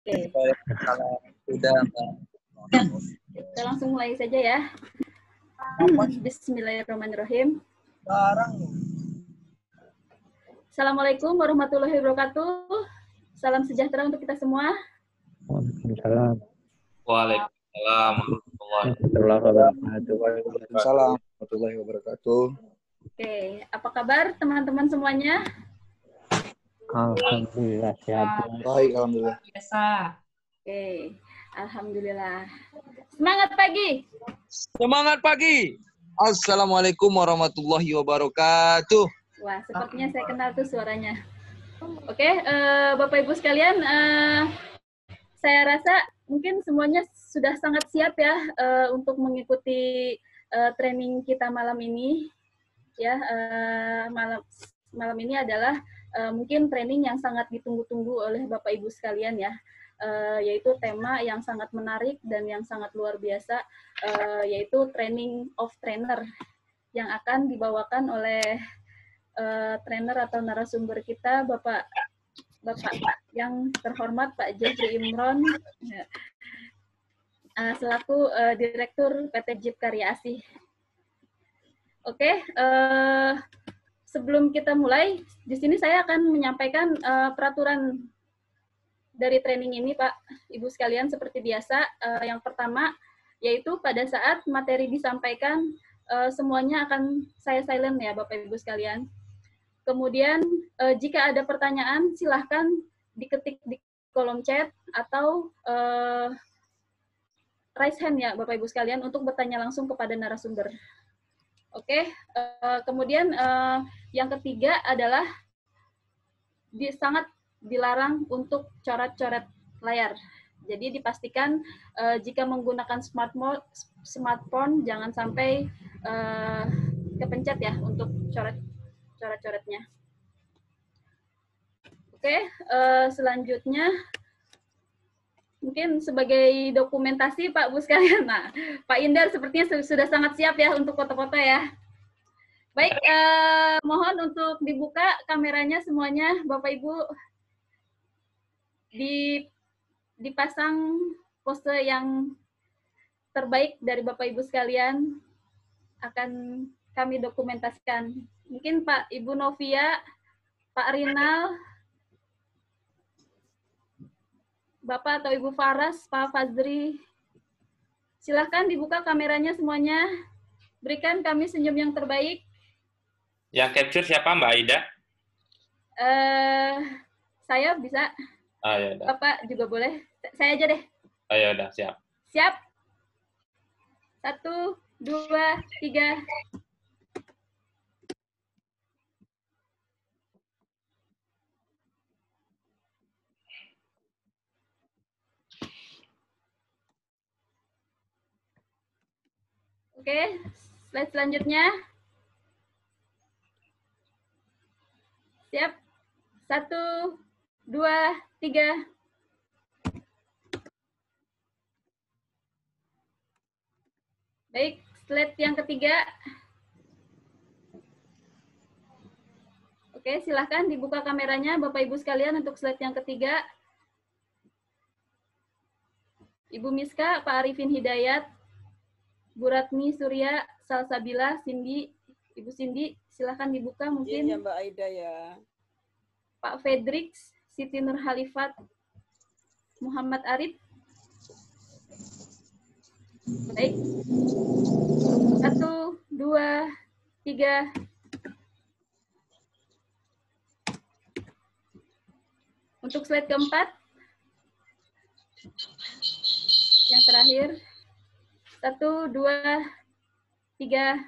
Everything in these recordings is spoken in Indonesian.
Oke. Kalau sudah, Mbak. Ya, kita langsung mulai saja ya. Bismillahirrahmanirrahim. Assalamualaikum warahmatullahi wabarakatuh. Salam sejahtera untuk kita semua. Waalaikumsalam. Waalaikumsalam warahmatullahi wabarakatuh. Oke, apa kabar teman-teman semuanya? Alhamdulillah sehat. Baik, alhamdulillah. Biasa. Oke, alhamdulillah. Semangat pagi. Semangat pagi. Assalamualaikum warahmatullahi wabarakatuh. Wah, sepertinya saya kenal tuh suaranya. Oke, Bapak Ibu sekalian, saya rasa mungkin semuanya sudah sangat siap ya untuk mengikuti training kita malam ini. Ya, malam ini adalah mungkin training yang sangat ditunggu-tunggu oleh Bapak Ibu sekalian ya, yaitu tema yang sangat menarik dan yang sangat luar biasa, yaitu training of trainer yang akan dibawakan oleh trainer atau narasumber kita, Bapak yang terhormat Pak Jeffrey Imron, selaku Direktur PT Jeep Karya Asih. Oke, sebelum kita mulai, di sini saya akan menyampaikan peraturan dari training ini, Pak, Ibu sekalian, seperti biasa. Yang pertama, yaitu pada saat materi disampaikan, semuanya akan saya silent ya, Bapak Ibu sekalian. Kemudian, jika ada pertanyaan, silahkan diketik di kolom chat atau raise hand ya, Bapak Ibu sekalian, untuk bertanya langsung kepada narasumber. Oke, kemudian yang ketiga adalah sangat dilarang untuk coret-coret layar. Jadi dipastikan jika menggunakan smartphone jangan sampai kepencet ya untuk coret-coretnya. Oke, selanjutnya mungkin sebagai dokumentasi Pak Bu sekalian. Nah, Pak Indar sepertinya sudah sangat siap ya untuk foto-foto ya. Baik, mohon untuk dibuka kameranya semuanya, Bapak Ibu. Dipasang pose yang terbaik dari Bapak Ibu sekalian akan kami dokumentasikan. Mungkin Pak Ibu Novia, Pak Rinal, Bapak atau Ibu Faras, Pak Fazri, silahkan dibuka kameranya semuanya. Berikan kami senyum yang terbaik. Yang capture siapa, Mbak Aida? Saya bisa. Ya udah. Bapak juga boleh. Saya aja deh. Ya udah, siap. Siap. 1, 2, 3. Oke, slide selanjutnya. Siap. 1, 2, 3. Baik, slide yang ketiga. Oke, silahkan dibuka kameranya Bapak Ibu sekalian untuk slide yang ketiga. Ibu Miska, Pak Arifin Hidayat, Bu Ratmi Surya, Salsabila, Cindy, Ibu Cindy, silahkan dibuka mungkin. Iya, Mbak Aida ya. Pak Fedrix, Siti Nur Halifat, Muhammad Arif. Baik. 1, 2, 3. Untuk slide keempat. Yang terakhir. 1, 2, 3.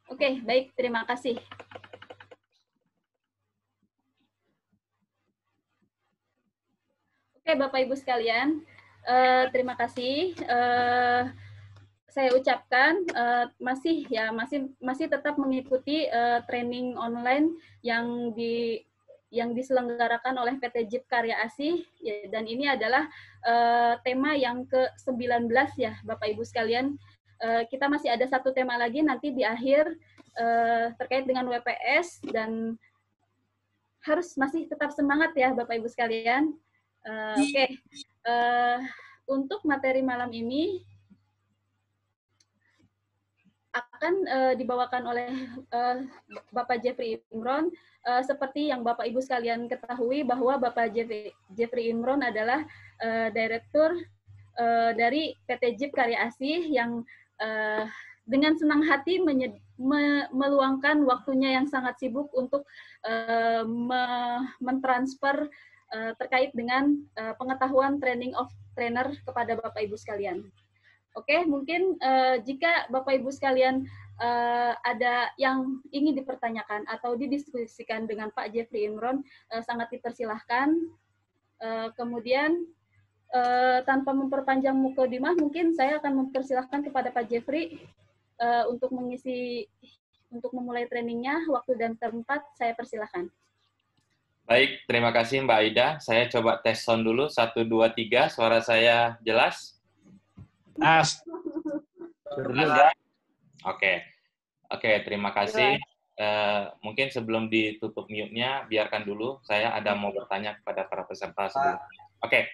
Oke, baik. Terima kasih. Oke, Bapak Ibu sekalian, terima kasih. Saya ucapkan masih tetap mengikuti training online yang yang diselenggarakan oleh PT JIP Karya Asih, ya, dan ini adalah tema yang ke-19 ya Bapak Ibu sekalian. Kita masih ada satu tema lagi nanti di akhir terkait dengan WPS, dan harus masih tetap semangat ya Bapak Ibu sekalian. Oke. Untuk materi malam ini akan dibawakan oleh Bapak Jeffrey Imron. Seperti yang Bapak Ibu sekalian ketahui bahwa Bapak Jeffrey Imron adalah Direktur dari PT JIP Karya Asih yang dengan senang hati meluangkan waktunya yang sangat sibuk untuk mentransfer terkait dengan pengetahuan training of trainer kepada Bapak Ibu sekalian. Oke, mungkin jika Bapak Ibu sekalian ada yang ingin dipertanyakan atau didiskusikan dengan Pak Jeffrey Imron, sangat dipersilahkan. Kemudian tanpa memperpanjang mukadimah, mungkin saya akan mempersilahkan kepada Pak Jeffrey untuk memulai trainingnya. Waktu dan tempat saya persilahkan. Baik, terima kasih Mbak Aida. Saya coba tes sound dulu. 1, 2, 3. Suara saya jelas? Mas. Oke, terima kasih. Mungkin sebelum ditutup mute-nya, biarkan dulu. Saya ada mau bertanya kepada para peserta sebelumnya. Oke,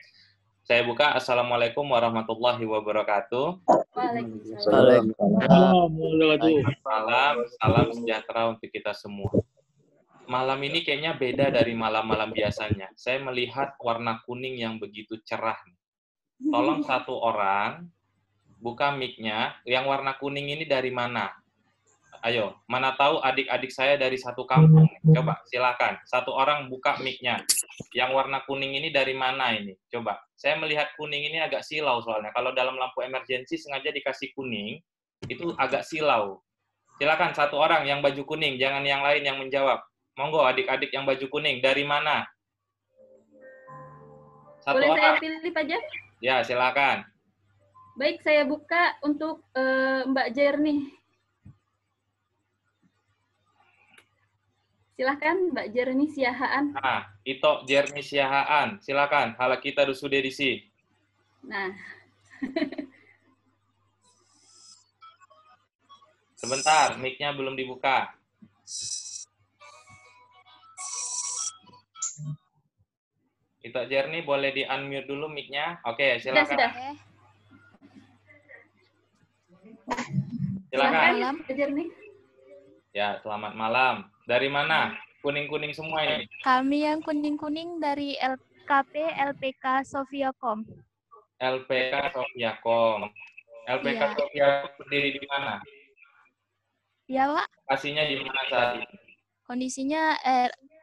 saya buka. Assalamualaikum warahmatullahi wabarakatuh. Waalaikumsalam. Salam sejahtera untuk kita semua. Malam ini kayaknya beda dari malam-malam biasanya. Saya melihat warna kuning yang begitu cerah. Tolong satu orang buka mic-nya. Yang warna kuning ini dari mana? Ayo, mana tahu adik-adik saya dari satu kampung. Coba, silakan. Satu orang buka mic-nya. Yang warna kuning ini dari mana ini? Coba. Saya melihat kuning ini agak silau soalnya. Kalau dalam lampu emergency sengaja dikasih kuning, itu agak silau. Silakan satu orang yang baju kuning, jangan yang lain yang menjawab. Monggo adik-adik yang baju kuning, dari mana? Satu Boleh orang. saya pilih Pak Jeff? Ya, silakan. Baik, saya buka untuk Mbak Jernih. Silakan Mbak Jernih Siahaan. Nah, Ito Jernih Siahaan, silakan. Hala kita dusude disi. Nah. Sebentar, mic-nya belum dibuka. Ito Jernih boleh di-unmute dulu mic-nya. Oke, silakan. Sudah. Silakan. Mbak Jernih. Ya, selamat malam. Dari mana? Kuning-kuning semua ini. Kami yang kuning-kuning dari LKP LPK Sofiacom. LPK Sofiacom. LPK Iya. Sofiacom berdiri di mana? Iya, Pak. Lokasinya di mana saat ini? Kondisinya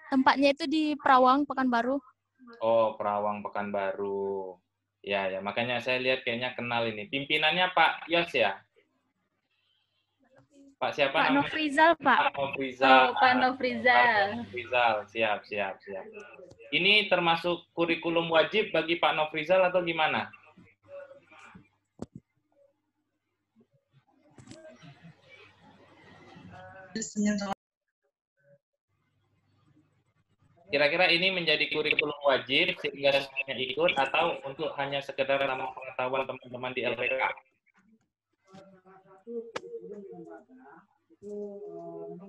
tempatnya itu di Perawang, Pekanbaru. Oh, Perawang Pekanbaru. Ya, makanya saya lihat kayaknya kenal ini. Pimpinannya Pak Yos ya? Pak siapa Pak namanya? Nofrizal, Pak. Pak Nofrizal. Oh, Pak Nofrizal. Nofrizal, siap. Ini termasuk kurikulum wajib bagi Pak Nofrizal atau gimana? Kira-kira ini menjadi kurikulum wajib sehingga semuanya ikut atau untuk hanya sekedar nama pengetahuan teman-teman di LPK?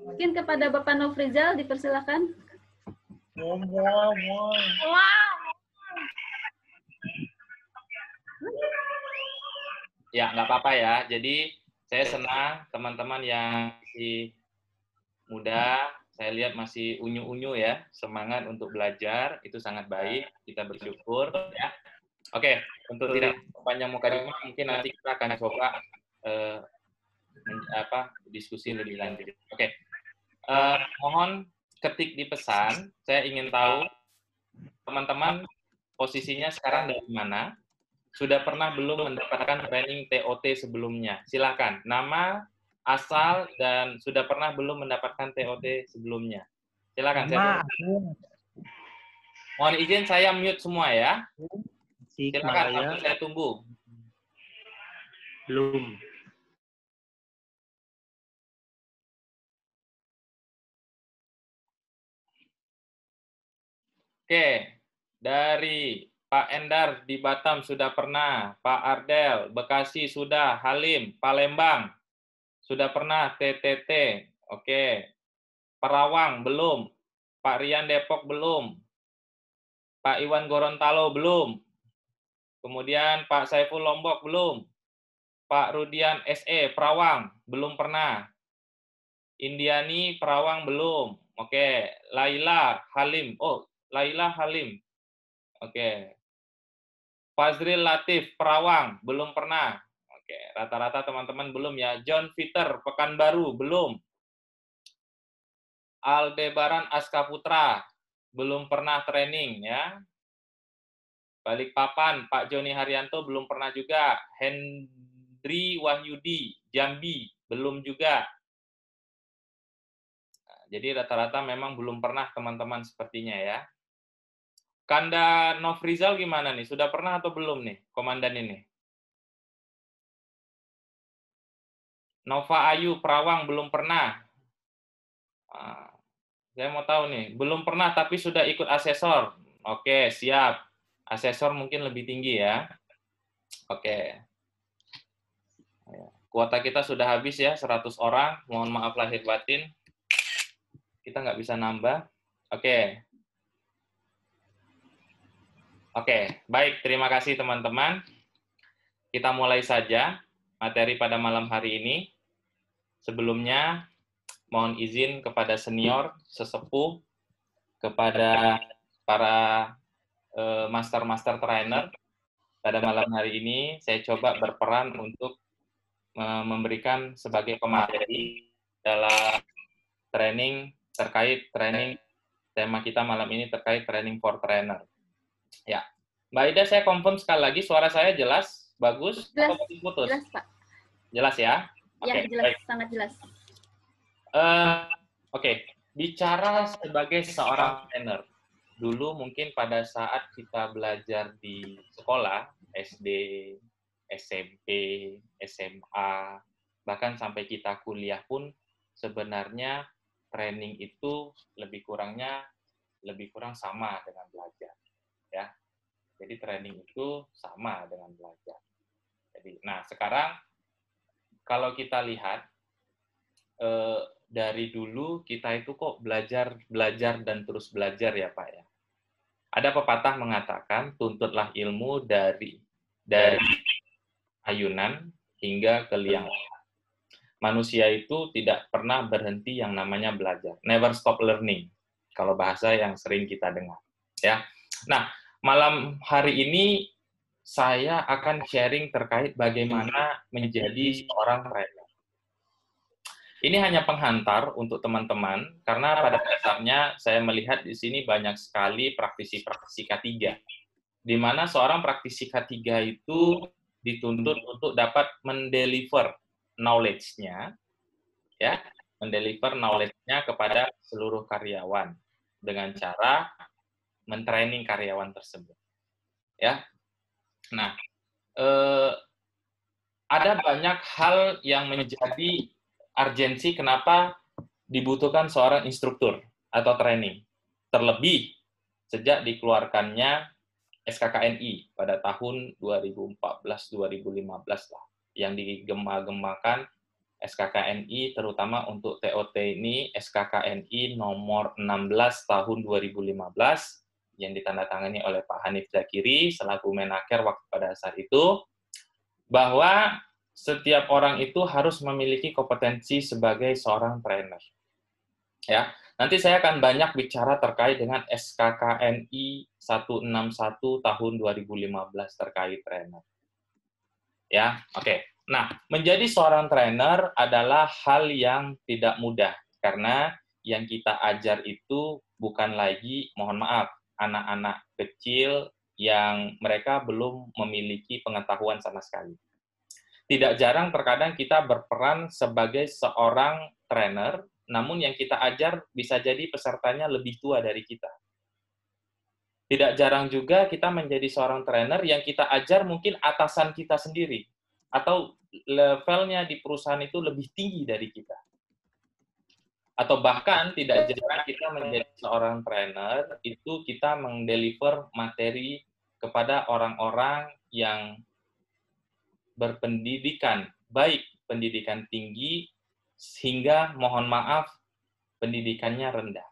Mungkin kepada Bapak Nofrizal dipersilakan. Ya, nggak apa-apa ya. Jadi saya senang teman-teman yang masih muda, saya lihat masih unyu-unyu ya, semangat untuk belajar, itu sangat baik, kita bersyukur ya. Oke, untuk tidak panjang mukadimah, mungkin nanti kita akan coba diskusi lebih lanjut. Oke, mohon ketik di pesan, saya ingin tahu teman-teman posisinya sekarang dari mana, sudah pernah belum mendapatkan training TOT sebelumnya. Silakan, nama, asal, dan sudah pernah belum mendapatkan TOT sebelumnya. Silakan. Mohon izin saya mute semua ya. Silakan, saya tunggu. Belum. Oke, dari Pak Endar di Batam sudah pernah, Pak Ardel, Bekasi sudah, Halim, Palembang sudah pernah, TTT, oke, Perawang belum, Pak Rian Depok belum, Pak Iwan Gorontalo belum, kemudian Pak Saiful Lombok belum, Pak Rudian SE Perawang belum pernah, Indiani Perawang belum, oke, Laila Halim, oh Laila Halim, oke. Fazril Latif, Perawang, belum pernah. Oke, rata-rata teman-teman belum ya. John Peter, Pekanbaru, belum. Aldebaran Aska Putra, belum pernah training ya. Balikpapan, Pak Joni Haryanto, belum pernah juga. Hendri Wahyudi, Jambi, belum juga. Nah, jadi rata-rata memang belum pernah teman-teman sepertinya ya. Kanda Nofrizal gimana nih? Sudah pernah atau belum nih, komandan ini? Nova Ayu, Perawang, belum pernah. Saya mau tahu nih, belum pernah tapi sudah ikut asesor. Oke, siap. Asesor mungkin lebih tinggi ya. Oke. Kuota kita sudah habis ya, 100 orang. Mohon maaf lahir batin. Kita nggak bisa nambah. Oke. Oke, baik. Terima kasih teman-teman. Kita mulai saja materi pada malam hari ini. Sebelumnya, mohon izin kepada senior, sesepuh, kepada para master-master trainer. Pada malam hari ini, saya coba berperan untuk memberikan sebagai pemateri dalam training terkait training, tema kita malam ini terkait training for trainer. Ya, Mbak Ida, saya confirm sekali lagi, suara saya jelas, bagus, Jelas, atau putus? jelas Pak. Jelas ya? Ya, Oke, jelas, baik. sangat jelas. Oke, bicara sebagai seorang trainer, dulu mungkin pada saat kita belajar di sekolah, SD, SMP, SMA, bahkan sampai kita kuliah pun sebenarnya training itu lebih kurang sama dengan belajar, ya. Jadi training itu sama dengan belajar. Jadi, nah sekarang kalau kita lihat dari dulu kita itu kok belajar dan terus belajar ya Pak ya. Ada pepatah mengatakan tuntutlah ilmu dari ayunan hingga ke liang lahat. Manusia itu tidak pernah berhenti yang namanya belajar. Never stop learning. Kalau bahasa yang sering kita dengar, ya. Nah, malam hari ini saya akan sharing terkait bagaimana menjadi seorang trainer. Ini hanya penghantar untuk teman-teman, karena pada dasarnya saya melihat di sini banyak sekali praktisi-praktisi K3, di mana seorang praktisi K3 itu dituntut untuk dapat mendeliver knowledge-nya, ya, mendeliver knowledge-nya kepada seluruh karyawan dengan cara mentraining karyawan tersebut, ya. Nah, ada banyak hal yang menjadi urgensi kenapa dibutuhkan seorang instruktur atau training. Terlebih sejak dikeluarkannya SKKNI pada tahun 2014-2015 lah, yang digema-gemakan SKKNI terutama untuk TOT ini SKKNI nomor 16 tahun 2015 yang ditandatangani oleh Pak Hanif Zakiri selaku Menaker waktu pada saat itu, bahwa setiap orang itu harus memiliki kompetensi sebagai seorang trainer. Ya, nanti saya akan banyak bicara terkait dengan SKKNI 161 tahun 2015 terkait trainer. Ya, oke. Nah, menjadi seorang trainer adalah hal yang tidak mudah karena yang kita ajar itu bukan lagi, mohon maaf, anak-anak kecil yang mereka belum memiliki pengetahuan sama sekali. Tidak jarang terkadang kita berperan sebagai seorang trainer, namun yang kita ajar bisa jadi pesertanya lebih tua dari kita. Tidak jarang juga kita menjadi seorang trainer yang kita ajar mungkin atasan kita sendiri, atau levelnya di perusahaan itu lebih tinggi dari kita. atau bahkan tidak jarang kita menjadi seorang trainer itu kita mendeliver materi kepada orang-orang yang berpendidikan, baik pendidikan tinggi hingga mohon maaf pendidikannya rendah.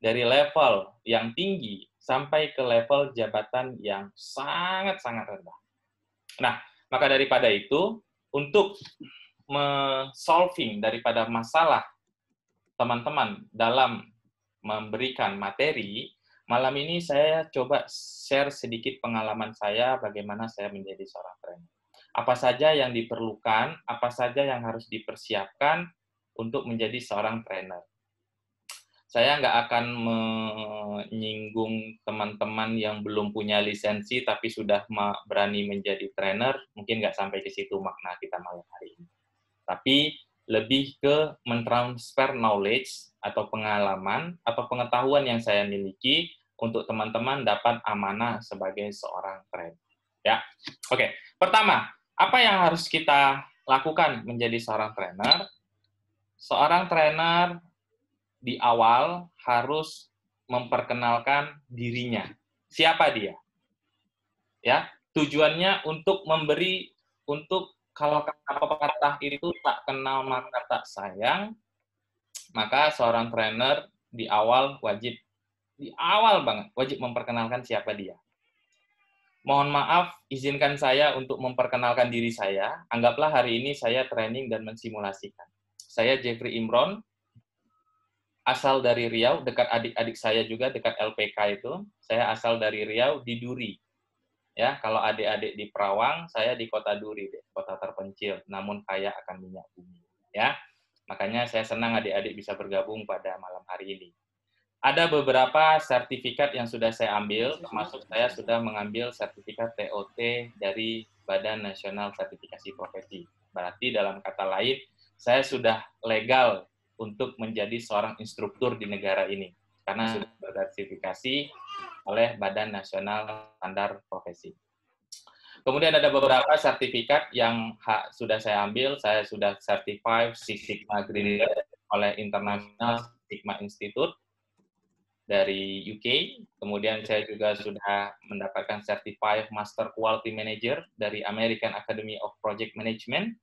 Dari level yang tinggi sampai ke level jabatan yang sangat-sangat rendah. Nah, maka daripada itu, untuk solving daripada masalah teman-teman dalam memberikan materi, malam ini saya coba share sedikit pengalaman saya bagaimana saya menjadi seorang trainer. Apa saja yang diperlukan, apa saja yang harus dipersiapkan untuk menjadi seorang trainer. Saya nggak akan menyinggung teman-teman yang belum punya lisensi tapi sudah berani menjadi trainer, mungkin nggak sampai ke situ makna kita malam hari ini. Tapi lebih ke mentransfer knowledge atau pengalaman atau pengetahuan yang saya miliki untuk teman-teman dapat amanah sebagai seorang trainer. Ya, oke. Pertama, apa yang harus kita lakukan menjadi seorang trainer? Seorang trainer di awal harus memperkenalkan dirinya. Siapa dia? Ya, tujuannya untuk memberi, untuk kalau kata pepatah itu tak kenal maka tak sayang, maka seorang trainer di awal banget wajib memperkenalkan siapa dia. Mohon maaf, izinkan saya untuk memperkenalkan diri saya. Anggaplah hari ini saya training dan mensimulasikan. Saya Jeffrey Imron, asal dari Riau, dekat adik-adik saya juga, dekat LPK itu. Saya asal dari Riau, di Duri. Ya, kalau adik-adik di Perawang, saya di kota Duri, kota terpencil, namun kaya akan minyak bumi. Ya, makanya saya senang adik-adik bisa bergabung pada malam hari ini. Ada beberapa sertifikat yang sudah saya ambil, termasuk saya sudah mengambil sertifikat TOT dari Badan Nasional Sertifikasi Profesi. Berarti dalam kata lain, saya sudah legal untuk menjadi seorang instruktur di negara ini, karena sudah bersertifikasi oleh Badan Nasional Standar Profesi. Kemudian ada beberapa sertifikat yang sudah saya ambil. Saya sudah certified Six Sigma Green Belt oleh International Sigma Institute dari UK. Kemudian saya juga sudah mendapatkan certified Master Quality Manager dari American Academy of Project Management.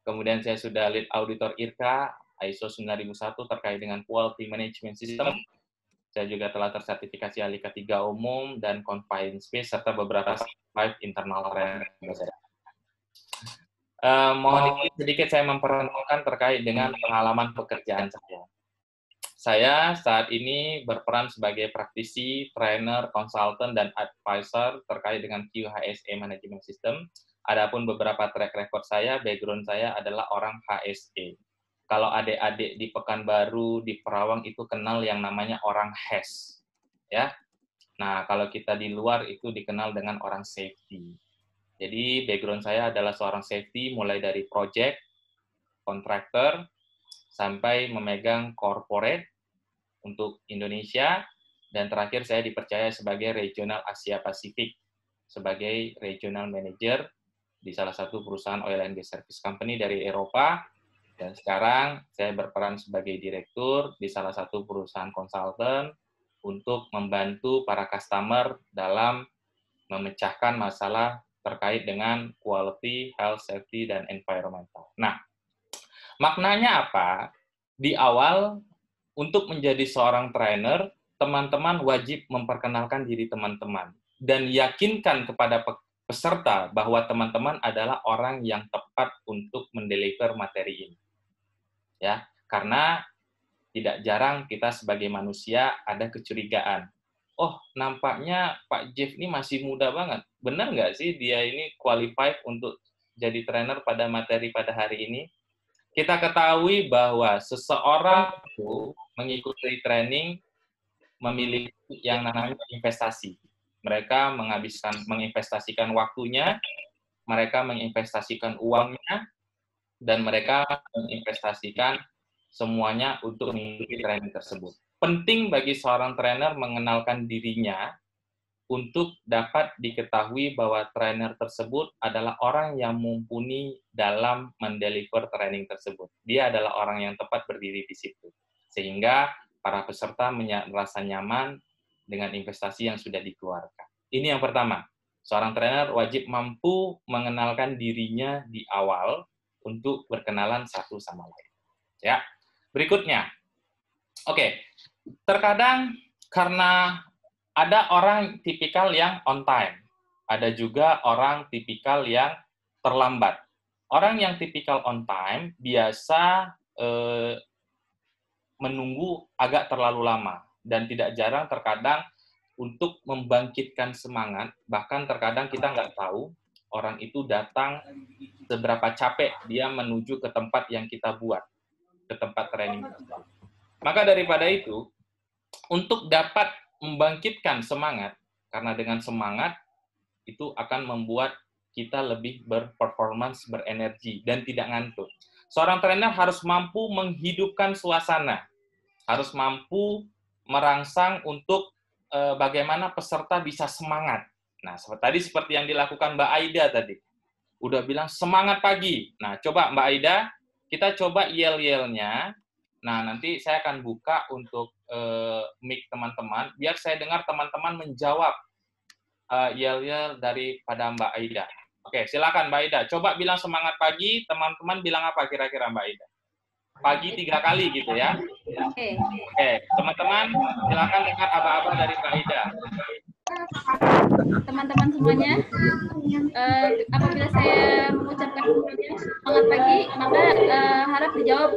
Kemudian saya sudah lead auditor IRCA ISO 9001 terkait dengan Quality Management System. Saya juga telah tersertifikasi ahli ketiga umum dan confined space serta beberapa certified internal training. Mohon izin sedikit saya memperkenalkan terkait dengan pengalaman pekerjaan saya. Saya saat ini berperan sebagai praktisi, trainer, konsultan, dan advisor terkait dengan QHSE Management System. Adapun beberapa track record saya, background saya adalah orang HSE. Kalau adik-adik di Pekanbaru, di Perawang itu kenal yang namanya orang HES. Ya. Nah, kalau kita di luar itu dikenal dengan orang safety. Jadi, background saya adalah seorang safety mulai dari project, contractor, sampai memegang corporate untuk Indonesia, dan terakhir saya dipercaya sebagai regional Asia Pasifik, sebagai regional manager di salah satu perusahaan oil and gas service company dari Eropa. Dan sekarang saya berperan sebagai direktur di salah satu perusahaan konsultan untuk membantu para customer dalam memecahkan masalah terkait dengan quality, health, safety, dan environmental. Nah, maknanya apa? Di awal, untuk menjadi seorang trainer, teman-teman wajib memperkenalkan diri teman-teman dan yakinkan kepada peserta bahwa teman-teman adalah orang yang tepat untuk mendeliver materi ini. Ya, karena tidak jarang kita sebagai manusia ada kecurigaan. Oh, nampaknya Pak Jeff ini masih muda banget. Benar nggak sih dia ini qualified untuk jadi trainer pada materi pada hari ini? Kita ketahui bahwa seseorang itu mengikuti training memiliki yang namanya investasi. Mereka menginvestasikan waktunya, mereka menginvestasikan uangnya, dan mereka menginvestasikan semuanya untuk mengikuti training tersebut. Penting bagi seorang trainer mengenalkan dirinya untuk dapat diketahui bahwa trainer tersebut adalah orang yang mumpuni dalam mendeliver training tersebut. Dia adalah orang yang tepat berdiri di situ. sehingga para peserta merasa nyaman dengan investasi yang sudah dikeluarkan. Ini yang pertama. Seorang trainer wajib mampu mengenalkan dirinya di awal untuk berkenalan satu sama lain. Ya. Berikutnya. Oke. Terkadang karena ada orang tipikal yang on time. Ada juga orang tipikal yang terlambat. Orang yang tipikal on time biasa menunggu agak terlalu lama. Dan tidak jarang terkadang untuk membangkitkan semangat, bahkan terkadang kita nggak tahu orang itu datang seberapa capek dia menuju ke tempat yang kita buat, ke tempat training. Maka daripada itu, untuk dapat membangkitkan semangat, karena dengan semangat itu akan membuat kita lebih berperformance, berenergi, dan tidak ngantuk. Seorang trainer harus mampu menghidupkan suasana, harus mampu merangsang untuk bagaimana peserta bisa semangat. Nah, seperti yang dilakukan Mbak Aida tadi. Udah bilang semangat pagi. Nah, coba Mbak Aida, kita coba yel-yelnya. Nah, nanti saya akan buka untuk mic teman-teman, biar saya dengar teman-teman menjawab yel-yel daripada Mbak Aida. Oke, silakan Mbak Aida. Coba bilang semangat pagi, teman-teman bilang apa kira-kira Mbak Aida? Pagi 3 kali gitu ya. Oke. Oke, teman-teman silakan dengar aba-aba dari Mbak Ida. Teman-teman semuanya, apabila saya mengucapkan semangat pagi, maka harap dijawab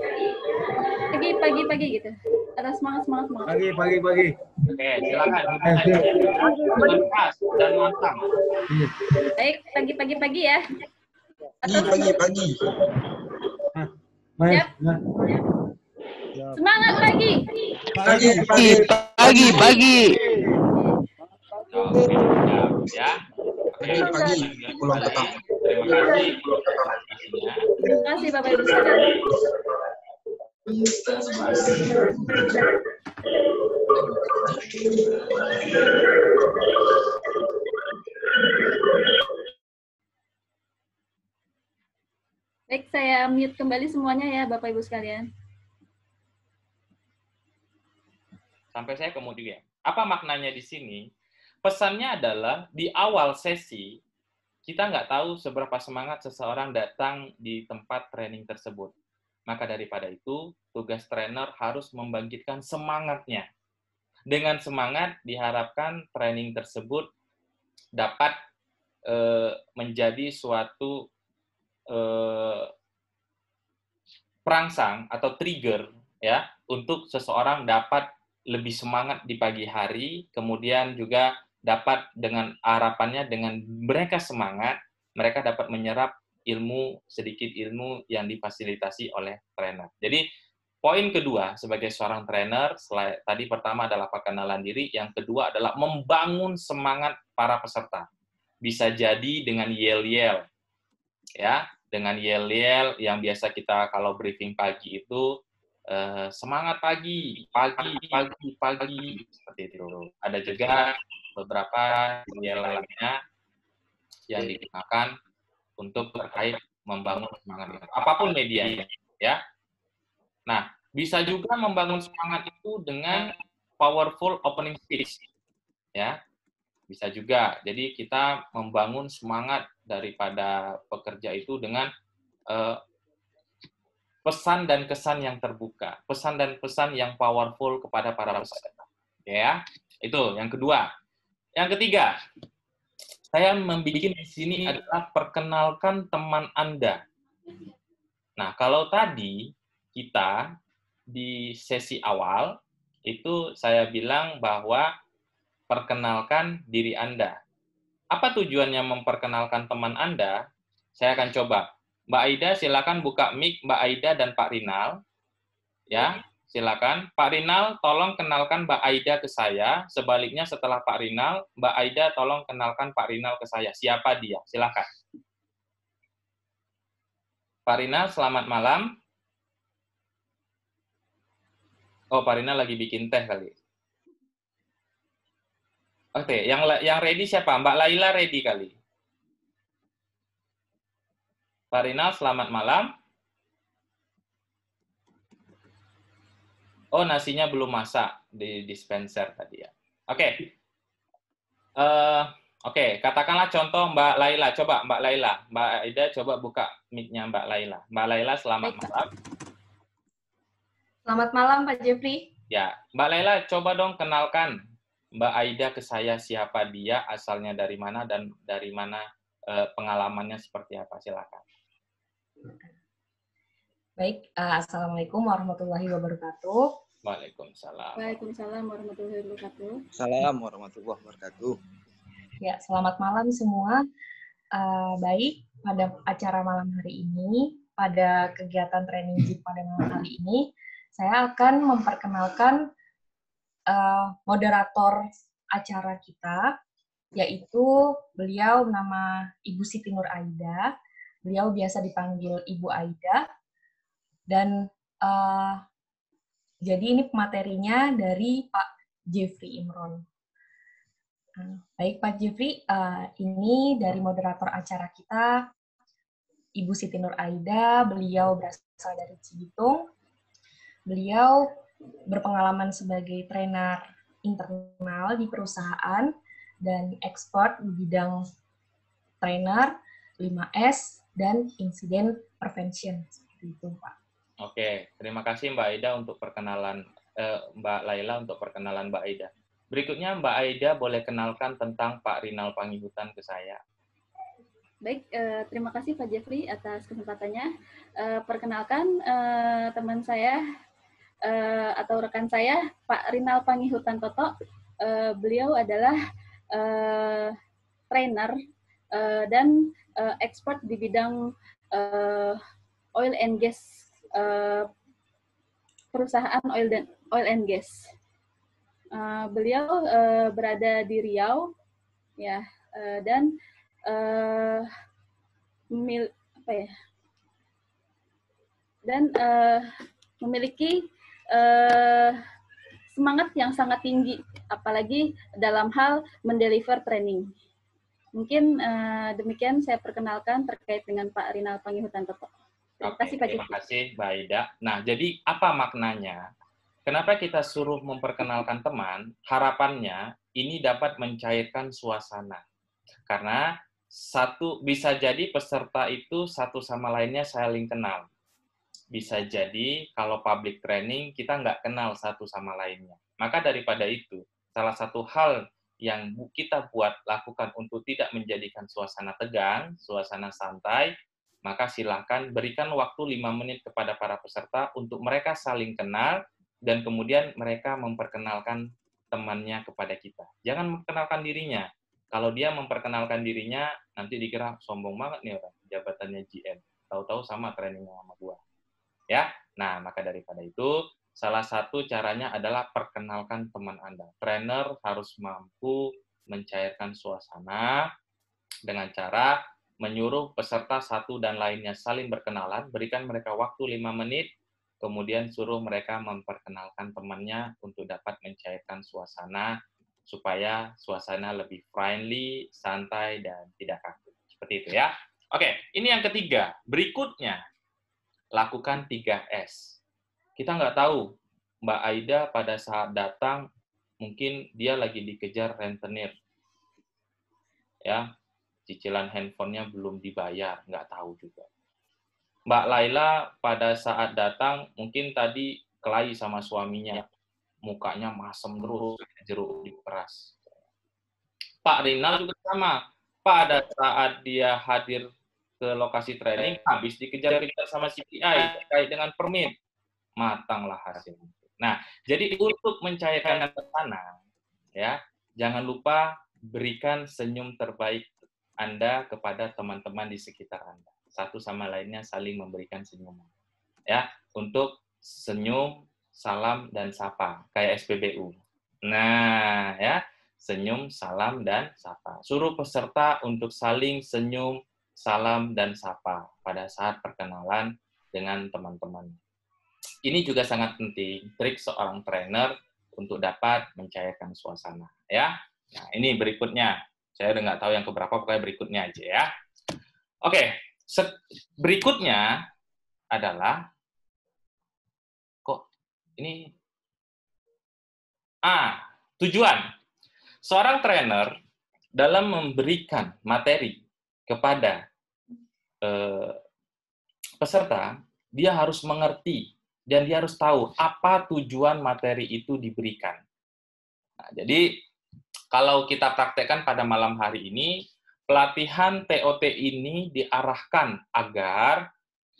pagi gitu. Atau semangat. Pagi. Oke, silakan. Dengan keras dan lantang. Baik, pagi ya. Atau Pagi. siap? Semangat pagi. Pagi. Oke, siap ya. Oke, Pagi. Pulang petang. Terima kasih. Terima kasih Bapak Ibu sekalian. Baik, saya mute kembali semuanya ya Bapak Ibu sekalian. Sampai saya kemudian. Apa maknanya di sini? Pesannya adalah di awal sesi, kita nggak tahu seberapa semangat seseorang datang di tempat training tersebut. Maka daripada itu, tugas trainer harus membangkitkan semangatnya. Dengan semangat, diharapkan training tersebut dapat menjadi suatu perangsang atau trigger ya untuk seseorang dapat lebih semangat di pagi hari, kemudian juga dapat dengan harapannya dengan mereka semangat, mereka dapat menyerap sedikit ilmu yang difasilitasi oleh trainer. Jadi poin kedua sebagai seorang trainer, tadi pertama adalah perkenalan diri, yang kedua adalah membangun semangat para peserta. Bisa jadi dengan yel-yel, ya, dengan yel-yel yang biasa kita kalau briefing pagi itu semangat pagi, seperti itu. Ada juga beberapa yel lainnya yang digunakan untuk terkait membangun semangat itu. Apapun medianya, ya. Nah, bisa juga membangun semangat itu dengan powerful opening speech, ya. Bisa juga. Jadi kita membangun semangat daripada pekerja itu dengan pesan dan kesan yang terbuka, pesan dan pesan yang powerful kepada para peserta. Ya, itu yang kedua. Yang ketiga, saya membuat di sini adalah perkenalkan teman Anda. Nah, kalau tadi kita di sesi awal itu saya bilang bahwa perkenalkan diri Anda. Apa tujuannya memperkenalkan teman Anda? Saya akan coba. Mbak Aida, silakan buka mic Mbak Aida dan Pak Rinal. Ya, silakan. Pak Rinal, tolong kenalkan Mbak Aida ke saya. Sebaliknya setelah Pak Rinal, Mbak Aida tolong kenalkan Pak Rinal ke saya. Siapa dia? Silakan. Pak Rinal, selamat malam. Oh, Pak Rinal lagi bikin teh kali. Oke, yang ready siapa? Mbak Laila ready kali. Pak Rinal, selamat malam. Oh, nasinya belum masak di dispenser tadi ya. Oke. Oke, katakanlah contoh Mbak Laila. Coba Mbak Laila. Mbak Aida coba buka mic-nya Mbak Laila. Mbak Laila, selamat Baik, Kak. malam. Selamat malam, Pak Jeffrey. Ya, Mbak Laila coba dong kenalkan Mbak Aida ke saya, siapa dia, asalnya dari mana, dan dari mana pengalamannya seperti apa. Silakan. Baik, Assalamualaikum warahmatullahi wabarakatuh. Waalaikumsalam. Waalaikumsalam warahmatullahi wabarakatuh. Salam warahmatullahi wabarakatuh. Ya, selamat malam semua. Baik, pada acara malam hari ini, pada kegiatan training JIP pada malam hari ini, saya akan memperkenalkan moderator acara kita, yaitu beliau nama Ibu Siti Nur Aida. Beliau biasa dipanggil Ibu Aida. Dan jadi ini materinya dari Pak Jeffrey Imron. Baik Pak Jeffrey, ini dari moderator acara kita, Ibu Siti Nur Aida. Beliau berasal dari Cibitung. Beliau berpengalaman sebagai trainer internal di perusahaan dan expert di bidang trainer, 5S, dan incident prevention. Seperti itu, Pak. Oke, terima kasih Mbak Aida untuk perkenalan Mbak Laila untuk perkenalan Mbak Aida. Berikutnya Mbak Aida boleh kenalkan tentang Pak Rinal Pangihutan ke saya. Baik, terima kasih Pak Jeffrey atas kesempatannya. Perkenalkan teman saya atau rekan saya, Pak Rinal Pangihutan Toto. Beliau adalah trainer dan expert di bidang oil and gas, perusahaan oil and gas. Beliau berada di Riau, ya, dan memiliki semangat yang sangat tinggi, apalagi dalam hal mendeliver training. Mungkin demikian saya perkenalkan terkait dengan Pak Rinal Pangihutan Toto. Terima kasih Pak Terima Jeffrey. kasih Mbak Aida. Nah, jadi apa maknanya? Kenapa kita suruh memperkenalkan teman? Harapannya ini dapat mencairkan suasana. Karena bisa jadi peserta itu satu sama lainnya saling kenal. Bisa jadi kalau public training kita nggak kenal satu sama lainnya. Maka daripada itu, salah satu hal yang kita lakukan untuk tidak menjadikan suasana tegang, suasana santai, maka silakan berikan waktu 5 menit kepada para peserta untuk mereka saling kenal, dan kemudian mereka memperkenalkan temannya kepada kita. Jangan memperkenalkan dirinya. Kalau dia memperkenalkan dirinya, nanti dikira sombong banget nih orang, jabatannya GM. Tahu-tahu sama trainingnya sama gua. Ya, nah maka daripada itu, salah satu caranya adalah perkenalkan teman Anda. Trainer harus mampu mencairkan suasana dengan cara menyuruh peserta satu dan lainnya saling berkenalan, berikan mereka waktu 5 menit, kemudian suruh mereka memperkenalkan temannya untuk dapat mencairkan suasana, supaya suasana lebih friendly, santai, dan tidak kaku. Seperti itu ya. Oke, ini yang ketiga. Berikutnya, lakukan 3S. Kita nggak tahu, Mbak Aida pada saat datang, mungkin dia lagi dikejar rentenir. Ya, cicilan handphonenya belum dibayar, nggak tahu juga. Mbak Laila pada saat datang, mungkin tadi kelahi sama suaminya, mukanya masem terus, jeruk diperas. Pak Rinal juga sama, pada saat dia hadir ke lokasi training, habis dikejar-kejar sama CPI terkait dengan permit, matanglah hasilnya. Nah, jadi untuk mencairkan suasana, ya, jangan lupa berikan senyum terbaik Anda kepada teman-teman di sekitar Anda. Satu sama lainnya saling memberikan senyuman. Ya, untuk senyum, salam, dan sapa, kayak SPBU. Nah, ya, senyum, salam, dan sapa. Suruh peserta untuk saling senyum, salam, dan sapa pada saat perkenalan dengan teman-teman. Ini juga sangat penting, trik seorang trainer untuk dapat mencairkan suasana. Ya, nah ini berikutnya. Saya udah nggak tahu yang keberapa, pokoknya berikutnya aja ya. Oke, berikutnya adalah, kok ini Tujuan. Seorang trainer dalam memberikan materi kepada peserta, dia harus mengerti dan dia harus tahu apa tujuan materi itu diberikan. Nah, jadi kalau kita praktekkan pada malam hari ini, pelatihan TOT ini diarahkan agar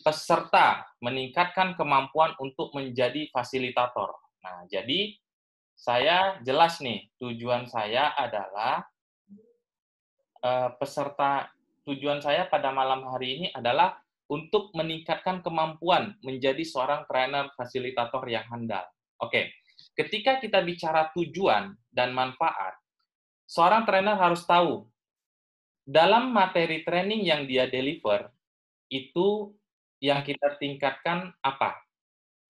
peserta meningkatkan kemampuan untuk menjadi fasilitator. Nah, jadi saya jelas nih, tujuan saya adalah tujuan saya pada malam hari ini adalah untuk meningkatkan kemampuan menjadi seorang trainer fasilitator yang handal. Oke, ketika kita bicara tujuan dan manfaat, seorang trainer harus tahu dalam materi training yang dia deliver, itu yang kita tingkatkan apa?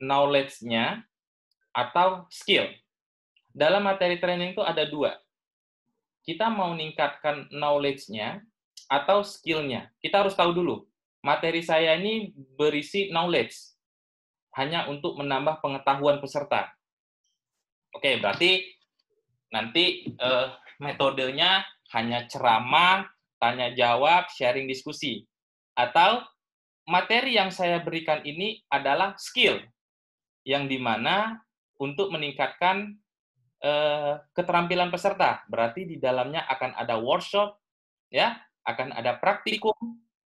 Knowledge-nya atau skill. Dalam materi training itu ada dua. Kita mau meningkatkan knowledge-nya atau skill-nya. Kita harus tahu dulu, materi saya ini berisi knowledge, hanya untuk menambah pengetahuan peserta. Oke, berarti nanti metodenya hanya ceramah, tanya jawab, sharing diskusi. Atau materi yang saya berikan ini adalah skill, yang dimana untuk meningkatkan keterampilan peserta. Berarti di dalamnya akan ada workshop, ya, akan ada praktikum,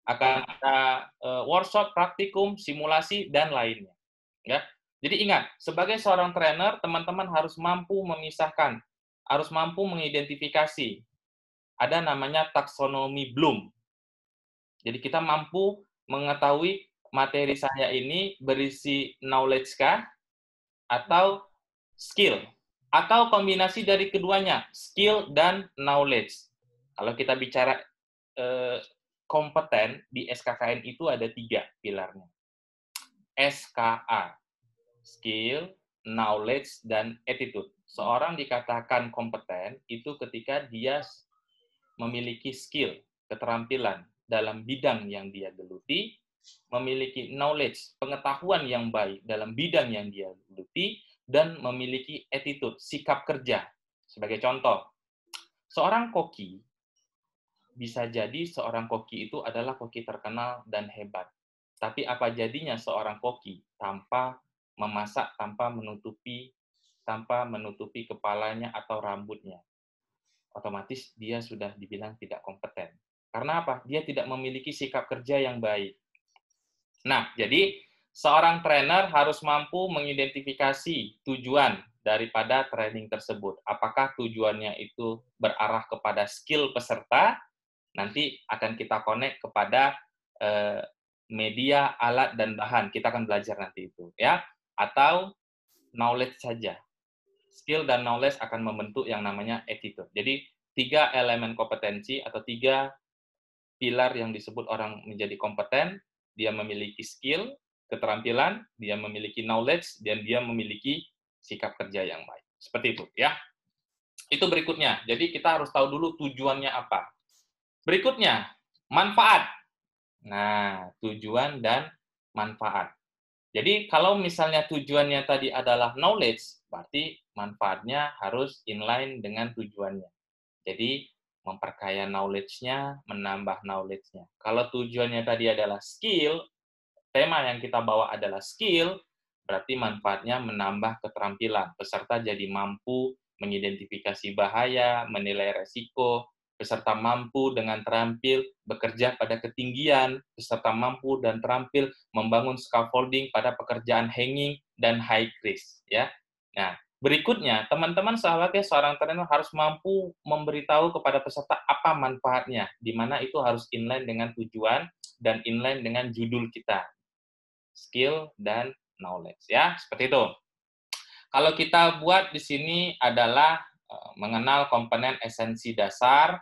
akan ada workshop, praktikum, simulasi, dan lainnya. Ya. Jadi ingat, sebagai seorang trainer, teman-teman harus mampu memisahkan, harus mampu mengidentifikasi. Ada namanya taksonomi Bloom. Jadi kita mampu mengetahui materi saya ini berisi knowledge kah atau skill, atau kombinasi dari keduanya, skill dan knowledge. Kalau kita bicara kompeten, di SKKN itu ada 3 pilarnya. SKA, skill, knowledge, dan attitude. Seorang dikatakan kompeten itu ketika dia memiliki skill, keterampilan dalam bidang yang dia geluti, memiliki knowledge, pengetahuan yang baik dalam bidang yang dia geluti, dan memiliki attitude, sikap kerja. Sebagai contoh, seorang koki, bisa jadi seorang koki itu adalah koki terkenal dan hebat. Tapi apa jadinya seorang koki tanpa memasak, tanpa menutupi kepalanya atau rambutnya? Otomatis dia sudah dibilang tidak kompeten. Karena apa? Dia tidak memiliki sikap kerja yang baik. Nah, jadi seorang trainer harus mampu mengidentifikasi tujuan daripada training tersebut. Apakah tujuannya itu berarah kepada skill peserta? Nanti akan kita connect kepada media, alat, dan bahan. Kita akan belajar nanti itu, ya. Atau knowledge saja. Skill dan knowledge akan membentuk yang namanya attitude. Jadi 3 elemen kompetensi atau 3 pilar yang disebut orang menjadi kompeten. Dia memiliki skill, keterampilan, dia memiliki knowledge, dan dia memiliki sikap kerja yang baik. Seperti itu, ya. Itu berikutnya. Jadi kita harus tahu dulu tujuannya apa. Berikutnya, manfaat. Nah, tujuan dan manfaat. Jadi kalau misalnya tujuannya tadi adalah knowledge, berarti manfaatnya harus inline dengan tujuannya. Jadi memperkaya knowledge-nya, menambah knowledge-nya. Kalau tujuannya tadi adalah skill, tema yang kita bawa adalah skill, berarti manfaatnya menambah keterampilan. Peserta jadi mampu mengidentifikasi bahaya, menilai resiko, peserta mampu dengan terampil bekerja pada ketinggian, peserta mampu dan terampil membangun scaffolding pada pekerjaan hanging dan high risk, ya. Nah, berikutnya, teman-teman sebagai seorang trainer harus mampu memberitahu kepada peserta apa manfaatnya, di mana itu harus inline dengan tujuan dan inline dengan judul kita, skill dan knowledge, ya, seperti itu. Kalau kita buat di sini adalah mengenal komponen esensi dasar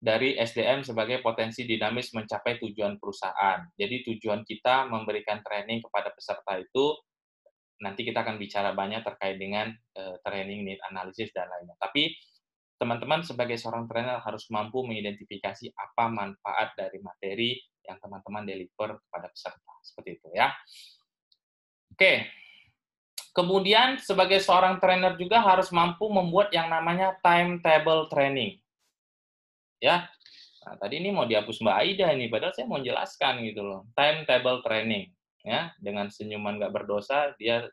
dari SDM sebagai potensi dinamis mencapai tujuan perusahaan. Jadi tujuan kita memberikan training kepada peserta itu, nanti kita akan bicara banyak terkait dengan training need analysis dan lainnya. Tapi teman-teman sebagai seorang trainer harus mampu mengidentifikasi apa manfaat dari materi yang teman-teman deliver kepada peserta. Seperti itu, ya. Oke. Kemudian sebagai seorang trainer juga harus mampu membuat yang namanya timetable training. Ya. Nah, tadi ini mau dihapus Mbak Aida ini, padahal saya mau jelaskan gitu loh. Timetable training. Ya, dengan senyuman nggak berdosa, dia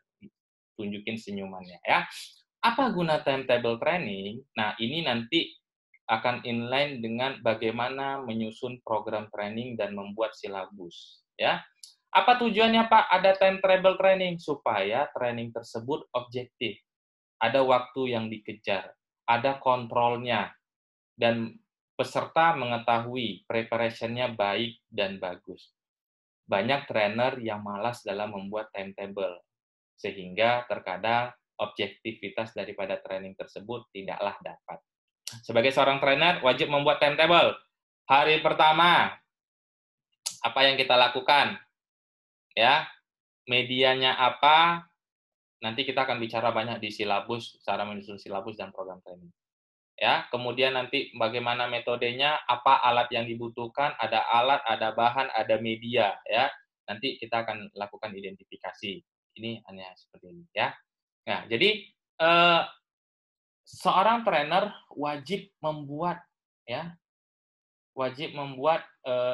tunjukin senyumannya. Ya. Apa guna timetable training? Nah, ini nanti akan inline dengan bagaimana menyusun program training dan membuat silabus. Ya. Apa tujuannya, Pak? Ada timetable training supaya training tersebut objektif. Ada waktu yang dikejar, ada kontrolnya, dan peserta mengetahui preparation-nya baik dan bagus. Banyak trainer yang malas dalam membuat timetable, sehingga terkadang objektivitas daripada training tersebut tidaklah dapat. Sebagai seorang trainer, wajib membuat timetable. Hari pertama, apa yang kita lakukan? Ya, medianya apa, nanti kita akan bicara banyak di silabus, cara menyusun silabus dan program training. Ya, kemudian nanti bagaimana metodenya, apa alat yang dibutuhkan, ada alat, ada bahan, ada media, ya. Nanti kita akan lakukan identifikasi. Ini hanya seperti ini, ya. Nah, jadi seorang trainer wajib membuat, ya,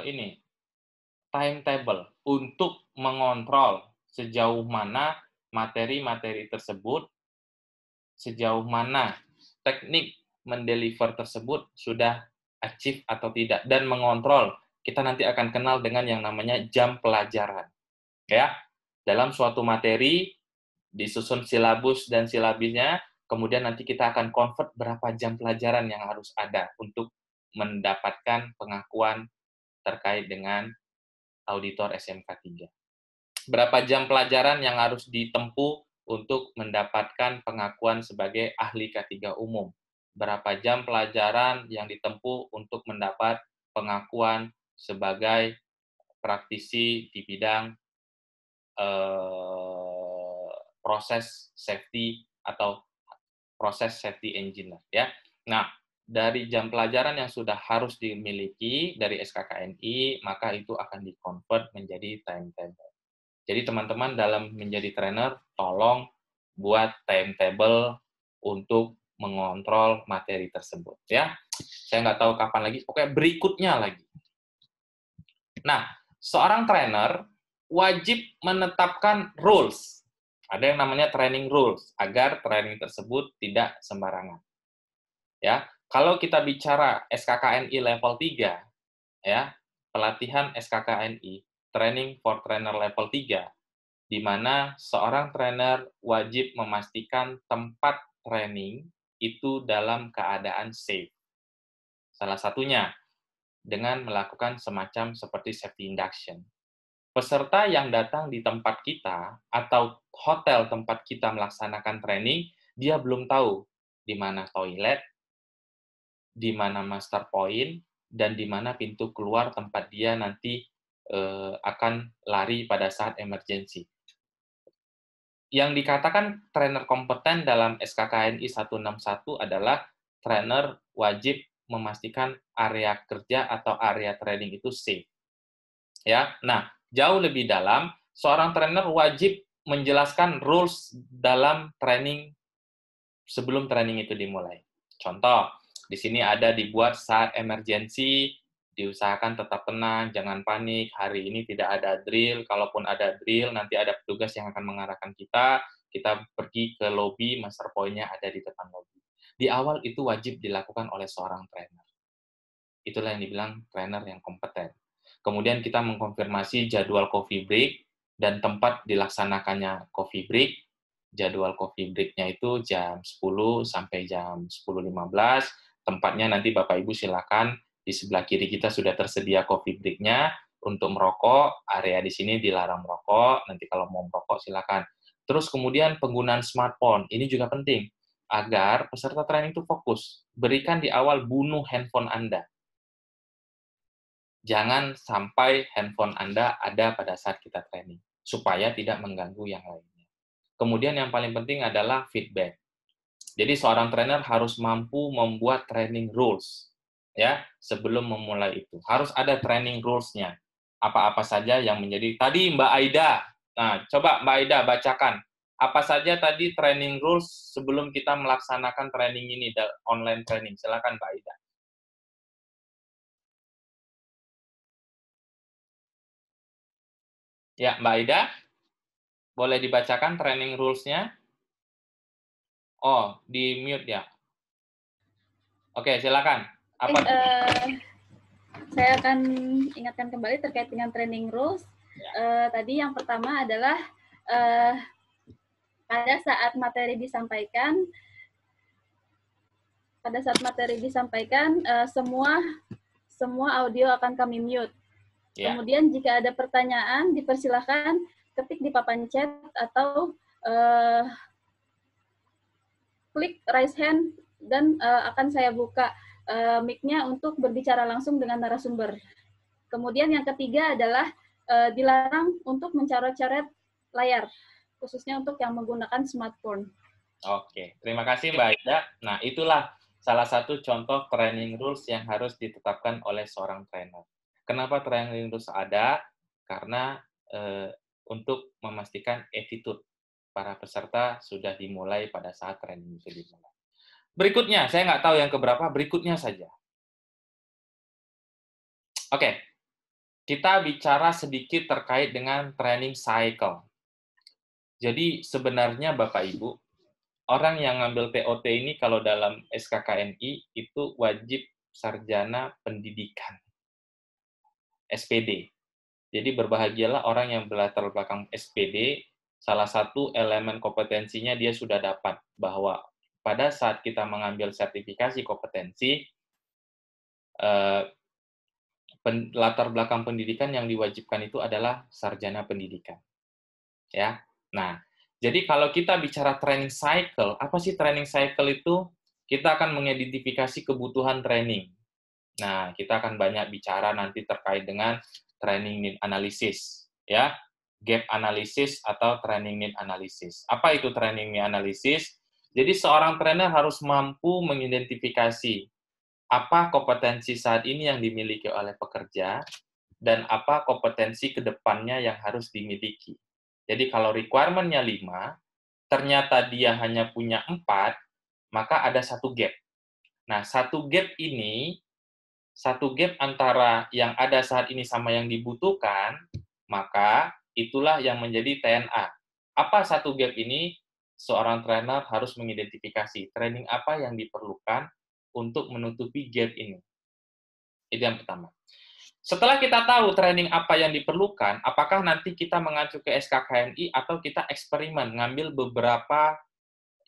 ini timetable untuk mengontrol sejauh mana materi-materi tersebut, sejauh mana teknik mendeliver tersebut sudah achieve atau tidak, dan mengontrol. Kita nanti akan kenal dengan yang namanya jam pelajaran. Ya, dalam suatu materi disusun silabus dan silabusnya, kemudian nanti kita akan convert berapa jam pelajaran yang harus ada untuk mendapatkan pengakuan terkait dengan auditor SMK 3. Berapa jam pelajaran yang harus ditempuh untuk mendapatkan pengakuan sebagai ahli K3 umum. Berapa jam pelajaran yang ditempuh untuk mendapat pengakuan sebagai praktisi di bidang proses safety atau proses safety engineer. Ya. Nah, dari jam pelajaran yang sudah harus dimiliki dari SKKNI, maka itu akan di-convert menjadi timetable. Jadi teman-teman dalam menjadi trainer, tolong buat timetable untuk mengontrol materi tersebut. Ya, saya nggak tahu kapan lagi, pokoknya berikutnya lagi. Nah, seorang trainer wajib menetapkan rules. Ada yang namanya training rules, agar training tersebut tidak sembarangan. Ya, kalau kita bicara SKKNI level 3, ya, pelatihan SKKNI, training for trainer level 3, di mana seorang trainer wajib memastikan tempat training itu dalam keadaan safe. Salah satunya dengan melakukan semacam seperti safety induction. Peserta yang datang di tempat kita atau hotel tempat kita melaksanakan training, dia belum tahu di mana toilet, di mana master point, dan di mana pintu keluar tempat dia nanti akan lari pada saat emergency. Yang dikatakan trainer kompeten dalam SKKNI 161 adalah trainer wajib memastikan area kerja atau area training itu safe. Ya, nah, jauh lebih dalam, seorang trainer wajib menjelaskan rules dalam training sebelum training itu dimulai. Contoh, di sini ada dibuat saat emergency, diusahakan tetap tenang, jangan panik, hari ini tidak ada drill, kalaupun ada drill, nanti ada petugas yang akan mengarahkan kita pergi ke lobby, master point-nya ada di depan lobby. Di awal itu wajib dilakukan oleh seorang trainer. Itulah yang dibilang trainer yang kompeten. Kemudian kita mengkonfirmasi jadwal coffee break dan tempat dilaksanakannya coffee break. Jadwal coffee break-nya itu jam 10 sampai jam 10.15. Tempatnya nanti Bapak Ibu silakan, di sebelah kiri kita sudah tersedia coffee break-nya. Untuk merokok, area di sini dilarang merokok, nanti kalau mau merokok silakan. Terus kemudian penggunaan smartphone, ini juga penting, agar peserta training itu fokus. Berikan di awal bunuh handphone Anda. Jangan sampai handphone Anda ada pada saat kita training, supaya tidak mengganggu yang lainnya. Kemudian yang paling penting adalah feedback. Jadi seorang trainer harus mampu membuat training rules, ya, sebelum memulai itu. Harus ada training rules-nya. Apa-apa saja yang menjadi, tadi Mbak Aida, nah coba Mbak Aida bacakan, Apa saja tadi training rules sebelum kita melaksanakan training ini, online training? Silakan Mbak Aida. Ya, Mbak Aida, boleh dibacakan training rules-nya? Oh, di mute ya. Oke, silakan. Apa? Saya akan ingatkan kembali terkait dengan training rules. Tadi yang pertama adalah pada saat materi disampaikan, semua audio akan kami mute. Ya. Kemudian jika ada pertanyaan, dipersilahkan ketik di papan chat atau klik raise hand dan akan saya buka mic-nya untuk berbicara langsung dengan narasumber. Kemudian yang ketiga adalah dilarang untuk mencoret-coret layar, khususnya untuk yang menggunakan smartphone. Oke, terima kasih Mbak Aida. Nah, itulah salah satu contoh training rules yang harus ditetapkan oleh seorang trainer. Kenapa training rules ada? Karena untuk memastikan attitude para peserta sudah dimulai pada saat training itu dimulai. Berikutnya, saya nggak tahu yang keberapa, berikutnya saja. Oke, kita bicara sedikit terkait dengan training cycle. Jadi sebenarnya Bapak Ibu, orang yang ngambil TOT ini kalau dalam SKKNI itu wajib sarjana pendidikan, SPD. Jadi berbahagialah orang yang berlatar belakang SPD, salah satu elemen kompetensinya dia sudah dapat, bahwa pada saat kita mengambil sertifikasi kompetensi, latar belakang pendidikan yang diwajibkan itu adalah sarjana pendidikan. Ya. Nah, jadi kalau kita bicara training cycle, apa sih training cycle itu? Kita akan mengidentifikasi kebutuhan training. Nah, kita akan banyak bicara nanti terkait dengan training need analysis, ya. Gap analysis atau training need analysis. Apa itu training need analysis? Jadi seorang trainer harus mampu mengidentifikasi apa kompetensi saat ini yang dimiliki oleh pekerja dan apa kompetensi ke depannya yang harus dimiliki. Jadi kalau requirement-nya 5, ternyata dia hanya punya 4, maka ada satu gap. Nah, satu gap antara yang ada saat ini sama yang dibutuhkan, maka itulah yang menjadi TNA. Apa satu gap ini? Seorang trainer harus mengidentifikasi training apa yang diperlukan untuk menutupi gap ini. Itu yang pertama. Setelah kita tahu training apa yang diperlukan, apakah nanti kita mengacu ke SKKNI atau kita eksperimen, ngambil beberapa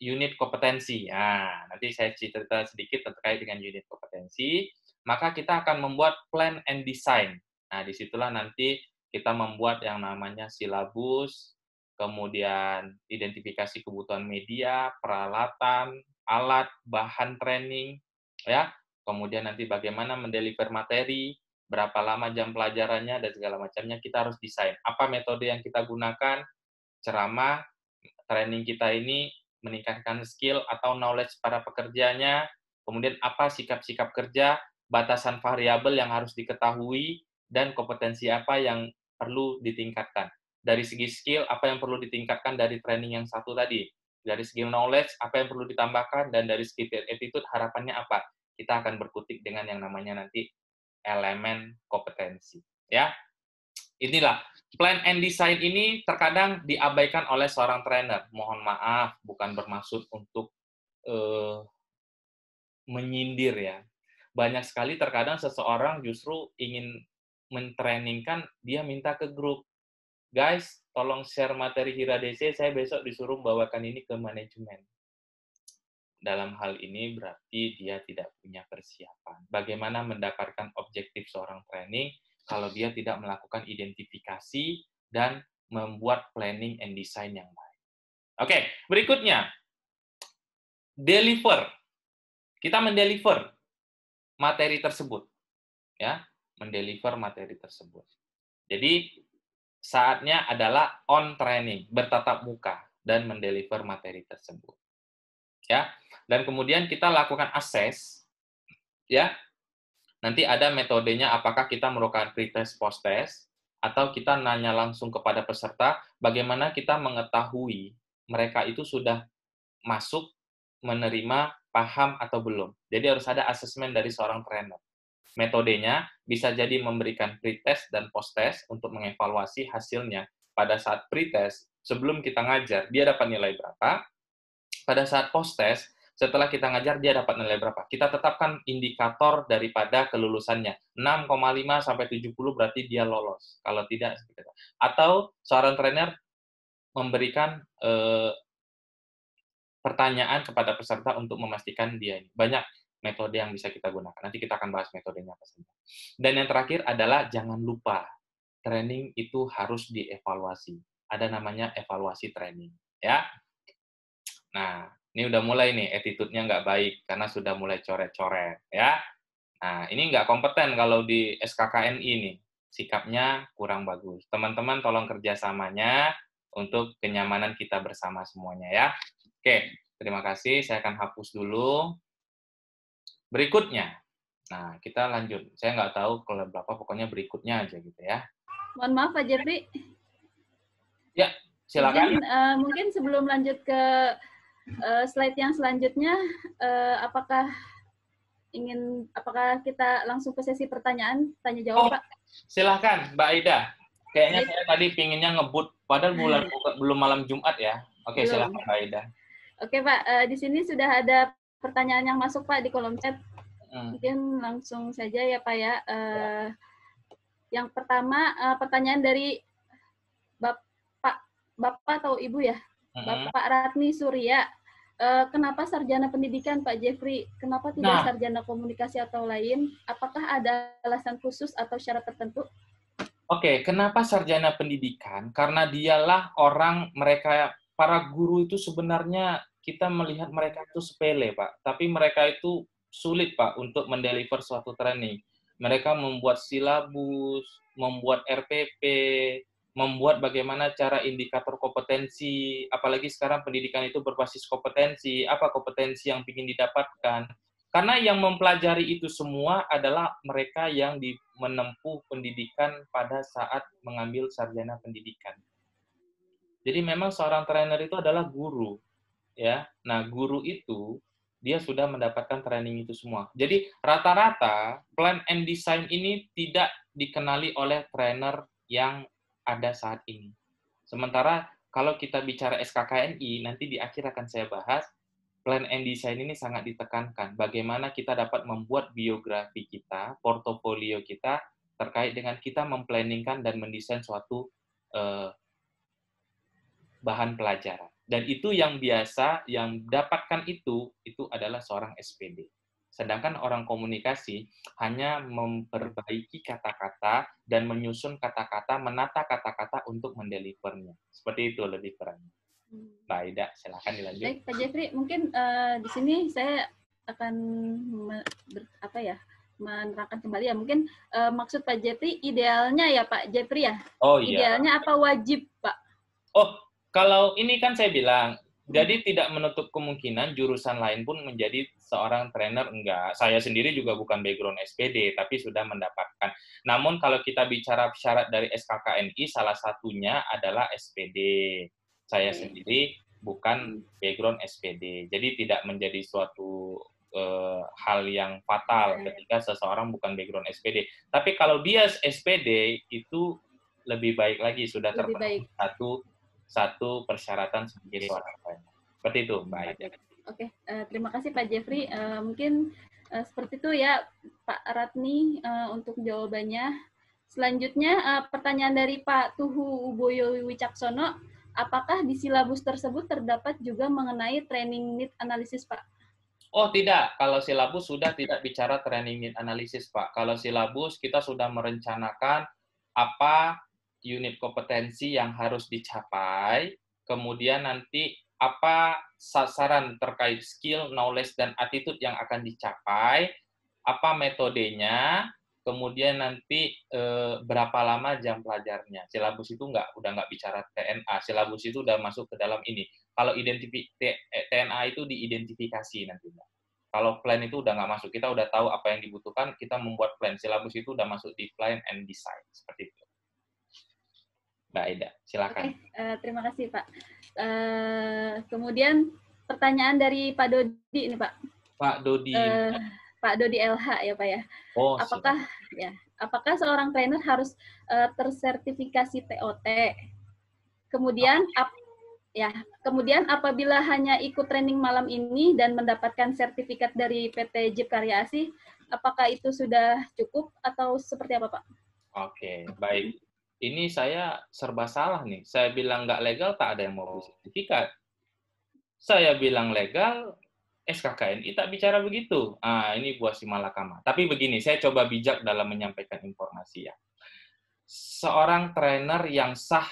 unit kompetensi. Nah, nanti saya cerita sedikit terkait dengan unit kompetensi, maka kita akan membuat plan and design. Nah, disitulah nanti kita membuat yang namanya silabus, kemudian identifikasi kebutuhan media, peralatan, alat, bahan training, ya. Kemudian nanti bagaimana mendeliver materi, berapa lama jam pelajarannya, dan segala macamnya kita harus desain. Apa metode yang kita gunakan, ceramah, training kita ini meningkatkan skill atau knowledge para pekerjanya, kemudian apa sikap-sikap kerja, batasan variabel yang harus diketahui, dan kompetensi apa yang perlu ditingkatkan. Dari segi skill, apa yang perlu ditingkatkan dari training yang satu tadi. Dari segi knowledge, apa yang perlu ditambahkan, dan dari segi attitude, harapannya apa. Kita akan berkutik dengan yang namanya nanti elemen kompetensi. Ya, inilah. Plan and design ini terkadang diabaikan oleh seorang trainer. Mohon maaf, bukan bermaksud untuk menyindir ya. Banyak sekali terkadang seseorang justru ingin mentrainingkan, dia minta ke grup. Guys, tolong share materi Hiradese, saya besok disuruh bawakan ini ke manajemen. Dalam hal ini berarti dia tidak punya persiapan. Bagaimana mendapatkan objektif seorang training kalau dia tidak melakukan identifikasi dan membuat planning and design yang baik. Oke, berikutnya. Deliver. Kita mendeliver materi tersebut. Ya, mendeliver materi tersebut. Jadi, saatnya adalah on training, bertatap muka, dan mendeliver materi tersebut. Ya, dan kemudian kita lakukan assess, ya. Nanti ada metodenya, apakah kita melakukan pre-test, post-test, atau kita nanya langsung kepada peserta, bagaimana kita mengetahui mereka itu sudah masuk, menerima, paham atau belum. Jadi harus ada asesmen dari seorang trainer. Metodenya bisa jadi memberikan pre-test dan post-test untuk mengevaluasi hasilnya. Pada saat pre-test, sebelum kita ngajar, dia dapat nilai berapa. Pada saat post-test, setelah kita ngajar, dia dapat nilai berapa. Kita tetapkan indikator daripada kelulusannya. 6,5 sampai 70 berarti dia lolos. Kalau tidak, seperti itu. Atau seorang trainer memberikan pertanyaan kepada peserta untuk memastikan dia ini. Banyak metode yang bisa kita gunakan. Nanti kita akan bahas metodenya apa saja. Dan yang terakhir adalah jangan lupa, training itu harus dievaluasi. Ada namanya evaluasi training. Ya. Nah, ini udah mulai nih, attitude-nya nggak baik, karena sudah mulai coret-coret. Ya. Nah, ini nggak kompeten kalau di SKKNI nih. Sikapnya kurang bagus. Teman-teman tolong kerjasamanya untuk kenyamanan kita bersama semuanya ya. Oke, terima kasih. Saya akan hapus dulu. Berikutnya. Nah, kita lanjut. Saya nggak tahu kalau berapa, pokoknya berikutnya aja gitu ya. Mohon maaf Pak Jeffrey. Ya, silakan. Mungkin sebelum lanjut ke slide yang selanjutnya, apakah kita langsung ke sesi pertanyaan, tanya jawab, Pak? Silakan, Mbak Aida. Kayaknya saya tadi pinginnya ngebut, padahal belum malam Jumat ya. Oke, silakan Mbak Aida. Oke, Pak. Di sini sudah ada pertanyaan yang masuk, Pak, di kolom chat. Mungkin langsung saja ya, Pak ya. Yang pertama, pertanyaan dari Bapak atau Ibu ya? Bapak Ratni Surya. Kenapa sarjana pendidikan, Pak Jeffrey? Kenapa tidak sarjana komunikasi atau lain? Apakah ada alasan khusus atau syarat tertentu? Oke, kenapa sarjana pendidikan? Karena dialah para guru itu sebenarnya kita melihat mereka itu sepele, Pak. Tapi mereka itu sulit, Pak, untuk mendeliver suatu training. Mereka membuat silabus, membuat RPP, membuat bagaimana cara indikator kompetensi, apalagi sekarang pendidikan itu berbasis kompetensi, apa kompetensi yang ingin didapatkan. Karena yang mempelajari itu semua adalah mereka yang menempuh pendidikan pada saat mengambil sarjana pendidikan. Jadi memang seorang trainer itu adalah guru, ya. Nah, guru itu dia sudah mendapatkan training itu semua. Jadi rata-rata plan and design ini tidak dikenali oleh trainer yang ada saat ini. Sementara kalau kita bicara SKKNI, nanti di akhir akan saya bahas, plan and design ini sangat ditekankan. Bagaimana kita dapat membuat biografi kita, portofolio kita, terkait dengan kita memplanningkan dan mendesain suatu bahan pelajaran. Dan itu yang biasa, yang dapatkan itu adalah seorang SPD. Sedangkan orang komunikasi hanya memperbaiki kata-kata dan menyusun kata-kata, menata kata-kata untuk mendelivernya. Seperti itu lebih kurang. Mbak Aida, silakan dilanjut. Baik, Pak Jeffrey, mungkin di sini saya akan menerangkan kembali ya. Mungkin maksud Pak Jeffrey idealnya ya Pak Jeffrey ya? Oh iya. Idealnya apa wajib, Pak? Oh, kalau ini kan saya bilang, jadi tidak menutup kemungkinan jurusan lain pun menjadi seorang trainer, enggak. Saya sendiri juga bukan background SPD, tapi sudah mendapatkan. Namun kalau kita bicara syarat dari SKKNI, salah satunya adalah SPD. Saya sendiri bukan background SPD. Jadi tidak menjadi suatu hal yang fatal ketika seseorang bukan background SPD. Tapi kalau dia SPD, itu lebih baik lagi, sudah terpenuhi satu persyaratan sebagai seorang trainer. Seperti itu, Mbak Aida. Oke, terima kasih Pak Jeffrey. Mungkin seperti itu ya Pak Ratni untuk jawabannya. Selanjutnya pertanyaan dari Pak Tuhu Uboyo Wicaksono, apakah di silabus tersebut terdapat juga mengenai training need analysis, Pak? Oh tidak, kalau silabus sudah tidak bicara training need analysis, Pak. Kalau silabus kita sudah merencanakan apa unit kompetensi yang harus dicapai, kemudian nanti apa sasaran terkait skill, knowledge, dan attitude yang akan dicapai, apa metodenya, kemudian nanti berapa lama jam pelajarnya. Silabus itu udah nggak bicara TNA, silabus itu udah masuk ke dalam ini. Kalau TNA itu diidentifikasi nanti. Kalau plan itu udah nggak masuk, kita udah tahu apa yang dibutuhkan, kita membuat plan. Silabus itu udah masuk di plan and design, seperti itu. Mbak Aida. Silakan. Terima kasih Pak. Kemudian pertanyaan dari Pak Dodi ini Pak. Pak Dodi. Pak Dodi LH ya Pak ya. Oh, Apakah seorang trainer harus tersertifikasi TOT? Kemudian apabila hanya ikut training malam ini dan mendapatkan sertifikat dari PT JIP Karya Asih, apakah itu sudah cukup atau seperti apa Pak? Oke, baik. Ini saya serba salah nih. Saya bilang nggak legal, tak ada yang mau sertifikat. Saya bilang legal, SKKNI tak bicara begitu. Ini buah si malakama. Tapi begini, saya coba bijak dalam menyampaikan informasi ya. Seorang trainer yang sah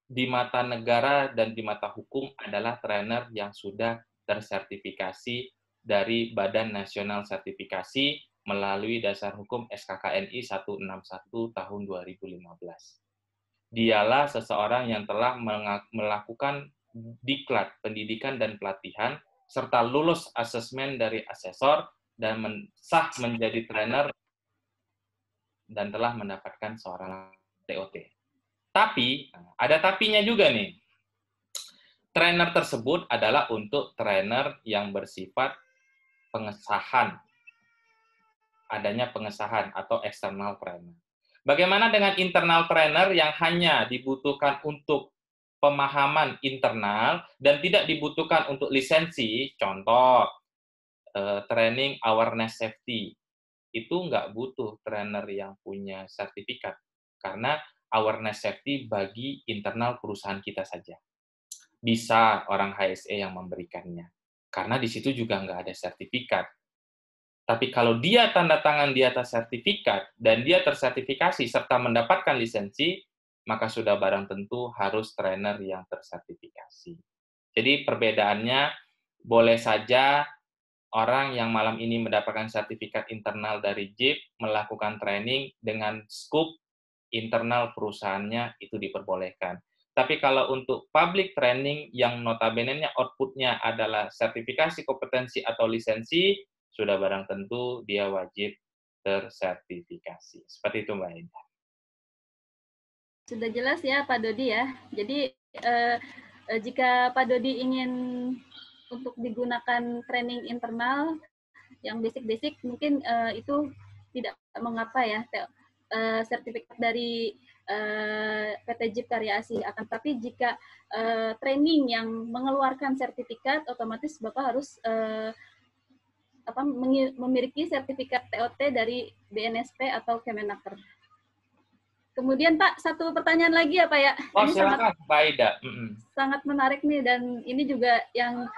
di mata negara dan di mata hukum adalah trainer yang sudah tersertifikasi dari Badan Nasional Sertifikasi melalui dasar hukum SKKNI 161 tahun 2015. Dialah seseorang yang telah melakukan diklat, pendidikan dan pelatihan, serta lulus asesmen dari asesor, dan sah menjadi trainer, dan telah mendapatkan seorang TOT. Tapi, ada tapinya juga nih. Trainer tersebut adalah untuk trainer yang bersifat pengesahan, adanya pengesahan atau external trainer. Bagaimana dengan internal trainer yang hanya dibutuhkan untuk pemahaman internal dan tidak dibutuhkan untuk lisensi? Contoh, training awareness safety. Itu nggak butuh trainer yang punya sertifikat, karena awareness safety bagi internal perusahaan kita saja. Bisa orang HSE yang memberikannya, karena di situ juga nggak ada sertifikat. Tapi kalau dia tanda tangan di atas sertifikat, dan dia tersertifikasi serta mendapatkan lisensi, maka sudah barang tentu harus trainer yang tersertifikasi. Jadi perbedaannya, boleh saja orang yang malam ini mendapatkan sertifikat internal dari JIP melakukan training dengan skup internal perusahaannya, itu diperbolehkan. Tapi kalau untuk public training yang notabene-nya output-nya adalah sertifikasi kompetensi atau lisensi, sudah barang tentu dia wajib tersertifikasi. Seperti itu Mbak Aida. Sudah jelas ya Pak Dodi ya. Jadi jika Pak Dodi ingin untuk digunakan training internal yang basic-basic, mungkin itu tidak mengapa ya, sertifikat dari PT JIP Karya Asih. Akan tapi jika training yang mengeluarkan sertifikat, otomatis Bapak harus memiliki sertifikat TOT dari BNSP atau Kemenaker. Kemudian Pak, satu pertanyaan lagi ya Pak ya. Oh, ini silakan Pak Aida. Sangat menarik nih, dan ini juga yang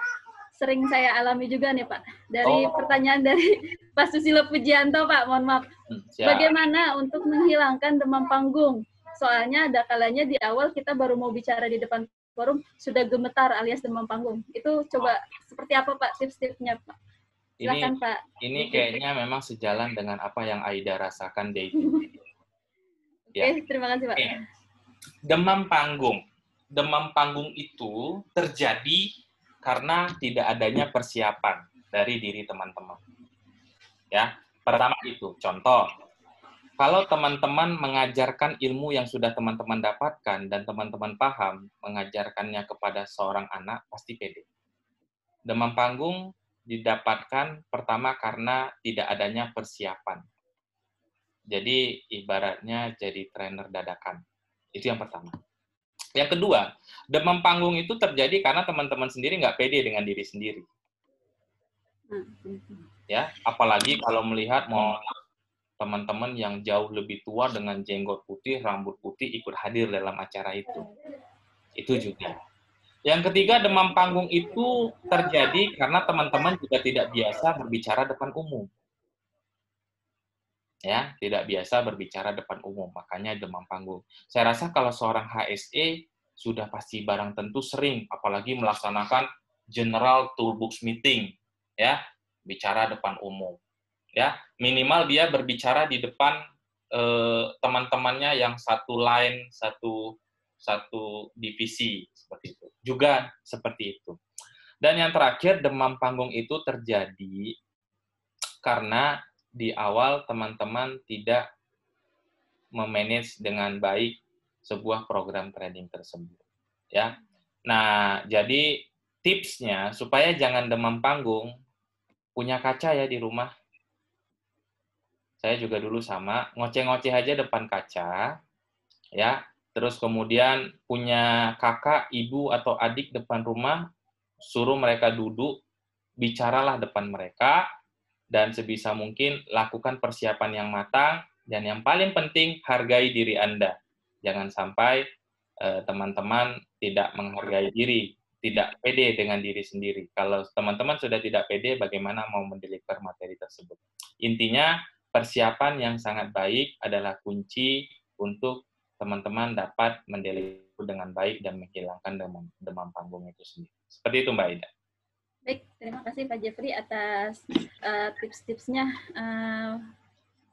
sering saya alami juga nih Pak. Dari pertanyaan dari Pak Susilo Pujianto Pak, mohon maaf. Bagaimana untuk menghilangkan demam panggung? Soalnya ada kalanya di awal kita baru mau bicara di depan forum, sudah gemetar alias demam panggung. Itu coba seperti apa Pak tips-tipsnya Pak? Silakan Pak. Ini kayaknya memang sejalan dengan apa yang Aida rasakan day to day. Oke, terima kasih Pak. Demam panggung. Demam panggung itu terjadi karena tidak adanya persiapan dari diri teman-teman. Ya, pertama itu contoh. Kalau teman-teman mengajarkan ilmu yang sudah teman-teman dapatkan dan teman-teman paham, mengajarkannya kepada seorang anak, pasti pede. Demam panggung didapatkan pertama karena tidak adanya persiapan. Jadi ibaratnya jadi trainer dadakan. Itu yang pertama. Yang kedua, demam panggung itu terjadi karena teman-teman sendiri nggak pede dengan diri sendiri. Ya, apalagi kalau melihat mau teman-teman yang jauh lebih tua dengan jenggot putih, rambut putih ikut hadir dalam acara itu. Itu juga. Yang ketiga, demam panggung itu terjadi karena teman-teman juga tidak biasa berbicara depan umum. Ya, tidak biasa berbicara depan umum, makanya demam panggung. Saya rasa kalau seorang HSE sudah pasti barang tentu sering, apalagi melaksanakan general toolbox meeting, ya, bicara depan umum. Ya, minimal dia berbicara di depan teman-temannya yang satu line, satu divisi, seperti itu. Juga seperti itu. Dan yang terakhir, demam panggung itu terjadi karena di awal teman-teman tidak memanage dengan baik sebuah program training tersebut. Ya. Nah, jadi tipsnya supaya jangan demam panggung, punya kaca ya di rumah. Saya juga dulu sama, ngoceh-ngoceh aja depan kaca, ya. Terus kemudian punya kakak, ibu, atau adik depan rumah, suruh mereka duduk, bicaralah depan mereka, dan sebisa mungkin lakukan persiapan yang matang, dan yang paling penting, hargai diri Anda. Jangan sampai teman-teman tidak menghargai diri, tidak pede dengan diri sendiri. Kalau teman-teman sudah tidak pede, bagaimana mau mendeliver materi tersebut? Intinya, persiapan yang sangat baik adalah kunci untuk teman-teman dapat mendeliver dengan baik dan menghilangkan demam panggung itu sendiri. Seperti itu, Mbak Ida. Baik, terima kasih Pak Jeffrey atas tips-tipsnya.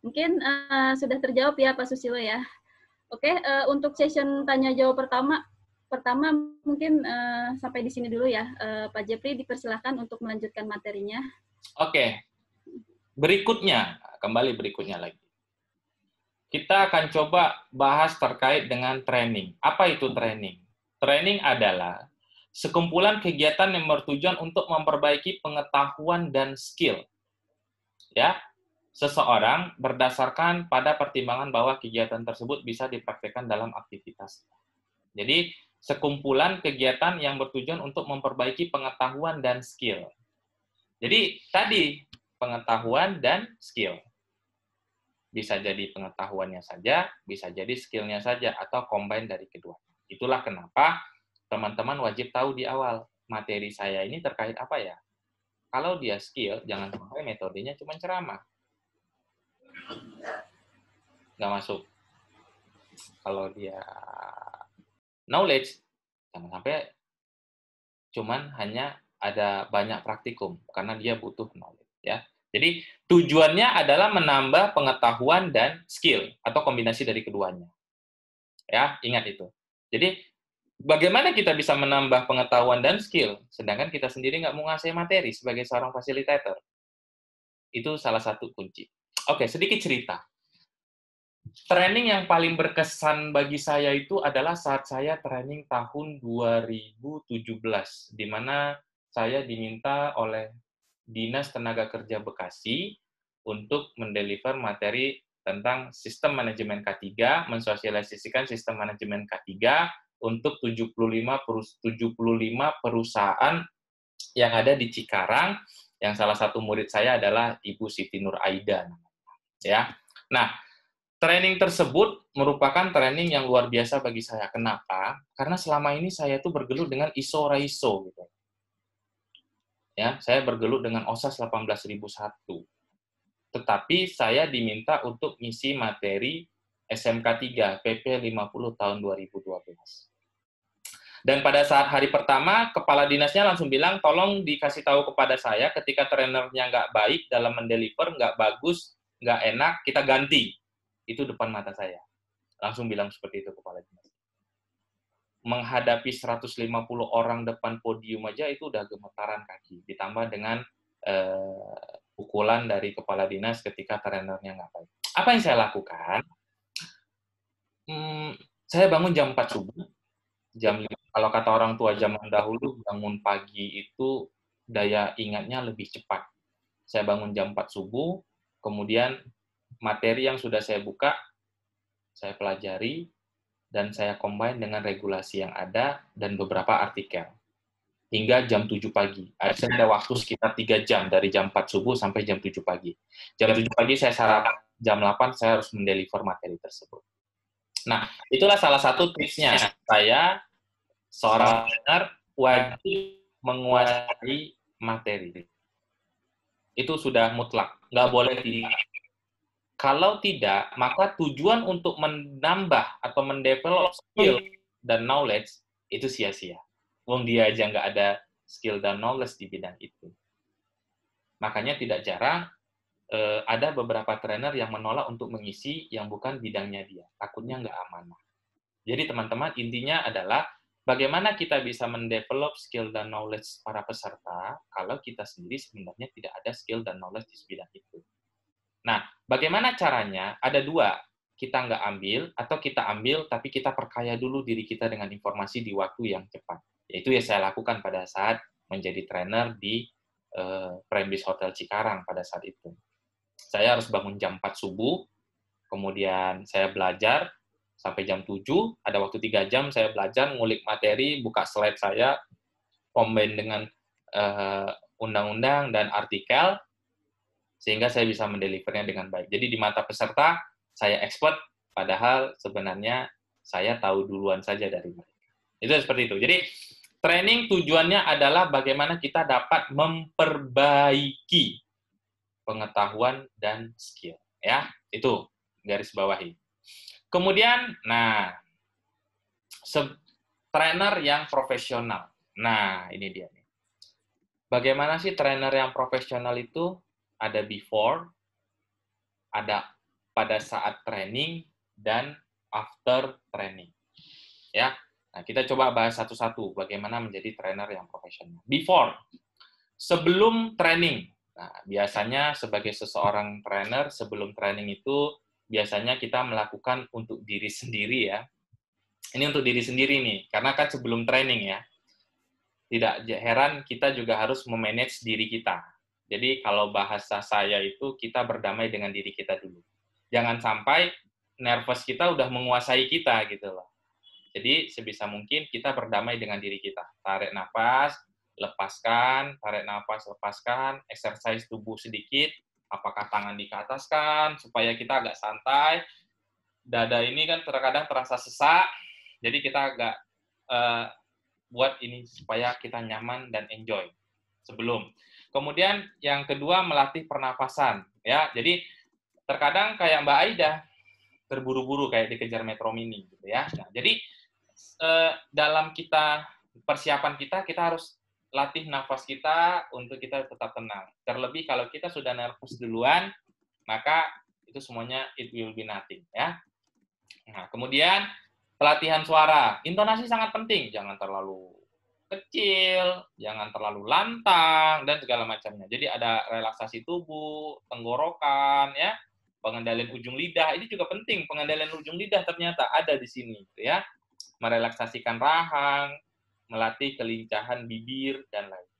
Mungkin sudah terjawab ya Pak Susilo ya. Oke, untuk session tanya jawab pertama mungkin sampai di sini dulu ya. Pak Jeffrey dipersilahkan untuk melanjutkan materinya. Oke. Berikutnya lagi. Kita akan coba bahas terkait dengan training. Apa itu training? Training adalah sekumpulan kegiatan yang bertujuan untuk memperbaiki pengetahuan dan skill. Ya, seseorang berdasarkan pada pertimbangan bahwa kegiatan tersebut bisa dipraktikkan dalam aktivitas. Jadi, sekumpulan kegiatan yang bertujuan untuk memperbaiki pengetahuan dan skill. Jadi, tadi pengetahuan dan skill. Bisa jadi pengetahuannya saja, bisa jadi skill-nya saja, atau combine dari keduanya. Itulah kenapa teman-teman wajib tahu di awal, materi saya ini terkait apa ya. Kalau dia skill, jangan sampai metodenya cuma ceramah. Nggak masuk. Kalau dia knowledge, jangan sampai cuman hanya ada banyak praktikum, karena dia butuh knowledge. Ya. Jadi tujuannya adalah menambah pengetahuan dan skill atau kombinasi dari keduanya. Ya, ingat itu. Jadi bagaimana kita bisa menambah pengetahuan dan skill, sedangkan kita sendiri nggak menguasai materi sebagai seorang fasilitator? Itu salah satu kunci. Oke, sedikit cerita. Training yang paling berkesan bagi saya itu adalah saat saya training tahun 2017, di mana saya diminta oleh Dinas Tenaga Kerja Bekasi untuk mendeliver materi tentang sistem manajemen K3, mensosialisasikan sistem manajemen K3 untuk 75 perusahaan yang ada di Cikarang, yang salah satu murid saya adalah Ibu Siti Nur Aida. Ya. Nah, training tersebut merupakan training yang luar biasa bagi saya. Kenapa? Karena selama ini saya tuh bergelut dengan ISO RAISO gitu. Ya, saya bergelut dengan OSAS 18001. Tetapi saya diminta untuk ngisi materi SMK 3 PP 50 tahun 2012. Dan pada saat hari pertama, kepala dinasnya langsung bilang, tolong dikasih tahu kepada saya ketika trainernya nggak baik dalam mendeliver, nggak bagus, nggak enak, kita ganti. Itu depan mata saya. Langsung bilang seperti itu kepala dinas. Menghadapi 150 orang depan podium aja itu udah gemetaran kaki. Ditambah dengan pukulan dari kepala dinas ketika trainernya nggak baik. Apa yang saya lakukan? Saya bangun jam 4 subuh. Jam 5. Kalau kata orang tua zaman dahulu, bangun pagi itu daya ingatnya lebih cepat. Saya bangun jam 4 subuh, kemudian materi yang sudah saya buka, saya pelajari, dan saya combine dengan regulasi yang ada dan beberapa artikel. Hingga jam 7 pagi. Saya ada waktu sekitar 3 jam, dari jam 4 subuh sampai jam 7 pagi. Jam 7 pagi saya sarapan, jam 8 saya harus mendeliver materi tersebut. Nah, itulah salah satu tipsnya. Saya, seorang trainer, wajib menguasai materi. Itu sudah mutlak. Nggak boleh tidak. Kalau tidak, maka tujuan untuk menambah atau mendevelop skill dan knowledge itu sia-sia. Wong dia aja nggak ada skill dan knowledge di bidang itu. Makanya tidak jarang ada beberapa trainer yang menolak untuk mengisi yang bukan bidangnya dia. Takutnya nggak amanah. Jadi teman-teman, intinya adalah bagaimana kita bisa mendevelop skill dan knowledge para peserta kalau kita sendiri sebenarnya tidak ada skill dan knowledge di bidang itu. Nah, bagaimana caranya? Ada dua. kita nggak ambil, atau kita ambil tapi kita perkaya dulu diri kita dengan informasi di waktu yang cepat. Itu yang saya lakukan pada saat menjadi trainer di Prembis Hotel Cikarang pada saat itu. Saya harus bangun jam 4 subuh, kemudian saya belajar sampai jam 7, ada waktu 3 jam saya belajar, ngulik materi, buka slide saya, combine dengan undang-undang dan artikel, sehingga saya bisa mendelivernya dengan baik. Jadi di mata peserta, saya expert, padahal sebenarnya saya tahu duluan saja dari mereka. Itu seperti itu. Jadi, training tujuannya adalah bagaimana kita dapat memperbaiki pengetahuan dan skill. Ya, itu garis bawahi. Kemudian, nah, trainer yang profesional. Nah, ini dia nih. Bagaimana sih trainer yang profesional itu? Ada before, ada pada saat training, dan after training. Ya, nah kita coba bahas satu-satu bagaimana menjadi trainer yang profesional. Before, sebelum training. Nah, biasanya sebagai seseorang trainer, sebelum training itu biasanya kita melakukan untuk diri sendiri ya. Ini untuk diri sendiri nih, karena kan sebelum training ya. Tidak heran kita juga harus memanage diri kita. Jadi kalau bahasa saya itu kita berdamai dengan diri kita dulu. Jangan sampai nervous kita udah menguasai kita gitu loh. Jadi sebisa mungkin kita berdamai dengan diri kita. Tarik nafas, lepaskan, tarik nafas, lepaskan, exercise tubuh sedikit, apakah tangan dikeataskan, supaya kita agak santai. Dada ini kan terkadang terasa sesak, jadi kita agak buat ini supaya kita nyaman dan enjoy sebelum. Kemudian yang kedua melatih pernafasan, ya. Jadi terkadang kayak Mbak Aida terburu-buru kayak dikejar Metro Mini, gitu ya. Nah, jadi dalam persiapan kita harus latih nafas kita untuk kita tetap tenang. Terlebih kalau kita sudah nervous duluan, maka itu semuanya it will be nothing, ya. Nah, kemudian pelatihan suara, intonasi sangat penting, jangan terlalu kecil, jangan terlalu lantang dan segala macamnya. Jadi ada relaksasi tubuh, tenggorokan, ya, pengendalian ujung lidah, ini juga penting. Pengendalian ujung lidah ternyata ada di sini, gitu ya. Merelaksasikan rahang, melatih kelincahan bibir dan lain.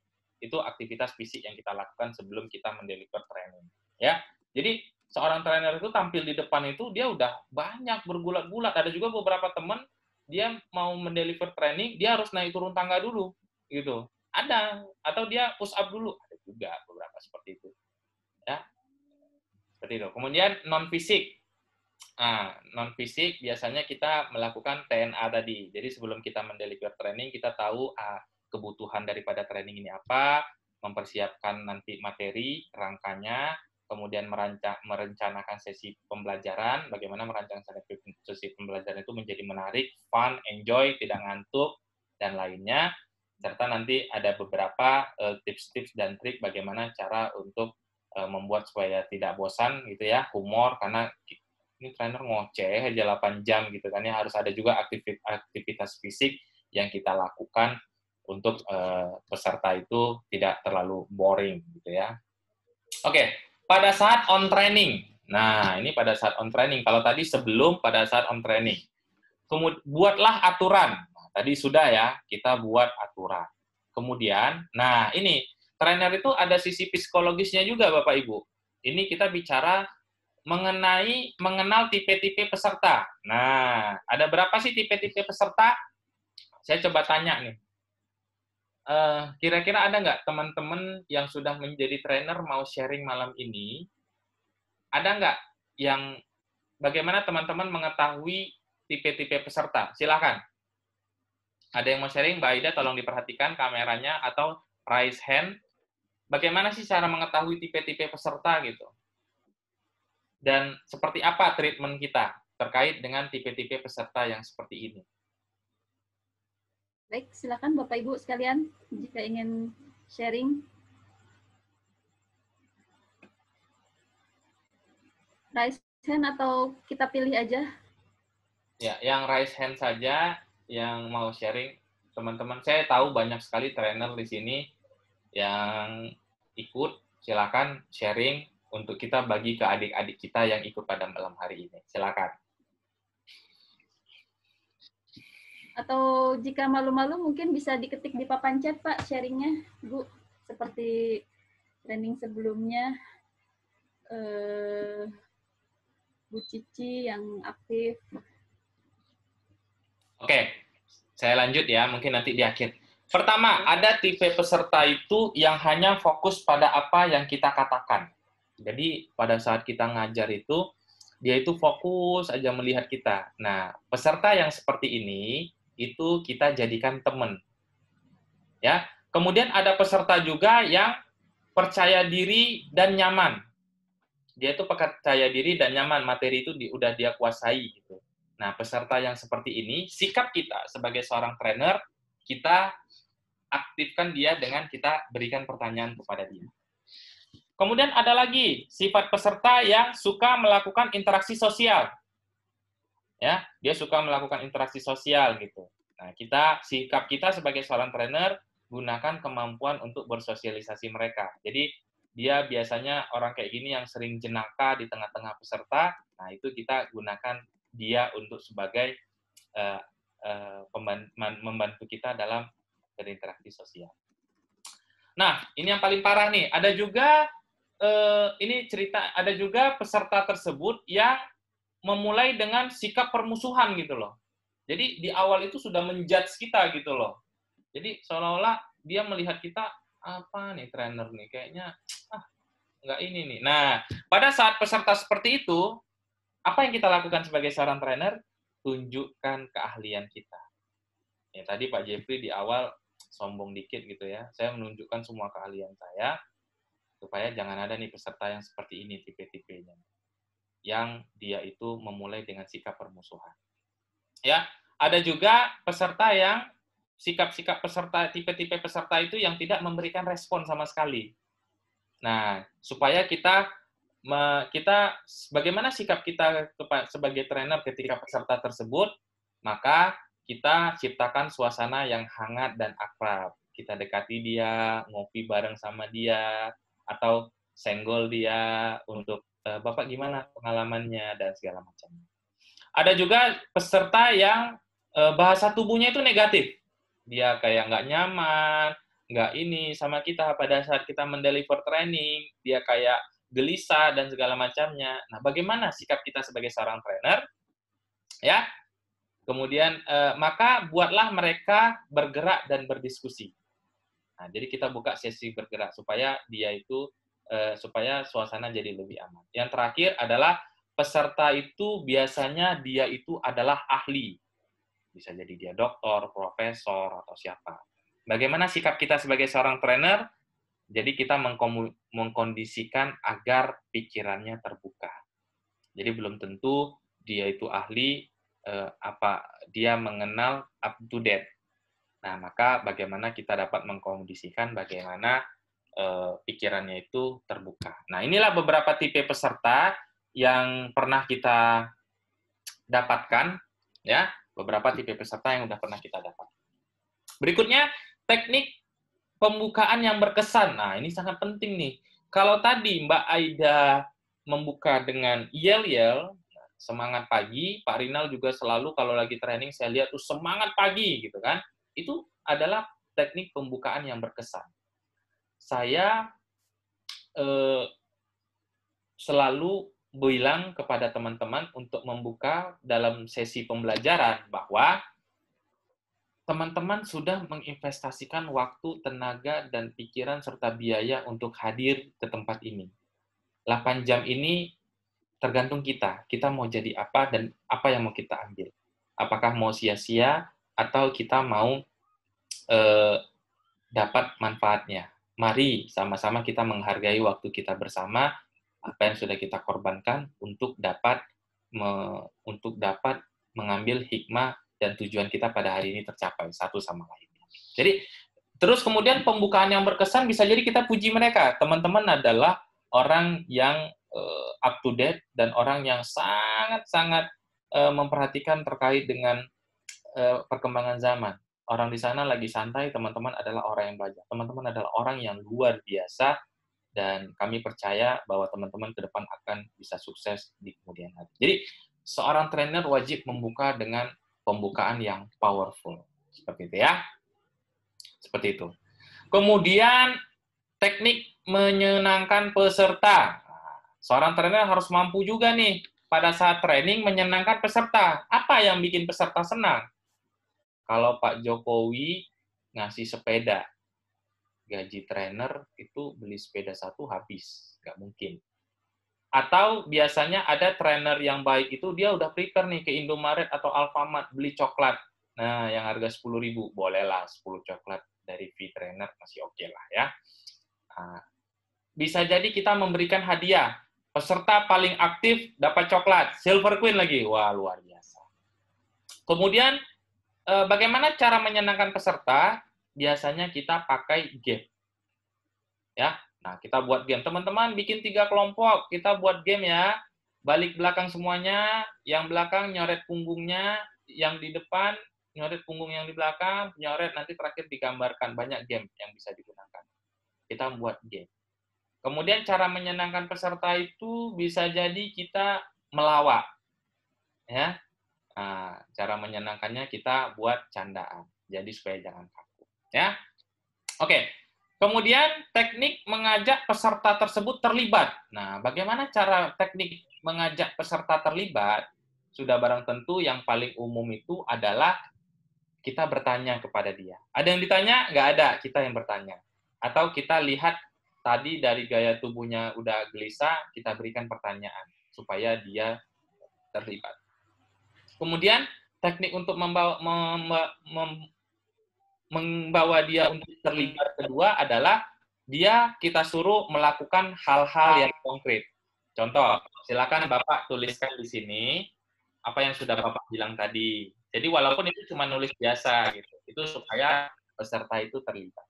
Itu aktivitas fisik yang kita lakukan sebelum kita mendeliver training, ya. Jadi seorang trainer itu tampil di depan itu dia udah banyak bergulat-gulat. Ada juga beberapa teman dia mau mendeliver training, dia harus naik turun tangga dulu, gitu. Ada, atau dia push up dulu. Ada juga beberapa seperti itu, ya. Seperti itu. Kemudian non fisik. Nah, non fisik biasanya kita melakukan TNA tadi. Jadi sebelum kita mendeliver training, kita tahu kebutuhan daripada training ini apa, mempersiapkan nanti materi, rangkanya, kemudian merencanakan sesi pembelajaran, bagaimana merancangkan sesi pembelajaran itu menjadi menarik, fun, enjoy, tidak ngantuk, dan lainnya. Serta nanti ada beberapa tips-tips dan trik bagaimana cara untuk membuat supaya tidak bosan, gitu ya, humor, karena ini trainer ngoceh aja 8 jam gitu kan ya, harus ada juga aktivitas fisik yang kita lakukan untuk peserta itu tidak terlalu boring gitu ya. Oke, pada saat on training. Nah, ini pada saat on training. Kalau tadi sebelum, pada saat on training. Kemudian buatlah aturan. Nah, tadi sudah ya, kita buat aturan. Kemudian, nah ini trainer itu ada sisi psikologisnya juga Bapak Ibu. Ini kita bicara mengenal tipe-tipe peserta. Nah, ada berapa sih tipe-tipe peserta? Saya coba tanya nih. Kira-kira ada nggak teman-teman yang sudah menjadi trainer mau sharing malam ini? Ada nggak yang bagaimana teman-teman mengetahui tipe-tipe peserta? Silakan. Ada yang mau sharing? Mbak Aida, tolong diperhatikan kameranya atau raise hand. Bagaimana sih cara mengetahui tipe-tipe peserta gitu? Dan seperti apa treatment kita terkait dengan tipe-tipe peserta yang seperti ini? Baik, silakan Bapak Ibu sekalian jika ingin sharing. Raise hand atau kita pilih aja? Ya, yang raise hand saja yang mau sharing. Teman-teman, saya tahu banyak sekali trainer di sini yang ikut. Silakan sharing untuk kita bagi ke adik-adik kita yang ikut pada malam hari ini. Silakan. Atau jika malu-malu mungkin bisa diketik di papan chat, Pak, sharingnya, Bu. Seperti training sebelumnya, Bu Cici yang aktif. Oke, saya lanjut ya, mungkin nanti di akhir. Pertama, ada tipe peserta itu yang hanya fokus pada apa yang kita katakan. Jadi, pada saat kita ngajar itu, dia itu fokus aja melihat kita. Nah, peserta yang seperti ini, itu kita jadikan teman. Ya. Kemudian ada peserta juga yang percaya diri dan nyaman. Dia itu percaya diri dan nyaman, materi itu udah dia kuasai gitu. Nah, peserta yang seperti ini, sikap kita sebagai seorang trainer, kita aktifkan dia dengan kita berikan pertanyaan kepada dia. Kemudian ada lagi sifat peserta yang suka melakukan interaksi sosial. Ya, dia suka melakukan interaksi sosial gitu. Nah, sikap kita sebagai seorang trainer gunakan kemampuan untuk bersosialisasi mereka. Jadi dia biasanya orang kayak gini yang sering jenaka di tengah-tengah peserta. Nah, itu kita gunakan dia untuk sebagai membantu kita dalam berinteraksi sosial. Nah, ini yang paling parah nih. Ada juga ada juga peserta tersebut yang memulai dengan sikap permusuhan gitu loh. Jadi di awal itu sudah menjudge kita gitu loh. Jadi seolah-olah dia melihat kita, apa nih trainer nih, kayaknya nggak ini nih. Nah, pada saat peserta seperti itu, apa yang kita lakukan sebagai seorang trainer? Tunjukkan keahlian kita. Ya, tadi Pak Jeffrey di awal sombong dikit gitu ya. Saya menunjukkan semua keahlian saya, supaya jangan ada nih peserta yang seperti ini tipe-tipenya. Yang dia itu memulai dengan sikap permusuhan. Ya, ada juga peserta yang sikap-sikap peserta, tipe-tipe peserta itu yang tidak memberikan respon sama sekali. Nah, supaya bagaimana sikap kita sebagai trainer ketika peserta tersebut, maka kita ciptakan suasana yang hangat dan akrab. Kita dekati dia, ngopi bareng sama dia, atau senggol dia untuk Bapak gimana pengalamannya dan segala macam. Ada juga peserta yang bahasa tubuhnya itu negatif. Dia kayak nggak nyaman, nggak ini sama kita pada saat kita mendeliver training, dia kayak gelisah dan segala macamnya. Nah, bagaimana sikap kita sebagai seorang trainer? Ya, kemudian maka buatlah mereka bergerak dan berdiskusi. Nah, jadi kita buka sesi bergerak supaya dia itu supaya suasana jadi lebih aman. Yang terakhir adalah peserta itu biasanya dia itu adalah ahli. Bisa jadi dia doktor, profesor, atau siapa. Bagaimana sikap kita sebagai seorang trainer? Jadi kita mengkondisikan agar pikirannya terbuka. Jadi belum tentu dia itu ahli, dia mengenal up to date. Nah, maka bagaimana kita dapat mengkondisikan bagaimana pikirannya itu terbuka. Nah, inilah beberapa tipe peserta yang pernah kita dapatkan, ya, beberapa tipe peserta yang sudah pernah kita dapat. Berikutnya, teknik pembukaan yang berkesan. Nah, ini sangat penting nih. Kalau tadi Mbak Aida membuka dengan yel-yel, semangat pagi, Pak Rinal juga selalu kalau lagi training saya lihat tuh semangat pagi gitu kan. Itu adalah teknik pembukaan yang berkesan. Saya selalu bilang kepada teman-teman untuk membuka dalam sesi pembelajaran bahwa teman-teman sudah menginvestasikan waktu, tenaga, dan pikiran serta biaya untuk hadir ke tempat ini. 8 jam ini tergantung kita. Kita mau jadi apa dan apa yang mau kita ambil. Apakah mau sia-sia atau kita mau dapat manfaatnya. Mari sama-sama kita menghargai waktu kita bersama, apa yang sudah kita korbankan untuk dapat mengambil hikmah dan tujuan kita pada hari ini tercapai satu sama lainnya. Jadi, terus kemudian pembukaan yang berkesan bisa jadi kita puji mereka. Teman-teman adalah orang yang up to date dan orang yang sangat-sangat memperhatikan terkait dengan perkembangan zaman. Orang di sana lagi santai, teman-teman adalah orang yang belajar. Teman-teman adalah orang yang luar biasa, dan kami percaya bahwa teman-teman ke depan akan bisa sukses di kemudian hari. Jadi, seorang trainer wajib membuka dengan pembukaan yang powerful. Seperti itu ya. Seperti itu. Kemudian teknik menyenangkan peserta. Seorang trainer harus mampu juga nih pada saat training menyenangkan peserta. Apa yang bikin peserta senang? Kalau Pak Jokowi ngasih sepeda, gaji trainer itu beli sepeda satu habis, nggak mungkin. Atau biasanya ada trainer yang baik itu dia udah prepare nih ke Indomaret atau Alfamart beli coklat. Nah, yang harga 10.000, bolehlah 10 coklat dari fee trainer masih oke lah ya. Nah, bisa jadi kita memberikan hadiah. Peserta paling aktif dapat coklat, Silver Queen lagi. Wah, luar biasa. Kemudian bagaimana cara menyenangkan peserta? Biasanya kita pakai game. Ya. Nah, kita buat game. Teman-teman bikin 3 kelompok, kita buat game ya. Balik belakang semuanya, yang belakang nyoret punggungnya, yang di depan nyoret punggung yang di belakang, nyoret nanti terakhir digambarkan. Banyak game yang bisa digunakan. Kita buat game. Kemudian cara menyenangkan peserta itu bisa jadi kita melawak. Ya. Nah, cara menyenangkannya kita buat candaan. Jadi supaya jangan kaku. Ya. Oke. Kemudian teknik mengajak peserta tersebut terlibat. Nah, bagaimana cara teknik mengajak peserta terlibat? Sudah barang tentu yang paling umum itu adalah kita bertanya kepada dia. Ada yang ditanya? Nggak ada, kita yang bertanya. Atau kita lihat tadi dari gaya tubuhnya udah gelisah, kita berikan pertanyaan supaya dia terlibat. Kemudian teknik untuk membawa dia untuk terlibat kedua adalah kita suruh melakukan hal-hal yang konkret. Contoh, silakan Bapak tuliskan di sini apa yang sudah Bapak bilang tadi. Jadi walaupun itu cuma nulis biasa gitu, itu supaya peserta itu terlibat.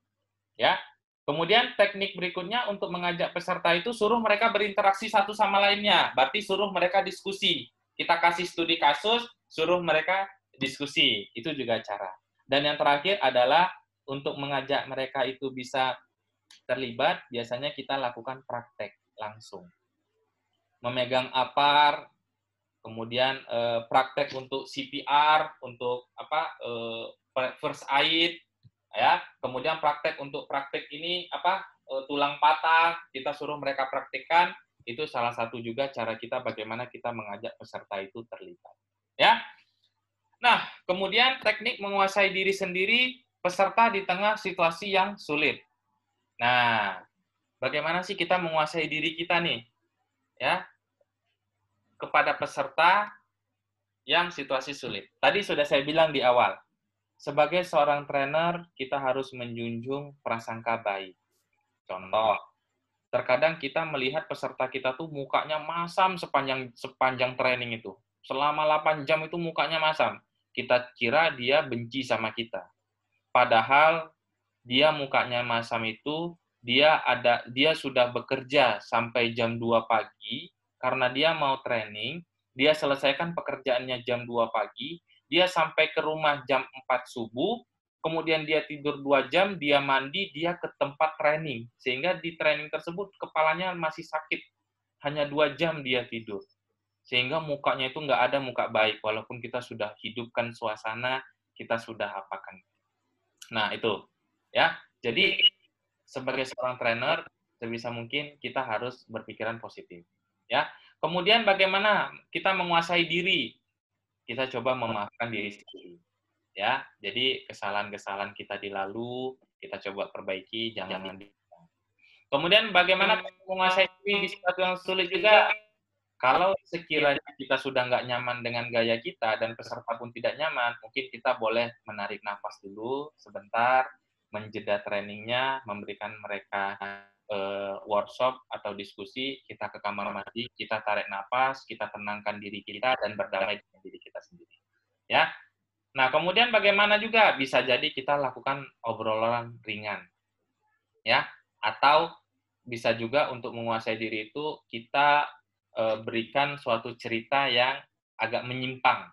Ya. Kemudian teknik berikutnya untuk mengajak peserta itu suruh mereka berinteraksi satu sama lainnya. Berarti suruh mereka diskusi. Kita kasih studi kasus, suruh mereka diskusi. Itu juga cara. Dan yang terakhir adalah untuk mengajak mereka itu bisa terlibat, biasanya kita lakukan praktek langsung. Memegang apar, kemudian praktek untuk CPR, untuk first aid, ya. Kemudian praktek untuk praktek ini tulang patah, kita suruh mereka praktekkan. Itu salah satu juga cara kita bagaimana kita mengajak peserta itu terlibat. Ya. Nah, kemudian teknik menguasai diri sendiri peserta di tengah situasi yang sulit. Nah, bagaimana sih kita menguasai diri kita nih? Ya, kepada peserta yang situasi sulit. Tadi sudah saya bilang di awal, sebagai seorang trainer, kita harus menjunjung prasangka baik. Contoh, terkadang kita melihat peserta kita tuh mukanya masam sepanjang training itu. Selama 8 jam itu mukanya masam. Kita kira dia benci sama kita. Padahal dia mukanya masam itu, dia sudah bekerja sampai jam 2 pagi, karena dia mau training, dia selesaikan pekerjaannya jam 2 pagi, dia sampai ke rumah jam 4 subuh, kemudian dia tidur 2 jam, dia mandi, dia ke tempat training. Sehingga di training tersebut kepalanya masih sakit. Hanya 2 jam dia tidur. Sehingga mukanya itu nggak ada muka baik, walaupun kita sudah hidupkan suasana, kita sudah apakan. Nah, itu. Ya. Jadi, sebagai seorang trainer, sebisa mungkin kita harus berpikiran positif. Ya. Kemudian bagaimana kita menguasai diri? Kita coba memaafkan diri sendiri. Ya. Jadi, kesalahan-kesalahan kita di lalu, kita coba perbaiki, jangan diulang. Kemudian bagaimana menguasai diri di situasi yang sulit juga? Kalau sekiranya kita sudah nggak nyaman dengan gaya kita dan peserta pun tidak nyaman, mungkin kita boleh menarik nafas dulu sebentar, menjeda trainingnya, memberikan mereka workshop atau diskusi, kita ke kamar mandi, kita tarik nafas, kita tenangkan diri kita, dan berdamai dengan diri kita sendiri. Ya. Nah, kemudian bagaimana juga? Bisa jadi kita lakukan obrolan ringan. Ya. Atau bisa juga untuk menguasai diri itu, kita berikan suatu cerita yang agak menyimpang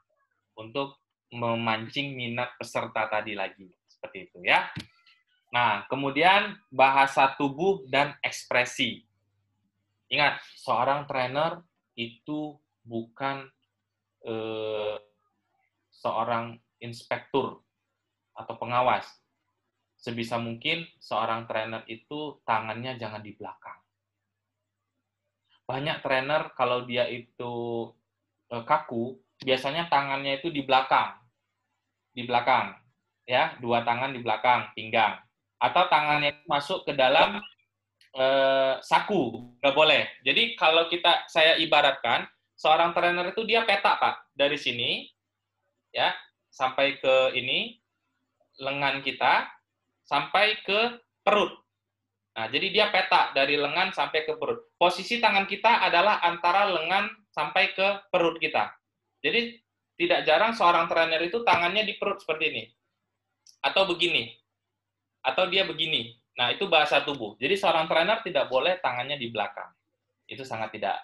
untuk memancing minat peserta tadi lagi. Seperti itu ya. Nah, kemudian bahasa tubuh dan ekspresi. Ingat, seorang trainer itu bukan seorang inspektur atau pengawas. Sebisa mungkin seorang trainer itu tangannya jangan di belakang. Banyak trainer kalau dia itu kaku, biasanya tangannya itu di belakang. Di belakang. Ya, dua tangan di belakang, pinggang. Atau tangannya itu masuk ke dalam saku, nggak boleh. Jadi kalau saya ibaratkan, seorang trainer itu dia peta, Pak. Dari sini, ya, sampai ke ini, lengan kita, sampai ke perut. Nah, jadi dia peta dari lengan sampai ke perut. Posisi tangan kita adalah antara lengan sampai ke perut kita. Jadi tidak jarang seorang trainer itu tangannya di perut seperti ini. Atau begini. Atau dia begini. Nah, itu bahasa tubuh. Jadi seorang trainer tidak boleh tangannya di belakang. Itu sangat tidak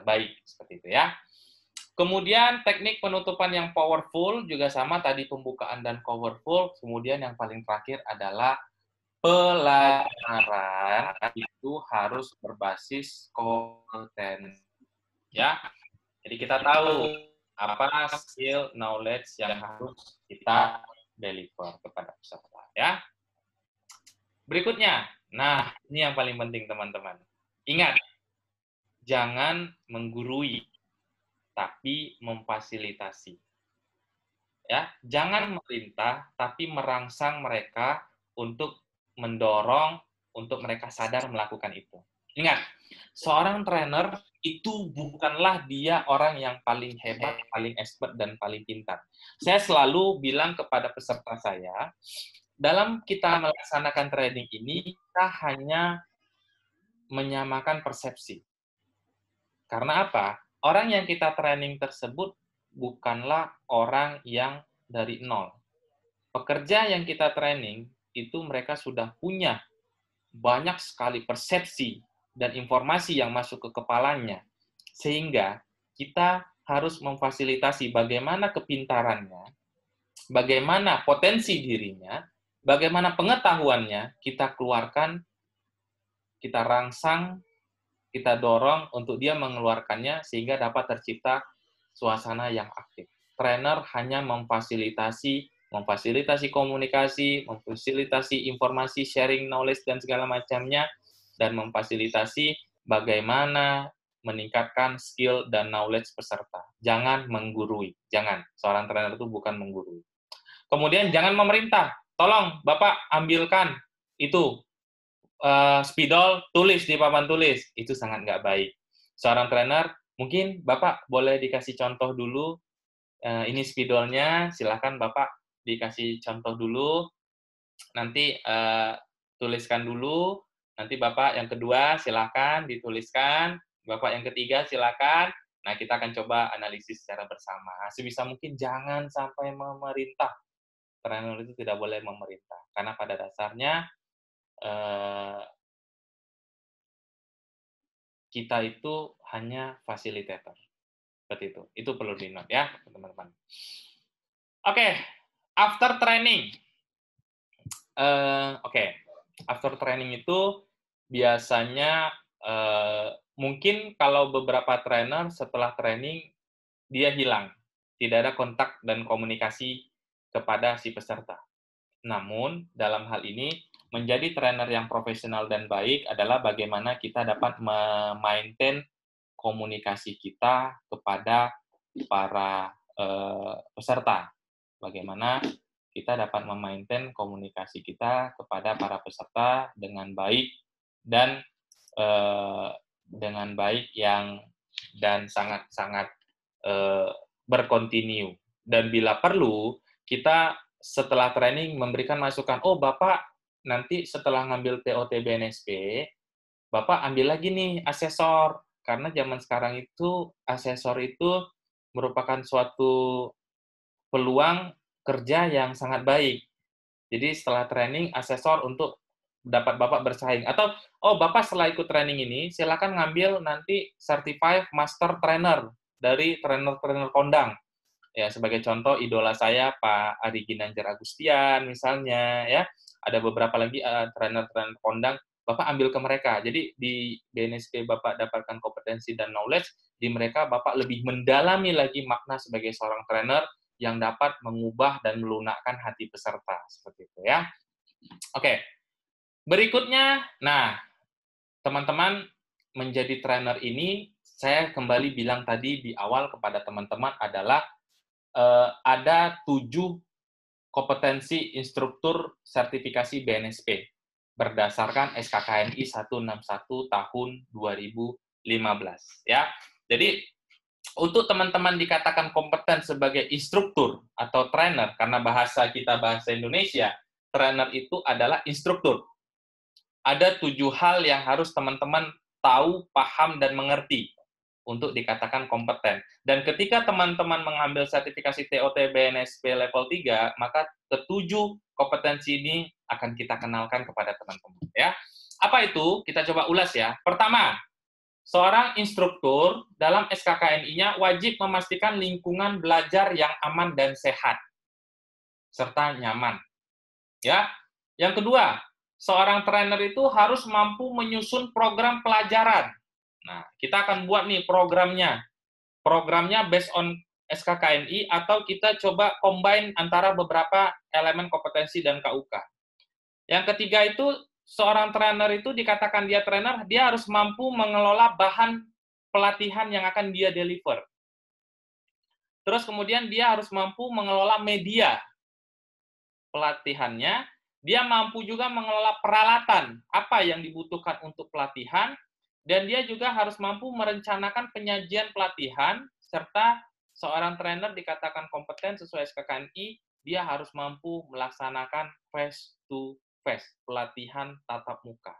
baik seperti itu ya. Kemudian teknik penutupan yang powerful juga sama tadi, pembukaan dan powerful. Kemudian yang paling terakhir adalah pelajaran itu harus berbasis kompetensi. Ya. Jadi kita tahu apa skill, knowledge yang harus kita deliver kepada peserta ya. Berikutnya, nah ini yang paling penting teman-teman. Ingat, jangan menggurui, tapi memfasilitasi. Ya, jangan memerintah, tapi merangsang mereka untuk mendorong, untuk mereka sadar melakukan itu. Ingat, seorang trainer itu bukanlah dia orang yang paling hebat, paling expert, dan paling pintar. Saya selalu bilang kepada peserta saya, dalam kita melaksanakan training ini, kita hanya menyamakan persepsi. Karena apa? Orang yang kita training tersebut bukanlah orang yang dari nol. Pekerja yang kita training, itu mereka sudah punya banyak sekali persepsi dan informasi yang masuk ke kepalanya. Sehingga kita harus memfasilitasi bagaimana kepintarannya, bagaimana potensi dirinya, bagaimana pengetahuannya kita keluarkan, kita rangsang, kita dorong untuk dia mengeluarkannya sehingga dapat tercipta suasana yang aktif. Trainer hanya memfasilitasi komunikasi, memfasilitasi informasi, sharing knowledge dan segala macamnya, dan memfasilitasi bagaimana meningkatkan skill dan knowledge peserta. Jangan menggurui. Jangan. Seorang trainer itu bukan menggurui. Kemudian jangan memerintah. Tolong, Bapak ambilkan itu spidol, tulis di papan tulis. Itu sangat nggak baik. Seorang trainer, mungkin Bapak boleh dikasih contoh dulu. Ini spidolnya, silakan Bapak dikasih contoh dulu. Nanti tuliskan dulu. Nanti Bapak yang kedua, silakan dituliskan. Bapak yang ketiga, silakan. Nah, kita akan coba analisis secara bersama. Sebisa mungkin jangan sampai memerintah. Trainer itu tidak boleh memerintah. Karena pada dasarnya, kita itu hanya fasilitator. Seperti itu. Itu perlu di-note ya, teman-teman. Oke, after training. After training itu biasanya mungkin kalau beberapa trainer setelah training dia hilang. Tidak ada kontak dan komunikasi kepada si peserta. Namun, dalam hal ini, menjadi trainer yang profesional dan baik adalah bagaimana kita dapat memaintain komunikasi kita kepada para peserta. Bagaimana kita dapat memaintain komunikasi kita kepada para peserta dengan baik dan dengan baik dan sangat-sangat berkontinu. Dan bila perlu, kita setelah training memberikan masukan, oh Bapak nanti setelah ngambil TOT BNSP, Bapak ambil lagi nih asesor. Karena zaman sekarang itu, asesor itu merupakan suatu peluang kerja yang sangat baik. Jadi setelah training, asesor untuk dapat Bapak bersaing. Atau, oh Bapak setelah ikut training ini, silakan ngambil nanti Certified Master Trainer dari trainer-trainer kondang. Ya, sebagai contoh, idola saya Pak Ari Ginanjar Agustian misalnya, ya. Ada beberapa lagi trainer-trainer kondang, Bapak ambil ke mereka. Jadi di BNSP Bapak dapatkan kompetensi dan knowledge, di mereka Bapak lebih mendalami lagi makna sebagai seorang trainer, yang dapat mengubah dan melunakkan hati peserta. Seperti itu ya. Oke. Berikutnya, nah, teman-teman menjadi trainer ini, saya kembali bilang tadi di awal kepada teman-teman adalah ada 7 kompetensi instruktur sertifikasi BNSP berdasarkan SKKNI 161 tahun 2015 ya. Jadi untuk teman-teman dikatakan kompeten sebagai instruktur atau trainer, karena bahasa kita bahasa Indonesia, trainer itu adalah instruktur. Ada 7 hal yang harus teman-teman tahu, paham, dan mengerti untuk dikatakan kompeten. Dan ketika teman-teman mengambil sertifikasi TOT BNSP level 3, maka ketujuh kompetensi ini akan kita kenalkan kepada teman-teman. Ya. Apa itu? Kita coba ulas ya. Pertama, seorang instruktur dalam SKKNI-nya wajib memastikan lingkungan belajar yang aman dan sehat, serta nyaman. Ya. Yang kedua, seorang trainer itu harus mampu menyusun program pelajaran. Nah, kita akan buat nih programnya. Programnya based on SKKNI atau kita coba combine antara beberapa elemen kompetensi dan KUK. Yang ketiga itu, seorang trainer itu dikatakan dia trainer, dia harus mampu mengelola bahan pelatihan yang akan dia deliver. Terus kemudian dia harus mampu mengelola media pelatihannya, dia mampu juga mengelola peralatan, apa yang dibutuhkan untuk pelatihan, dan dia juga harus mampu merencanakan penyajian pelatihan, serta seorang trainer dikatakan kompeten sesuai SKKNI, dia harus mampu melaksanakan face-to-face, pelatihan tatap muka.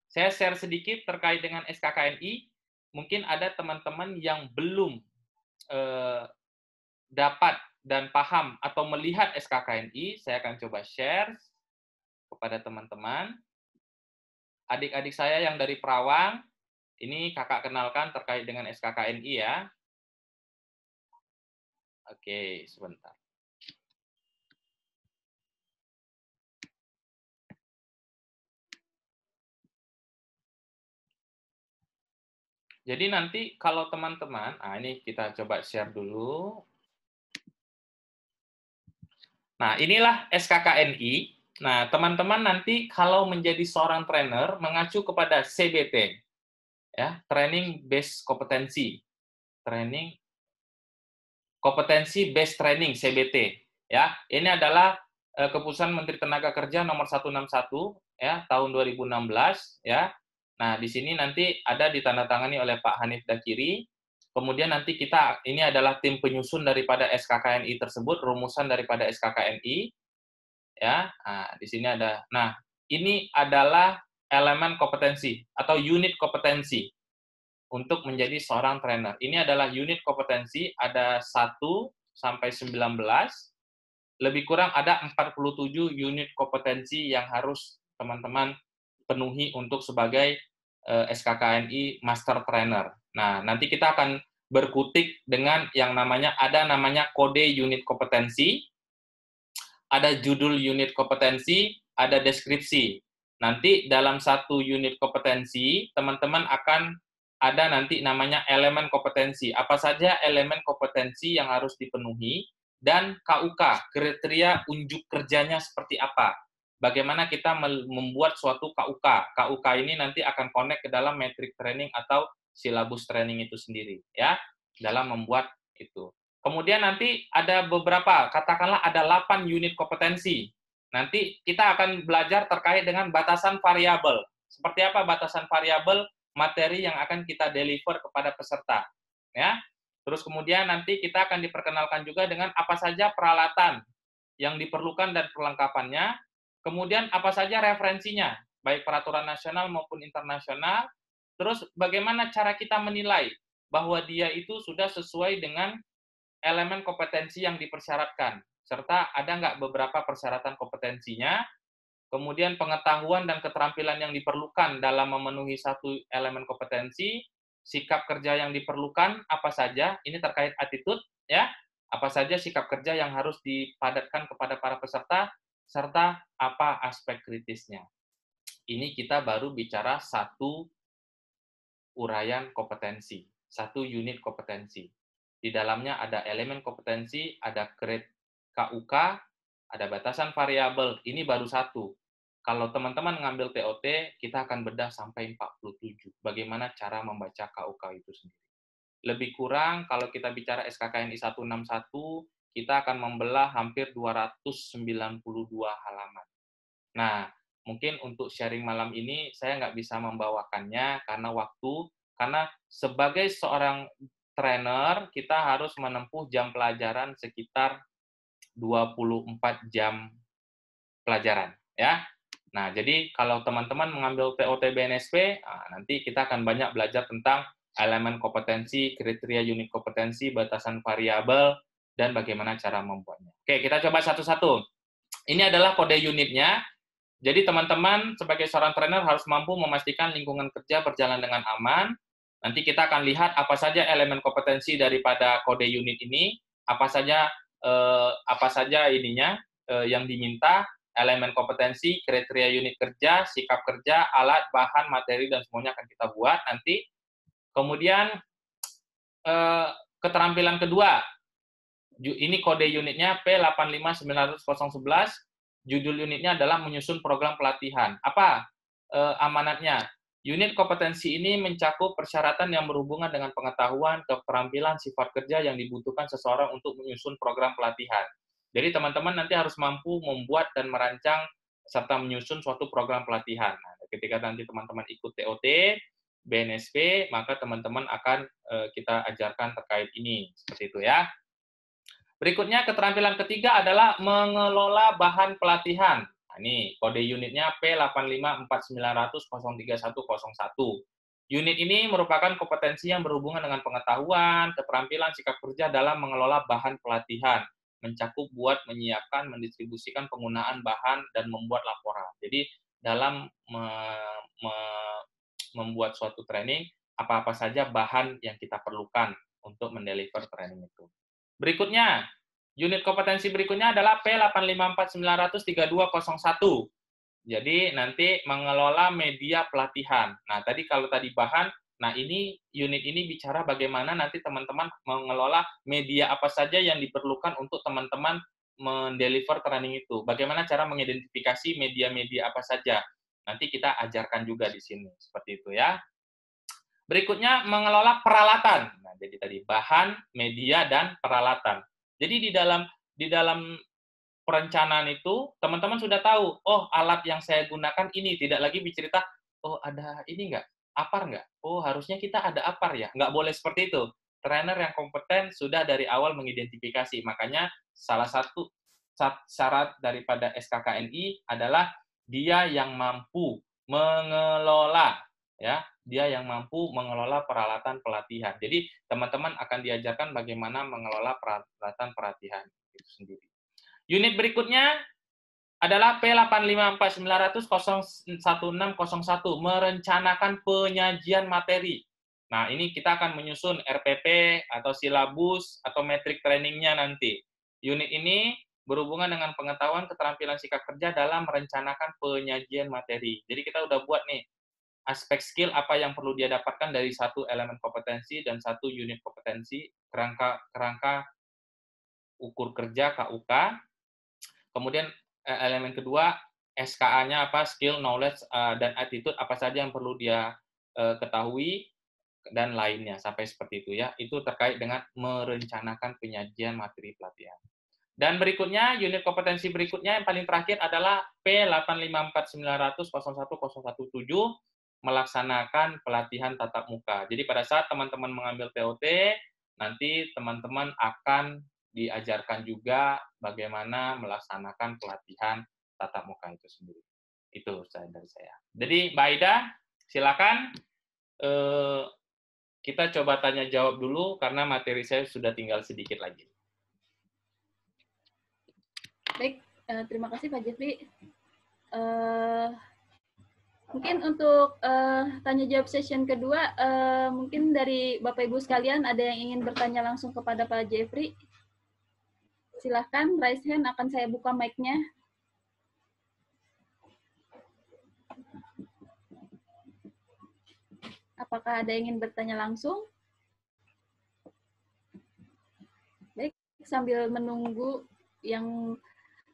Saya share sedikit terkait dengan SKKNI, mungkin ada teman-teman yang belum dapat dan paham atau melihat SKKNI, saya akan coba share kepada teman-teman. Adik-adik saya yang dari Perawang, ini kakak kenalkan terkait dengan SKKNI ya. Oke, sebentar. Jadi nanti kalau teman-teman, ini kita coba share dulu. Nah, inilah SKKNI. Nah, teman-teman nanti kalau menjadi seorang trainer mengacu kepada CBT, ya, Training Based Kompetensi, Training Kompetensi Based Training CBT, ya. Ini adalah Keputusan Menteri Tenaga Kerja nomor 161 ya tahun 2016 ya. Nah, di sini nanti ada ditandatangani oleh Pak Hanif Dakiri. Kemudian nanti kita, ini adalah tim penyusun daripada SKKNI tersebut, rumusan daripada SKKNI. Ya, nah, di sini ada. Nah, ini adalah elemen kompetensi atau unit kompetensi untuk menjadi seorang trainer. Ini adalah unit kompetensi, ada 1 sampai 19, lebih kurang ada 47 unit kompetensi yang harus teman-teman penuhi untuk sebagai SKKNI Master Trainer. Nah, nanti kita akan berkutik dengan yang namanya, ada namanya kode unit kompetensi, ada judul unit kompetensi, ada deskripsi. Nanti dalam satu unit kompetensi, teman-teman akan ada nanti namanya elemen kompetensi. Apa saja elemen kompetensi yang harus dipenuhi, dan KUK, kriteria unjuk kerjanya seperti apa. Bagaimana kita membuat suatu KUK. KUK ini nanti akan connect ke dalam metric training atau silabus training itu sendiri, ya, dalam membuat itu. Kemudian nanti ada beberapa, katakanlah ada 8 unit kompetensi. Nanti kita akan belajar terkait dengan batasan variabel. Seperti apa batasan variabel materi yang akan kita deliver kepada peserta. Ya. Terus kemudian nanti kita akan diperkenalkan juga dengan apa saja peralatan yang diperlukan dan perlengkapannya. Kemudian apa saja referensinya, baik peraturan nasional maupun internasional. Terus bagaimana cara kita menilai bahwa dia itu sudah sesuai dengan elemen kompetensi yang dipersyaratkan, serta ada nggak beberapa persyaratan kompetensinya, kemudian pengetahuan dan keterampilan yang diperlukan dalam memenuhi satu elemen kompetensi, sikap kerja yang diperlukan, apa saja, ini terkait attitude, ya, apa saja sikap kerja yang harus dipadatkan kepada para peserta, serta apa aspek kritisnya. Ini kita baru bicara satu uraian kompetensi, satu unit kompetensi. Di dalamnya ada elemen kompetensi, ada grade KUK, ada batasan variabel. Ini baru satu. Kalau teman-teman ngambil TOT, kita akan bedah sampai 47. Bagaimana cara membaca KUK itu sendiri. Lebih kurang, kalau kita bicara SKKNI 161, kita akan membelah hampir 292 halaman. Nah, mungkin untuk sharing malam ini, saya nggak bisa membawakannya karena waktu, karena sebagai seorang trainer, kita harus menempuh jam pelajaran sekitar 24 jam pelajaran. Ya. Nah, jadi kalau teman-teman mengambil TOT BNSP, nanti kita akan banyak belajar tentang elemen kompetensi, kriteria unit kompetensi, batasan variabel, dan bagaimana cara membuatnya. Oke, kita coba satu-satu. Ini adalah kode unitnya. Jadi teman-teman sebagai seorang trainer harus mampu memastikan lingkungan kerja berjalan dengan aman. Nanti kita akan lihat apa saja elemen kompetensi daripada kode unit ini, apa saja ininya yang diminta, elemen kompetensi, kriteria unit kerja, sikap kerja, alat, bahan, materi, dan semuanya akan kita buat nanti. Kemudian keterampilan kedua, ini kode unitnya P859011, judul unitnya adalah menyusun program pelatihan. Apa amanatnya? Unit kompetensi ini mencakup persyaratan yang berhubungan dengan pengetahuan, keterampilan, sifat kerja yang dibutuhkan seseorang untuk menyusun program pelatihan. Jadi teman-teman nanti harus mampu membuat dan merancang serta menyusun suatu program pelatihan. Nah, ketika nanti teman-teman ikut TOT, BNSP, maka teman-teman akan kita ajarkan terkait ini. Seperti itu ya. Berikutnya, keterampilan ketiga adalah mengelola bahan pelatihan. Nah, ini kode unitnya P854900-03101. Unit ini merupakan kompetensi yang berhubungan dengan pengetahuan, keterampilan, sikap kerja dalam mengelola bahan pelatihan, mencakup buat, menyiapkan, mendistribusikan penggunaan bahan, dan membuat laporan. Jadi, dalam membuat suatu training, apa-apa saja bahan yang kita perlukan untuk mendeliver training itu. Berikutnya, unit kompetensi berikutnya adalah P854900-3201. Jadi nanti mengelola media pelatihan. Nah, kalau tadi bahan, nah ini unit ini bicara bagaimana nanti teman-teman mengelola media apa saja yang diperlukan untuk teman-teman mendeliver training itu. Bagaimana cara mengidentifikasi media-media apa saja. Nanti kita ajarkan juga di sini. Seperti itu ya. Berikutnya, mengelola peralatan. Nah, jadi tadi bahan, media, dan peralatan. Jadi di dalam perencanaan itu, teman-teman sudah tahu, oh alat yang saya gunakan ini, tidak lagi bercerita, oh ada ini nggak? Apar nggak? Oh harusnya kita ada apar ya? Nggak boleh seperti itu. Trainer yang kompeten sudah dari awal mengidentifikasi. Makanya salah satu syarat daripada SKKNI adalah dia yang mampu mengelola, ya, dia yang mampu mengelola peralatan pelatihan. Jadi teman-teman akan diajarkan bagaimana mengelola peralatan pelatihan itu sendiri. Unit berikutnya adalah P854900-01601, merencanakan penyajian materi. Nah, ini kita akan menyusun RPP atau silabus atau metrik trainingnya nanti. Unit ini berhubungan dengan pengetahuan, keterampilan, sikap kerja dalam merencanakan penyajian materi. Jadi kita udah buat nih, aspek skill apa yang perlu dia dapatkan dari satu elemen kompetensi dan satu unit kompetensi, kerangka ukur kerja KUK. Kemudian elemen kedua, SKA-nya apa, skill, knowledge, dan attitude apa saja yang perlu dia ketahui dan lainnya sampai seperti itu ya. Itu terkait dengan merencanakan penyajian materi pelatihan. Dan berikutnya, unit kompetensi berikutnya yang paling terakhir adalah P854900-01017, melaksanakan pelatihan tatap muka. Jadi pada saat teman-teman mengambil TOT, nanti teman-teman akan diajarkan juga bagaimana melaksanakan pelatihan tatap muka itu sendiri. Itu dari saya. Jadi Mbak Aida, silakan kita coba tanya jawab dulu karena materi saya sudah tinggal sedikit lagi. Baik, terima kasih Pak Jeffrey. Mungkin untuk tanya jawab session kedua, mungkin dari Bapak Ibu sekalian ada yang ingin bertanya langsung kepada Pak Jeffrey. Silahkan, raise hand, akan saya buka mic-nya. Apakah ada yang ingin bertanya langsung? sambil menunggu yang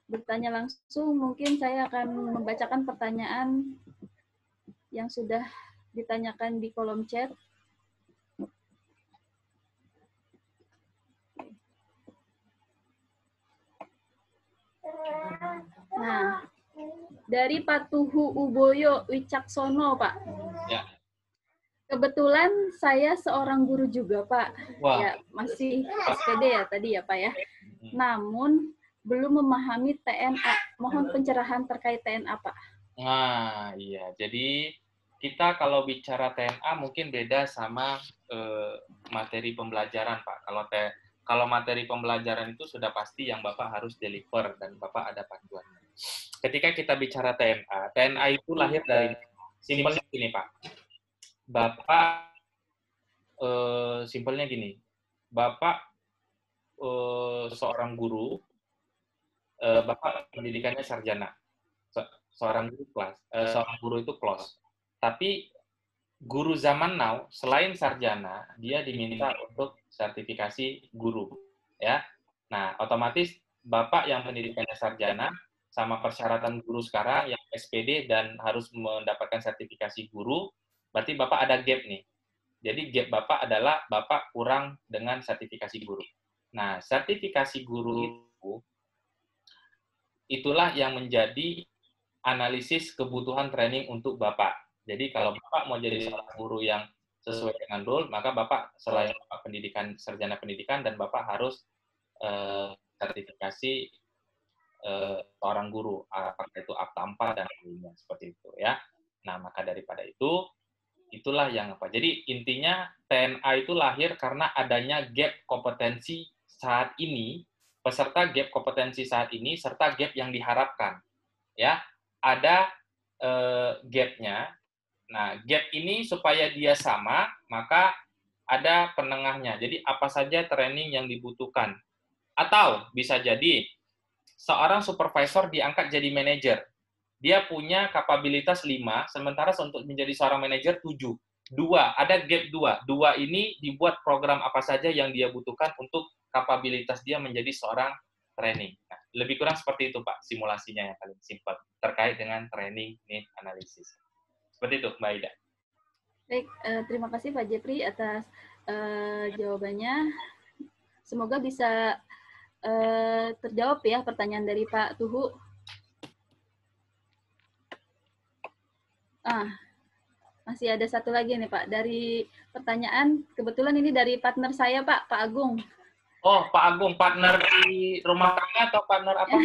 bertanya langsung, mungkin saya akan membacakan pertanyaan yang sudah ditanyakan di kolom chat. Nah, dari Pak Tuhu Uboyo Wicaksono, Pak. Ya. Kebetulan saya seorang guru juga, Pak. Wah. Ya, masih SPD ya tadi ya, Pak ya. Namun belum memahami TNA. Mohon pencerahan terkait TNA, Pak. Nah, iya. Jadi kita kalau bicara TNA mungkin beda sama materi pembelajaran, Pak. Kalau materi pembelajaran itu sudah pasti yang Bapak harus deliver dan Bapak ada panduannya. Ketika kita bicara TNA, TNA itu lahir dari simpelnya gini, Pak. Bapak simpelnya gini. Bapak seorang guru, Bapak pendidikannya sarjana. Seorang guru itu close. Tapi guru zaman now selain sarjana, dia diminta untuk sertifikasi guru, ya. Nah, otomatis Bapak yang pendidikannya sarjana sama persyaratan guru sekarang yang SPD dan harus mendapatkan sertifikasi guru, berarti Bapak ada gap nih. Jadi gap Bapak adalah Bapak kurang dengan sertifikasi guru. Nah, sertifikasi guru itu itulah yang menjadi analisis kebutuhan training untuk Bapak. Jadi kalau Bapak mau jadi seorang guru yang sesuai dengan rule, maka Bapak selain Bapak pendidikan, sarjana pendidikan, dan Bapak harus sertifikasi seorang guru, apakah itu Akta 4 dan lainnya, seperti itu ya. Nah, maka daripada itu, itulah yang apa. Jadi intinya TNA itu lahir karena adanya gap kompetensi saat ini, peserta gap kompetensi saat ini, serta gap yang diharapkan. Ya, ada gap-nya. Nah, gap ini supaya dia sama, maka ada penengahnya. Jadi apa saja training yang dibutuhkan. Atau bisa jadi seorang supervisor diangkat jadi manajer. Dia punya kapabilitas 5, sementara untuk menjadi seorang manajer 7. 2, ada gap 2. 2 ini dibuat program apa saja yang dia butuhkan untuk kapabilitas dia menjadi seorang training. Nah, lebih kurang seperti itu, Pak, simulasinya yang paling simpel terkait dengan training need analysis. Seperti itu, Mbak Ida. Baik, terima kasih Pak Jeffrey atas jawabannya. Semoga bisa terjawab ya pertanyaan dari Pak Tuhu. Masih ada satu lagi nih Pak, dari pertanyaan, kebetulan ini dari partner saya Pak Agung. Oh, Pak Agung, partner di rumah tangga atau partner apa?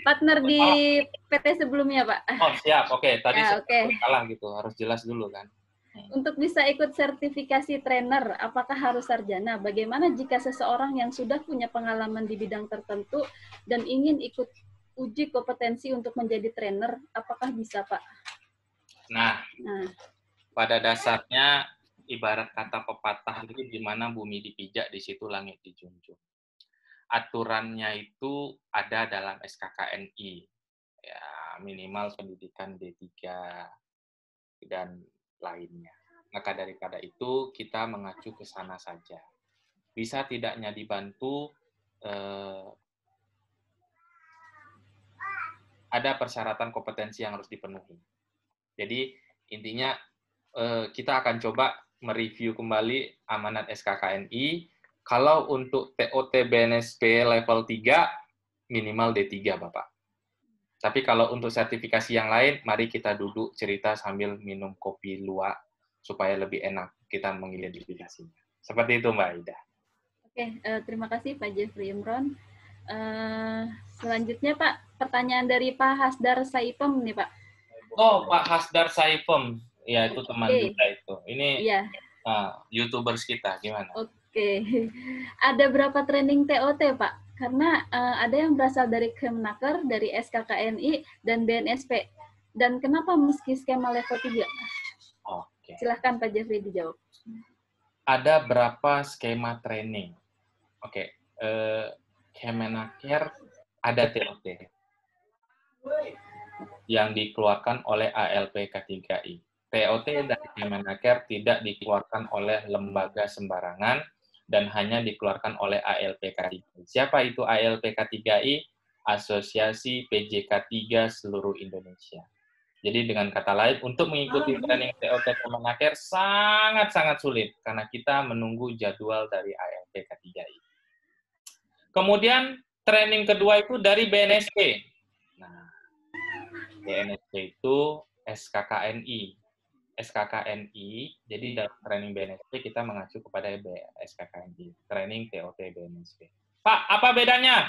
Partner di PT sebelumnya, Pak. Oh, siap. Oke, tadi ya, saya salah gitu. Harus jelas dulu kan. Untuk bisa ikut sertifikasi trainer, apakah harus sarjana? Bagaimana jika seseorang yang sudah punya pengalaman di bidang tertentu dan ingin ikut uji kompetensi untuk menjadi trainer, apakah bisa, Pak? Nah. Pada dasarnya ibarat kata pepatah itu di mana bumi dipijak, di situ langit dijunjung. Aturannya itu ada dalam SKKNI, ya minimal pendidikan D3 dan lainnya. Maka daripada itu kita mengacu ke sana saja. Bisa tidaknya dibantu, ada persyaratan kompetensi yang harus dipenuhi. Jadi intinya kita akan coba mereview kembali amanat SKKNI. Kalau untuk TOT BNSP level 3, minimal D3, Bapak. Tapi kalau untuk sertifikasi yang lain, mari kita duduk cerita sambil minum kopi luwak, supaya lebih enak kita mengidentifikasinya. Seperti itu, Mbak Ida. Oke, terima kasih Pak Jeffrey Imron. Selanjutnya, Pak, pertanyaan dari Pak Hasdar Saipem nih, Pak. Oh, Pak Hasdar Saipem. Ya, itu teman kita itu. Ini iya. YouTubers kita, gimana? Oke. Ada berapa training TOT, Pak? Karena ada yang berasal dari Kemenaker, dari SKKNI, dan BNSP. Dan kenapa meski skema level 3? Oke. Silahkan Pak Jeffrey dijawab. Ada berapa skema training? Oke. Kemenaker ada TOT yang dikeluarkan oleh ALP K3I. TOT dari Kemenaker tidak dikeluarkan oleh lembaga sembarangan, dan hanya dikeluarkan oleh ALPK3I. Siapa itu ALPK3I? Asosiasi PJK 3 seluruh Indonesia. Jadi dengan kata lain, untuk mengikuti training TOT Kemenaker sangat-sangat sulit, karena kita menunggu jadwal dari ALPK3I. Kemudian, training kedua itu dari BNSP. Nah, BNSP itu SKKNI. SKKNI, jadi dalam training BNSP kita mengacu kepada SKKNI, training TOT BNSP. Pak, apa bedanya?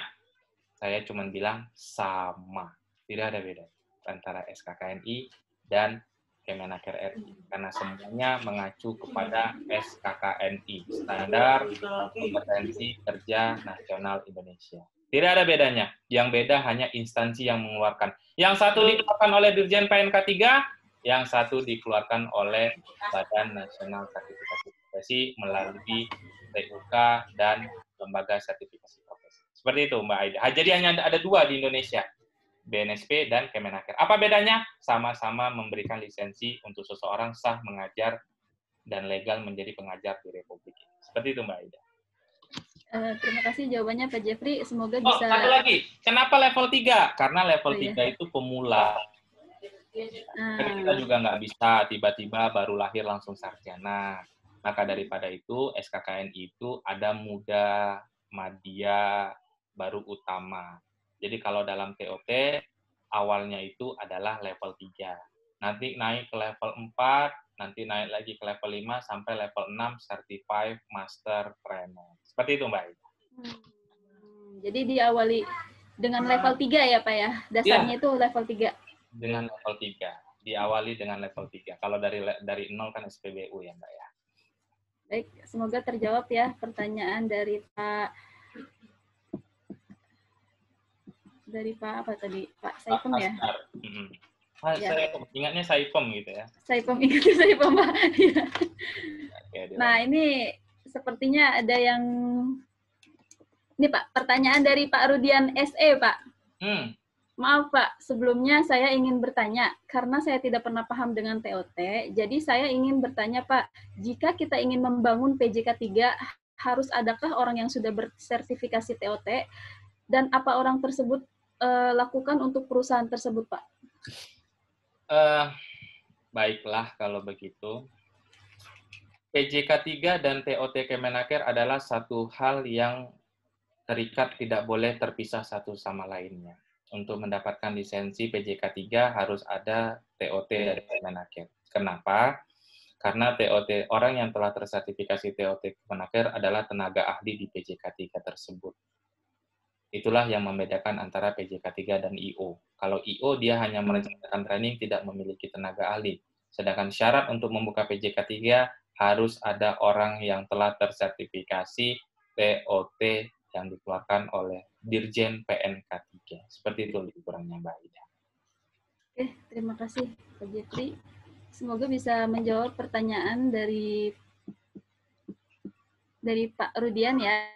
Saya cuma bilang sama, tidak ada beda antara SKKNI dan Kemenaker RI, karena semuanya mengacu kepada SKKNI, Standar Kompetensi Kerja Nasional Indonesia. Tidak ada bedanya. Yang beda hanya instansi yang mengeluarkan. Yang satu dikeluarkan oleh Dirjen PNK 3, yang satu dikeluarkan oleh Badan Nasional Sertifikasi Profesi melalui TUK dan Lembaga Sertifikasi Profesi. Seperti itu, Mbak Aida. Jadi hanya ada dua di Indonesia, BNSP dan Kemenaker. Apa bedanya? Sama-sama memberikan lisensi untuk seseorang sah mengajar dan legal menjadi pengajar di Republik ini. Seperti itu, Mbak Aida. Terima kasih jawabannya Pak Jeffrey. Semoga Oh, bisa... satu lagi. Kenapa level 3? Karena level 3 itu pemula. Kan kita juga nggak bisa tiba-tiba baru lahir langsung sarjana. Maka daripada itu, SKKNI itu ada muda, madya, baru utama. Jadi kalau dalam TOT, awalnya itu adalah level 3. Nanti naik ke level 4, nanti naik lagi ke level 5, sampai level 6, Certified Master Trainer. Seperti itu, Mbak Ida. Jadi diawali dengan level 3 ya, Pak ya? Dasarnya itu level 3. Dengan level 3. Diawali dengan level 3. Kalau dari 0 kan SPBU ya, Mbak ya. Baik, semoga terjawab ya pertanyaan dari Pak apa tadi? Pak Saipem ya? Ya. Saya ingatnya Saipem gitu ya. Saipem, ingatnya Saipem, Pak. Ya. Nah, ini sepertinya ada yang... Ini Pak, pertanyaan dari Pak Rudian SE, Pak. Maaf Pak, sebelumnya saya ingin bertanya, karena saya tidak pernah paham dengan TOT, jadi saya ingin bertanya Pak, jika kita ingin membangun PJK 3, harus adakah orang yang sudah bersertifikasi TOT, dan apa orang tersebut lakukan untuk perusahaan tersebut Pak? Baiklah kalau begitu. PJK 3 dan TOT Kemenaker adalah satu hal yang terikat, tidak boleh terpisah satu sama lainnya. Untuk mendapatkan lisensi PJK 3 harus ada TOT dari Kemenaker. Kenapa? Karena TOT, orang yang telah tersertifikasi TOT Kemenaker adalah tenaga ahli di PJK 3 tersebut. Itulah yang membedakan antara PJK 3 dan IO. Kalau IO dia hanya merencanakan training, tidak memiliki tenaga ahli. Sedangkan syarat untuk membuka PJK 3 harus ada orang yang telah tersertifikasi TOT yang dikeluarkan oleh Dirjen PNK 3. Seperti itu lebih kurangnya, Mbak Ida. Oke, terima kasih Pak Jeffrey. Semoga bisa menjawab pertanyaan dari Pak Rudian ya.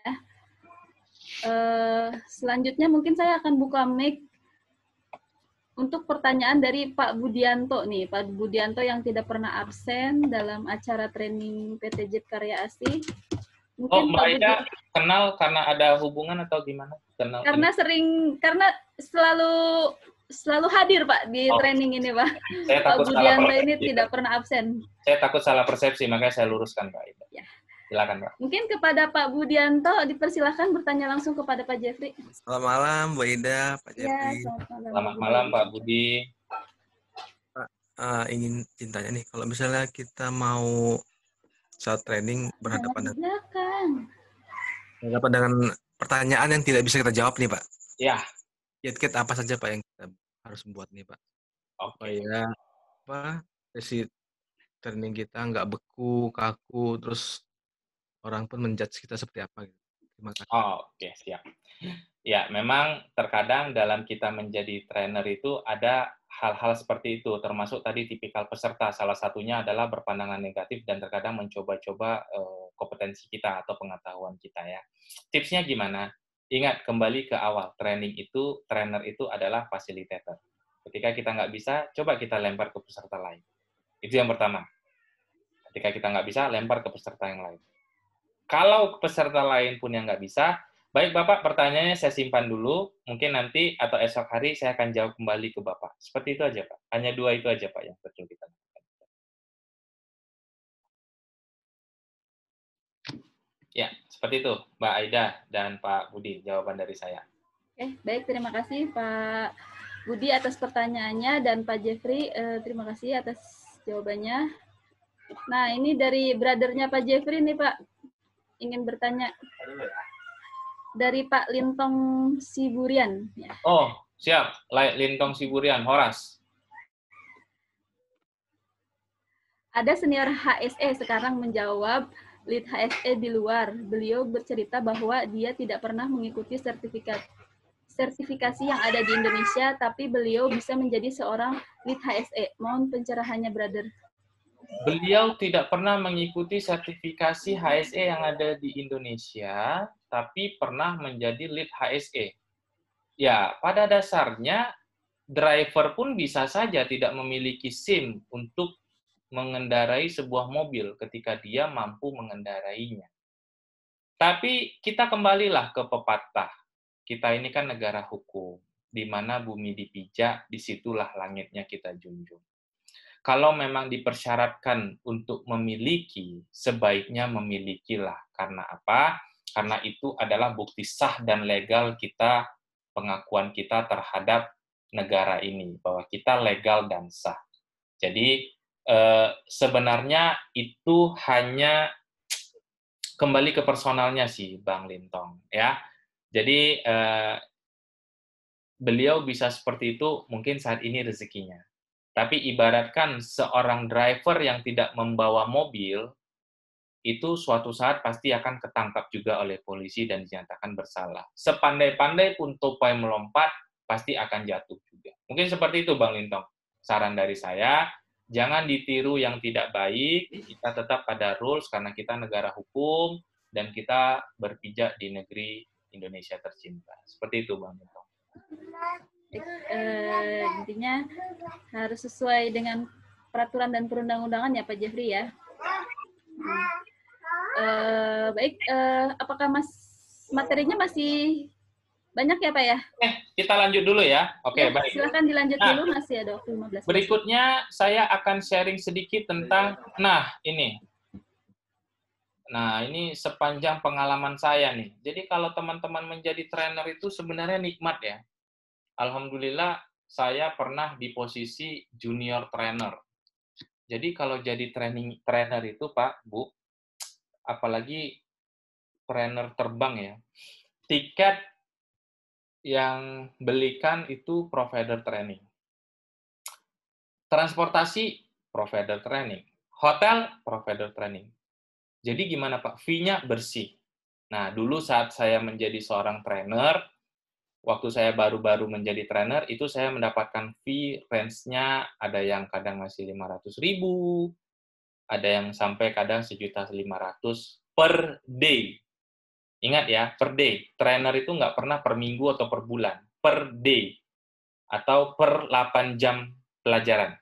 Selanjutnya mungkin saya akan buka mic untuk pertanyaan dari Pak Budianto nih. Pak Budianto yang tidak pernah absen dalam acara training PT JET Karya Asih. Mungkin Mbak Ida kenal karena ada hubungan atau gimana? Kenal karena selalu hadir Pak di training ini Pak. Pak Budianto ini tidak pernah absen. Saya takut salah persepsi, makanya saya luruskan Mbak Ida. Ya. Silakan Pak. Mungkin kepada Pak Budianto dipersilahkan bertanya langsung kepada Pak Jeffrey. Selamat malam Mbak Ida, Pak Jeffrey. Ya, selamat malam Pak Budi. Pak, ingin tanya nih, kalau misalnya kita mau saat training berhadapan dengan pertanyaan yang tidak bisa kita jawab nih Pak. Ya. Kit-kit apa saja Pak yang kita harus membuat nih Pak? Oke. Supaya sesi training kita nggak beku, kaku, terus orang pun menjudge kita seperti apa gitu. Terima kasih. Oke, siap. Ya, memang terkadang dalam kita menjadi trainer itu ada hal-hal seperti itu, termasuk tadi tipikal peserta. Salah satunya adalah berpandangan negatif dan terkadang mencoba-coba kompetensi kita atau pengetahuan kita ya. Tipsnya gimana? Ingat, kembali ke awal. Trainer itu adalah fasilitator. Ketika kita nggak bisa, coba kita lempar ke peserta lain. Itu yang pertama. Ketika kita nggak bisa, lempar ke peserta yang lain. Kalau peserta lain pun yang nggak bisa, baik Bapak, pertanyaannya saya simpan dulu, mungkin nanti atau esok hari saya akan jawab kembali ke Bapak. Seperti itu aja Pak, hanya 2 itu aja Pak yang perlu kita lakukan. Ya, seperti itu Mbak Aida dan Pak Budi, jawaban dari saya. Oke, baik, terima kasih Pak Budi atas pertanyaannya dan Pak Jeffrey, terima kasih atas jawabannya. Nah, ini dari brother-nya Pak Jeffrey nih Pak, ingin bertanya. Dari Pak Lintong Siburian. Ya. Oh, siap. Lintong Siburian, Horas. Ada senior HSE sekarang menjawab lead HSE di luar. Beliau bercerita bahwa dia tidak pernah mengikuti sertifikasi yang ada di Indonesia, tapi beliau bisa menjadi seorang lead HSE. Mohon pencerahannya, brother. Beliau tidak pernah mengikuti sertifikasi HSE yang ada di Indonesia, tapi pernah menjadi lead HSE. Ya, pada dasarnya driver pun bisa saja tidak memiliki SIM untuk mengendarai sebuah mobil ketika dia mampu mengendarainya. Tapi kita kembalilah ke pepatah. Kita ini kan negara hukum, di mana bumi dipijak, disitulah langitnya kita junjung. Kalau memang dipersyaratkan untuk memiliki, sebaiknya memilikilah. Karena apa? Karena itu adalah bukti sah dan legal kita, pengakuan kita terhadap negara ini, bahwa kita legal dan sah. Jadi, sebenarnya itu hanya kembali ke personalnya sih, Bang Lintong. Ya. Jadi, beliau bisa seperti itu mungkin saat ini rezekinya. Tapi ibaratkan seorang driver yang tidak membawa mobil, itu suatu saat pasti akan ketangkap juga oleh polisi dan dinyatakan bersalah. Sepandai-pandai pun tupai melompat, pasti akan jatuh juga. Mungkin seperti itu, Bang Lintong. Saran dari saya, jangan ditiru yang tidak baik, kita tetap pada rules karena kita negara hukum, dan kita berpijak di negeri Indonesia tercinta. Seperti itu, Bang Lintong. Intinya harus sesuai dengan peraturan dan perundang-undangan ya Pak Jeffrey ya. Baik, apakah materinya masih banyak ya Pak ya? Kita lanjut dulu ya. Oke, ya, baik. Silakan dilanjut dulu, masih ada waktu 15 menit. Berikutnya saya akan sharing sedikit tentang, ini sepanjang pengalaman saya nih. Jadi kalau teman-teman menjadi trainer itu sebenarnya nikmat ya. Alhamdulillah saya pernah di posisi junior trainer. Jadi kalau jadi trainer itu Pak, Bu, apalagi trainer terbang ya, tiket yang belikan itu provider training. Transportasi, provider training. Hotel, provider training. Jadi gimana Pak? Fee-nya bersih. Nah, dulu saat saya menjadi seorang trainer, waktu saya baru-baru menjadi trainer, itu saya mendapatkan fee range-nya ada yang kadang masih 500.000, ada yang sampai kadang 1.500.000 per day. Ingat ya, per day. Trainer itu nggak pernah per minggu atau per bulan. Per day. Atau per 8 jam pelajaran.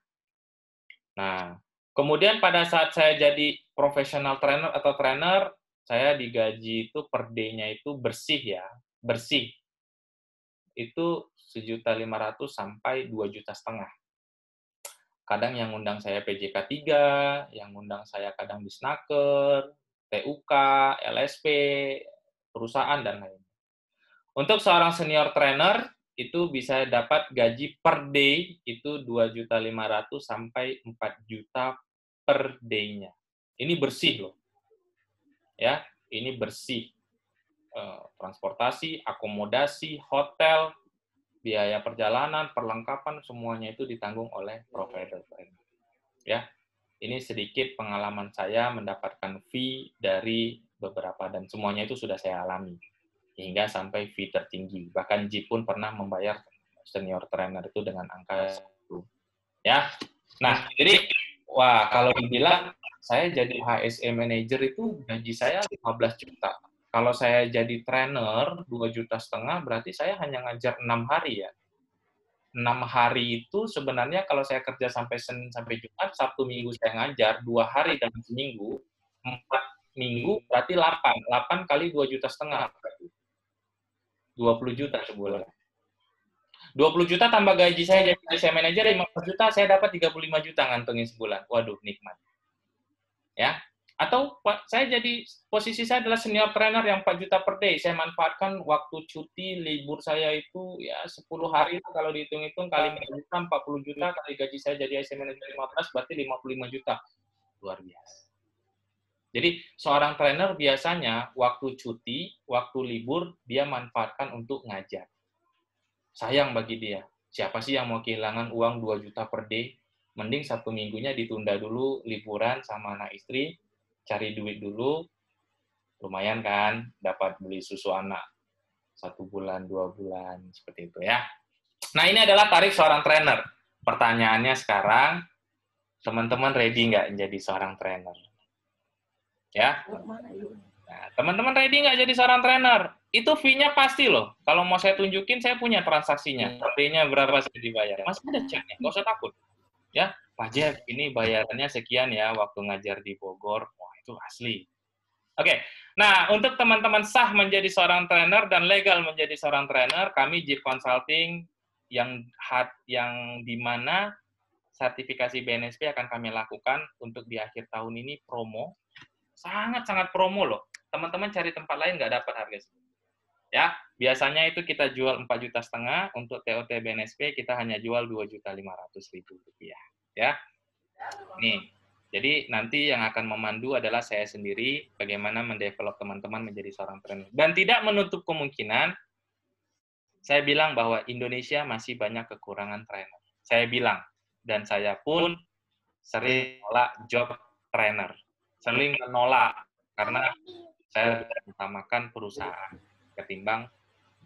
Nah, kemudian pada saat saya jadi professional trainer atau trainer, saya digaji itu per day-nya itu bersih ya. Bersih. Itu 1.500.000 sampai 2,5 juta. Kadang yang undang saya PJK 3, yang undang saya kadang di Snaker, TUK, LSP, perusahaan, dan lain-lain. Untuk seorang senior trainer, itu bisa dapat gaji per day, itu 2.500.000 sampai 4 juta per day-nya. Ini bersih loh. Ya, ini bersih. Transportasi, akomodasi, hotel, biaya perjalanan, perlengkapan, semuanya itu ditanggung oleh provider trainer. Ya, ini sedikit pengalaman saya mendapatkan fee dari beberapa, dan semuanya itu sudah saya alami hingga sampai fee tertinggi. Bahkan Jeep pun pernah membayar senior trainer itu dengan angka 1. Ya, nah jadi kalau dibilang saya jadi HSE manager itu gaji saya 15 juta. Kalau saya jadi trainer 2,5 juta, berarti saya hanya ngajar 6 hari ya. 6 hari itu sebenarnya kalau saya kerja sampai Senin sampai Jumat, Sabtu Minggu saya ngajar, 2 hari dalam seminggu, 4 minggu berarti 8 kali 2,5 juta. 20 juta sebulan. 20 juta tambah gaji saya jadi saya manajer 15 juta, saya dapat 35 juta ngantongin sebulan. Waduh, nikmat. Ya. Atau saya jadi posisi saya adalah senior trainer yang 4 juta per day. Saya manfaatkan waktu cuti libur saya itu ya 10 hari itu kalau dihitung-hitung kali 4 juta, 40 juta kali gaji saya jadi IC manager 15 berarti 55 juta. Luar biasa. Jadi seorang trainer biasanya waktu cuti, waktu libur dia manfaatkan untuk ngajar. Sayang bagi dia. Siapa sih yang mau kehilangan uang 2 juta per day? Mending 1 minggunya ditunda dulu liburan sama anak istri, cari duit dulu, lumayan kan, dapat beli susu anak 1 bulan, 2 bulan, seperti itu ya. Nah, ini adalah tarif seorang trainer. Pertanyaannya sekarang, teman-teman ready nggak menjadi seorang trainer? Ya. Nah, teman-teman ready nggak jadi seorang trainer? Itu fee-nya pasti loh. Kalau mau saya tunjukin, saya punya transaksinya. Fee-nya berapa saya dibayar. Masih ada ceknya, nggak usah takut. Ya, Pak Jeff, ini bayarannya sekian ya waktu ngajar di Bogor. Wah, itu asli. Oke, nah untuk teman-teman sah menjadi seorang trainer dan legal menjadi seorang trainer, kami Jeep Consulting yang di mana sertifikasi BNSP akan kami lakukan untuk di akhir tahun ini promo. Sangat-sangat promo loh. Teman-teman cari tempat lain nggak dapat harga segitu. Ya, biasanya itu kita jual 4,5 juta, untuk TOT BNSP kita hanya jual 2,500,000 rupiah. Ya, nih. Jadi nanti yang akan memandu adalah saya sendiri bagaimana mendevelop teman-teman menjadi seorang trainer. Dan tidak menutup kemungkinan, saya bilang bahwa Indonesia masih banyak kekurangan trainer. Saya bilang, dan saya pun sering menolak job trainer. Sering menolak, karena saya lebih utamakan perusahaan ketimbang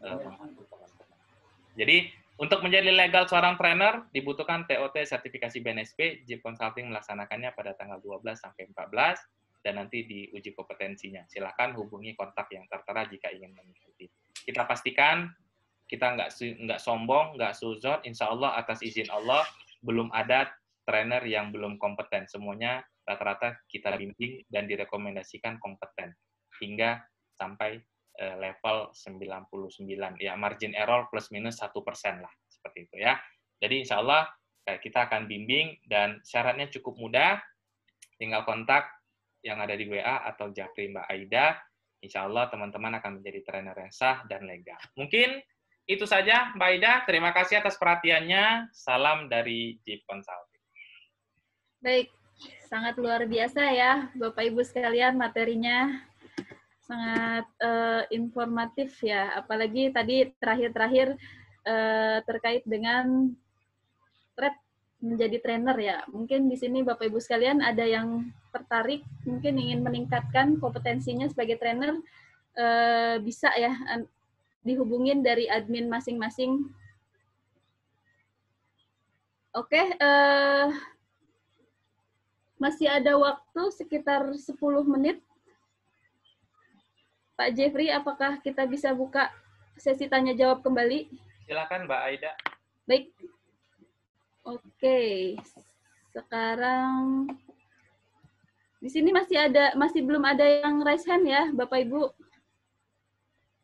membantu teman-teman. Jadi, untuk menjadi legal seorang trainer, dibutuhkan TOT sertifikasi BNSP, Jeep Consulting melaksanakannya pada tanggal 12 sampai 14, dan nanti diuji kompetensinya. Silakan hubungi kontak yang tertera jika ingin mengikuti. Kita pastikan, kita nggak sombong, nggak suzon, insya Allah atas izin Allah, belum ada trainer yang belum kompeten. Semuanya rata-rata kita bimbing dan direkomendasikan kompeten, hingga sampai level 99, ya margin error plus minus 1% lah, seperti itu ya. Jadi insya Allah kita akan bimbing dan syaratnya cukup mudah, tinggal kontak yang ada di WA atau Japri Mbak Aida, insya Allah teman-teman akan menjadi trainer yang sah dan legal. Mungkin itu saja Mbak Aida, terima kasih atas perhatiannya, salam dari Jeep Consulting. Baik, sangat luar biasa ya Bapak Ibu sekalian, materinya sangat informatif ya, apalagi tadi terakhir-terakhir terkait dengan menjadi trainer ya. Mungkin di sini Bapak Ibu sekalian ada yang tertarik, mungkin ingin meningkatkan kompetensinya sebagai trainer, bisa ya dihubungin dari admin masing-masing. Oke, masih ada waktu sekitar 10 menit. Pak Jeffrey, apakah kita bisa buka sesi tanya jawab kembali? Silakan Mbak Aida. Baik. Oke. Sekarang di sini masih belum ada yang raise hand ya, Bapak Ibu.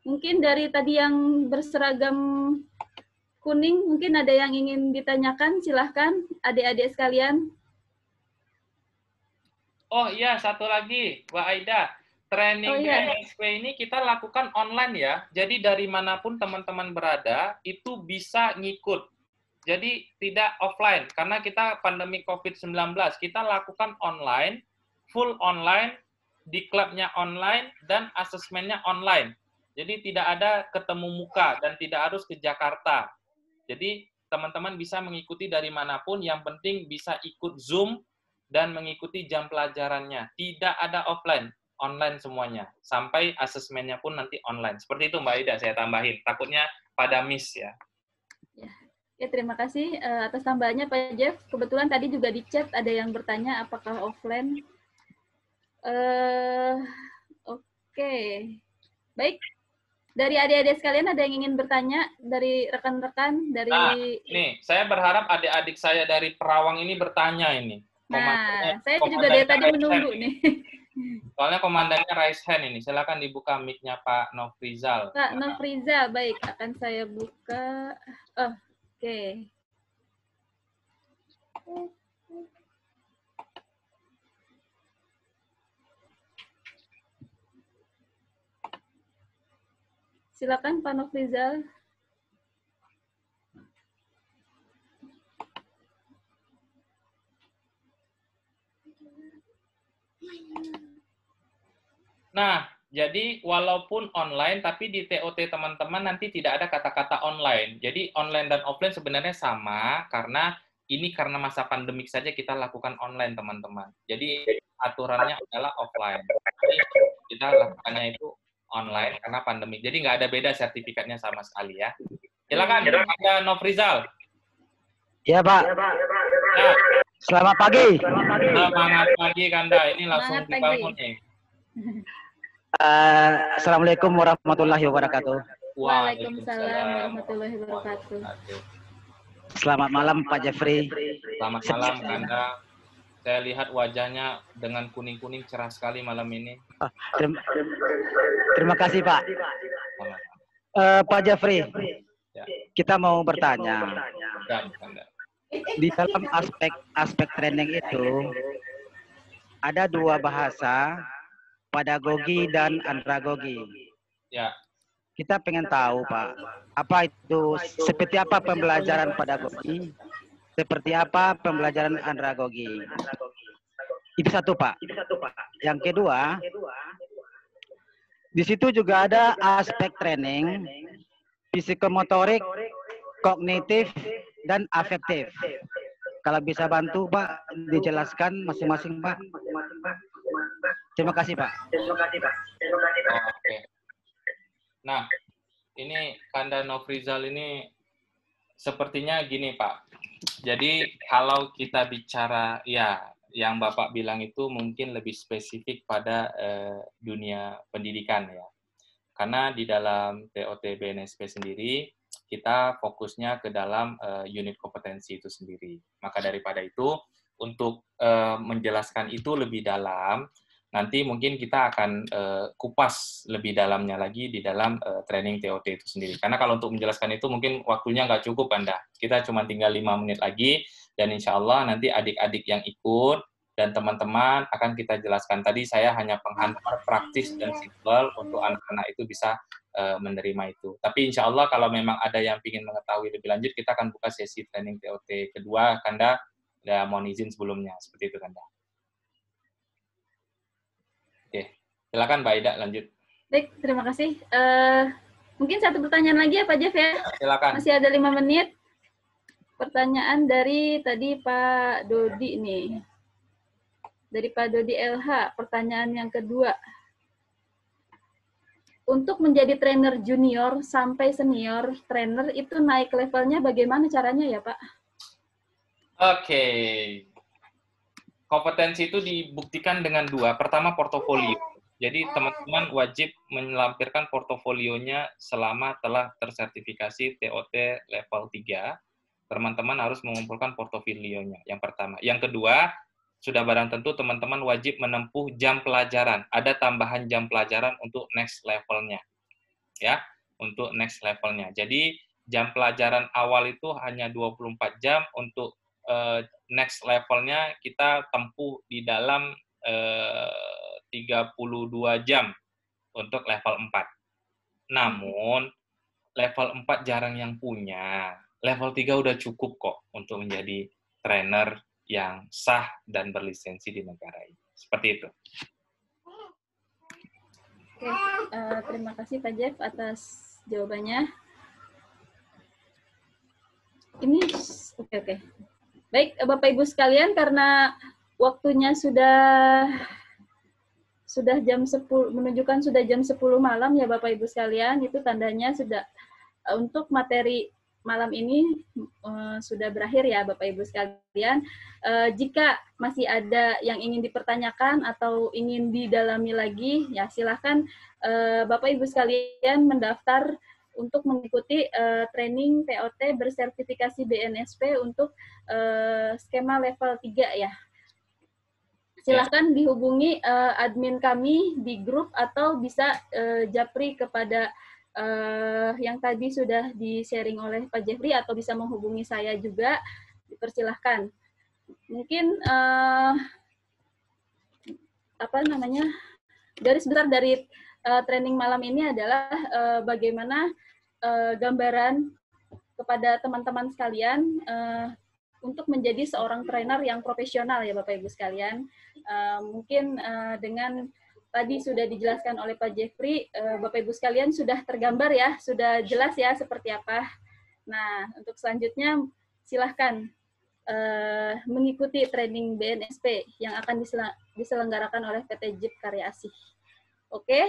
Mungkin dari tadi yang berseragam kuning, mungkin ada yang ingin ditanyakan, silahkan adik-adik sekalian. Oh iya, satu lagi Mbak Aida. Training BNSP ini kita lakukan online ya. Jadi dari manapun teman-teman berada, itu bisa ngikut. Jadi tidak offline. Karena kita pandemi COVID-19, kita lakukan online, full online, di klubnya online, dan asesmennya online. Jadi tidak ada ketemu muka, dan tidak harus ke Jakarta. Jadi teman-teman bisa mengikuti dari manapun, yang penting bisa ikut Zoom, dan mengikuti jam pelajarannya. Tidak ada offline. Online semuanya, sampai asesmennya pun nanti online. Seperti itu Mbak Aida, saya tambahin. Takutnya pada miss ya. Ya, terima kasih atas tambahannya Pak Jeff. Kebetulan tadi juga di chat ada yang bertanya apakah offline. Oke. Baik. Dari adik-adik sekalian ada yang ingin bertanya dari rekan-rekan dari. Nah, nih saya berharap adik-adik saya dari Perawang ini bertanya ini. Nah, saya juga dari tadi menunggu nih. Soalnya komandannya raise hand ini. Silakan dibuka mic-nya Pak Nofrizal. Pak Nofriza, baik, akan saya buka. Oh, oke. Silakan Pak Nofrizal. Nah, jadi walaupun online, tapi di TOT teman-teman nanti tidak ada kata-kata online. Jadi online dan offline sebenarnya sama, karena ini karena masa pandemik saja kita lakukan online, teman-teman. Jadi aturannya adalah offline. Jadi kita lakukannya itu online karena pandemik. Jadi nggak ada beda sertifikatnya sama sekali ya. Silakan, ada Nofrizal. Ya, Pak. Ya, Selamat pagi. semangat pagi, Kanda. Ini langsung Semangat pagi. dibangun nih. Assalamualaikum warahmatullahi wabarakatuh. Waalaikumsalam warahmatullahi wabarakatuh. Selamat malam Pak Jeffrey. Selamat malam, Kanda. Saya lihat wajahnya dengan kuning-kuning cerah sekali malam ini. Terima kasih Pak. Selamat. Pak Jeffrey, Ya. kita mau bertanya. Ya, Kanda. Di dalam aspek training itu ada dua bahasa, pedagogi dan andragogi. Ya, Kita pengen tahu Pak, apa itu, seperti apa pembelajaran pedagogi, seperti apa pembelajaran andragogi. Itu satu Pak. Yang kedua, di situ juga ada aspek training, psikomotorik, kognitif, dan afektif. Kalau bisa bantu Pak, dijelaskan masing-masing Pak. Terima kasih Pak. oke. Nah, ini Kanda Nofrizal ini sepertinya gini Pak. Jadi kalau kita bicara, ya yang Bapak bilang itu mungkin lebih spesifik pada dunia pendidikan ya. Karena di dalam TOT BNSP sendiri, kita fokusnya ke dalam unit kompetensi itu sendiri. Maka daripada itu, untuk menjelaskan itu lebih dalam, nanti mungkin kita akan kupas lebih dalamnya lagi di dalam training TOT itu sendiri. Karena kalau untuk menjelaskan itu mungkin waktunya nggak cukup, Anda. Kita cuma tinggal 5 menit lagi, dan insya Allah nanti adik-adik yang ikut dan teman-teman akan kita jelaskan. Tadi saya hanya penghantar praktis dan simpel untuk anak-anak itu bisa menerima itu. Tapi insya Allah kalau memang ada yang ingin mengetahui lebih lanjut, kita akan buka sesi training TOT kedua, Kanda. Ya, mohon izin sebelumnya. Seperti itu, Kanda. Oke, silakan Mbak Ida lanjut. Baik, terima kasih. Mungkin satu pertanyaan lagi ya Pak Jeff ya. Silakan. Masih ada 5 menit. Pertanyaan dari tadi Pak Dodi nih. Dari Pak Dodi LH, pertanyaan yang kedua. Untuk menjadi trainer junior sampai senior trainer itu naik levelnya bagaimana caranya ya Pak? Oke. Kompetensi itu dibuktikan dengan 2. Pertama, portofolio. Jadi teman-teman wajib melampirkan portofolionya selama telah tersertifikasi TOT level 3. Teman-teman harus mengumpulkan portofolionya, yang pertama. Yang kedua, sudah barang tentu teman-teman wajib menempuh jam pelajaran. Ada tambahan jam pelajaran untuk next levelnya. Ya, untuk next levelnya. Jadi jam pelajaran awal itu hanya 24 jam, untuk next levelnya kita tempuh di dalam 32 jam untuk level 4. Namun, level 4 jarang yang punya. Level 3 udah cukup kok untuk menjadi trainer yang sah dan berlisensi di negara ini. Seperti itu. Oke, terima kasih Pak Jeff atas jawabannya. Ini, oke. Baik, Bapak Ibu sekalian, karena waktunya sudah jam 10, menunjukkan sudah jam 10 malam ya Bapak Ibu sekalian, itu tandanya sudah untuk materi malam ini sudah berakhir ya Bapak Ibu sekalian. Jika masih ada yang ingin dipertanyakan atau ingin didalami lagi, ya silakan Bapak Ibu sekalian mendaftar untuk mengikuti training TOT bersertifikasi BNSP untuk skema level 3 ya. silahkan dihubungi admin kami di grup atau bisa japri kepada yang tadi sudah di-sharing oleh Pak Jeffrey atau bisa menghubungi saya juga, dipersilahkan. Mungkin garis besar dari training malam ini adalah bagaimana gambaran kepada teman-teman sekalian untuk menjadi seorang trainer yang profesional ya Bapak Ibu sekalian. Mungkin dengan tadi sudah dijelaskan oleh Pak Jeffrey, Bapak Ibu sekalian sudah tergambar ya, sudah jelas ya seperti apa. Nah, untuk selanjutnya silahkan mengikuti training BNSP yang akan diselenggarakan oleh PT JIP Karya Asih. Oke,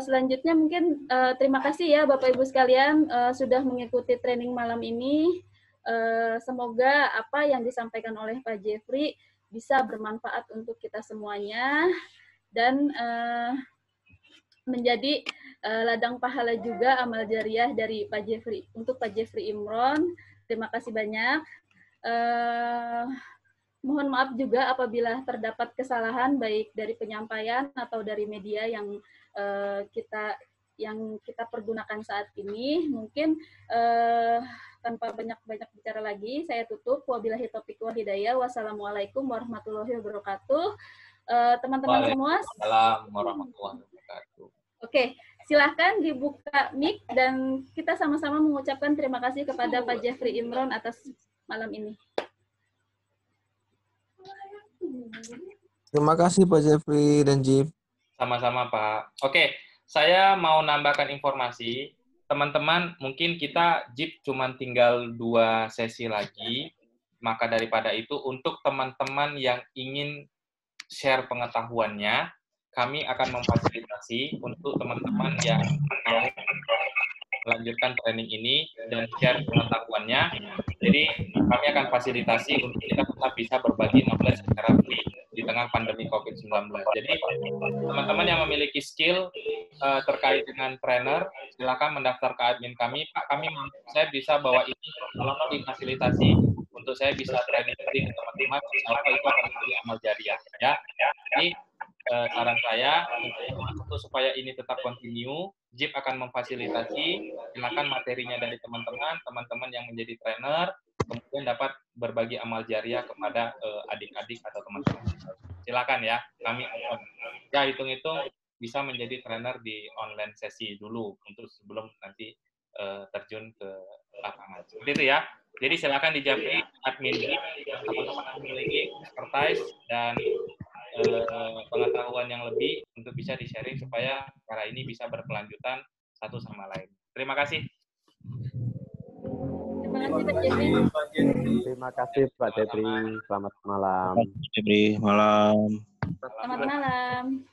selanjutnya mungkin terima kasih ya Bapak Ibu sekalian sudah mengikuti training malam ini. Semoga apa yang disampaikan oleh Pak Jeffrey bisa bermanfaat untuk kita semuanya dan menjadi ladang pahala juga amal jariah dari Pak Jeffrey untuk Pak Jeffrey Imron. Terima kasih banyak. Mohon maaf juga apabila terdapat kesalahan baik dari penyampaian atau dari media yang kita pergunakan saat ini. Mungkin tanpa banyak bicara lagi, saya tutup. Wabillahi taufiq wal hidayah. Wassalamualaikum warahmatullahi wabarakatuh. Teman-teman semua. Waalaikumsalam warahmatullahi wabarakatuh. Oke, silahkan dibuka mic dan kita sama-sama mengucapkan terima kasih kepada Pak Jeffrey Imron atas malam ini. Terima kasih Pak Jeffrey dan Jip. Sama-sama Pak. Oke, saya mau nambahkan informasi. Teman-teman, mungkin kita JIP cuma tinggal 2 sesi lagi. Maka daripada itu, untuk teman-teman yang ingin share pengetahuannya, kami akan memfasilitasi untuk teman-teman yang mau melanjutkan training ini dan share pengetahuannya. Jadi, kami akan fasilitasi untuk kita tetap bisa berbagi knowledge secara free di tengah pandemi COVID-19. Jadi, teman-teman yang memiliki skill terkait dengan trainer, silakan mendaftar ke admin kami. Pak, saya bisa bawa ini, tolong difasilitasi untuk saya bisa training free ke teman-teman, insya Allah itu akan menjadi amal jariah. Ya. Jadi, saran saya, untuk supaya ini tetap continue, JIP akan memfasilitasi, silakan materinya dari teman-teman yang menjadi trainer, kemudian dapat berbagi amal jariah kepada adik-adik atau teman-teman. Silakan ya, kami ya hitung-hitung bisa menjadi trainer di online sesi dulu untuk sebelum nanti terjun ke lapangan. Seperti itu ya. Jadi silakan dijapri admin teman-teman yang memiliki expertise dan pengetahuan yang lebih untuk bisa di-sharing supaya cara ini bisa berkelanjutan satu sama lain. Terima kasih. Terima kasih Pak Jeffrey. Selamat malam. Pak Jeffrey, malam. Selamat malam.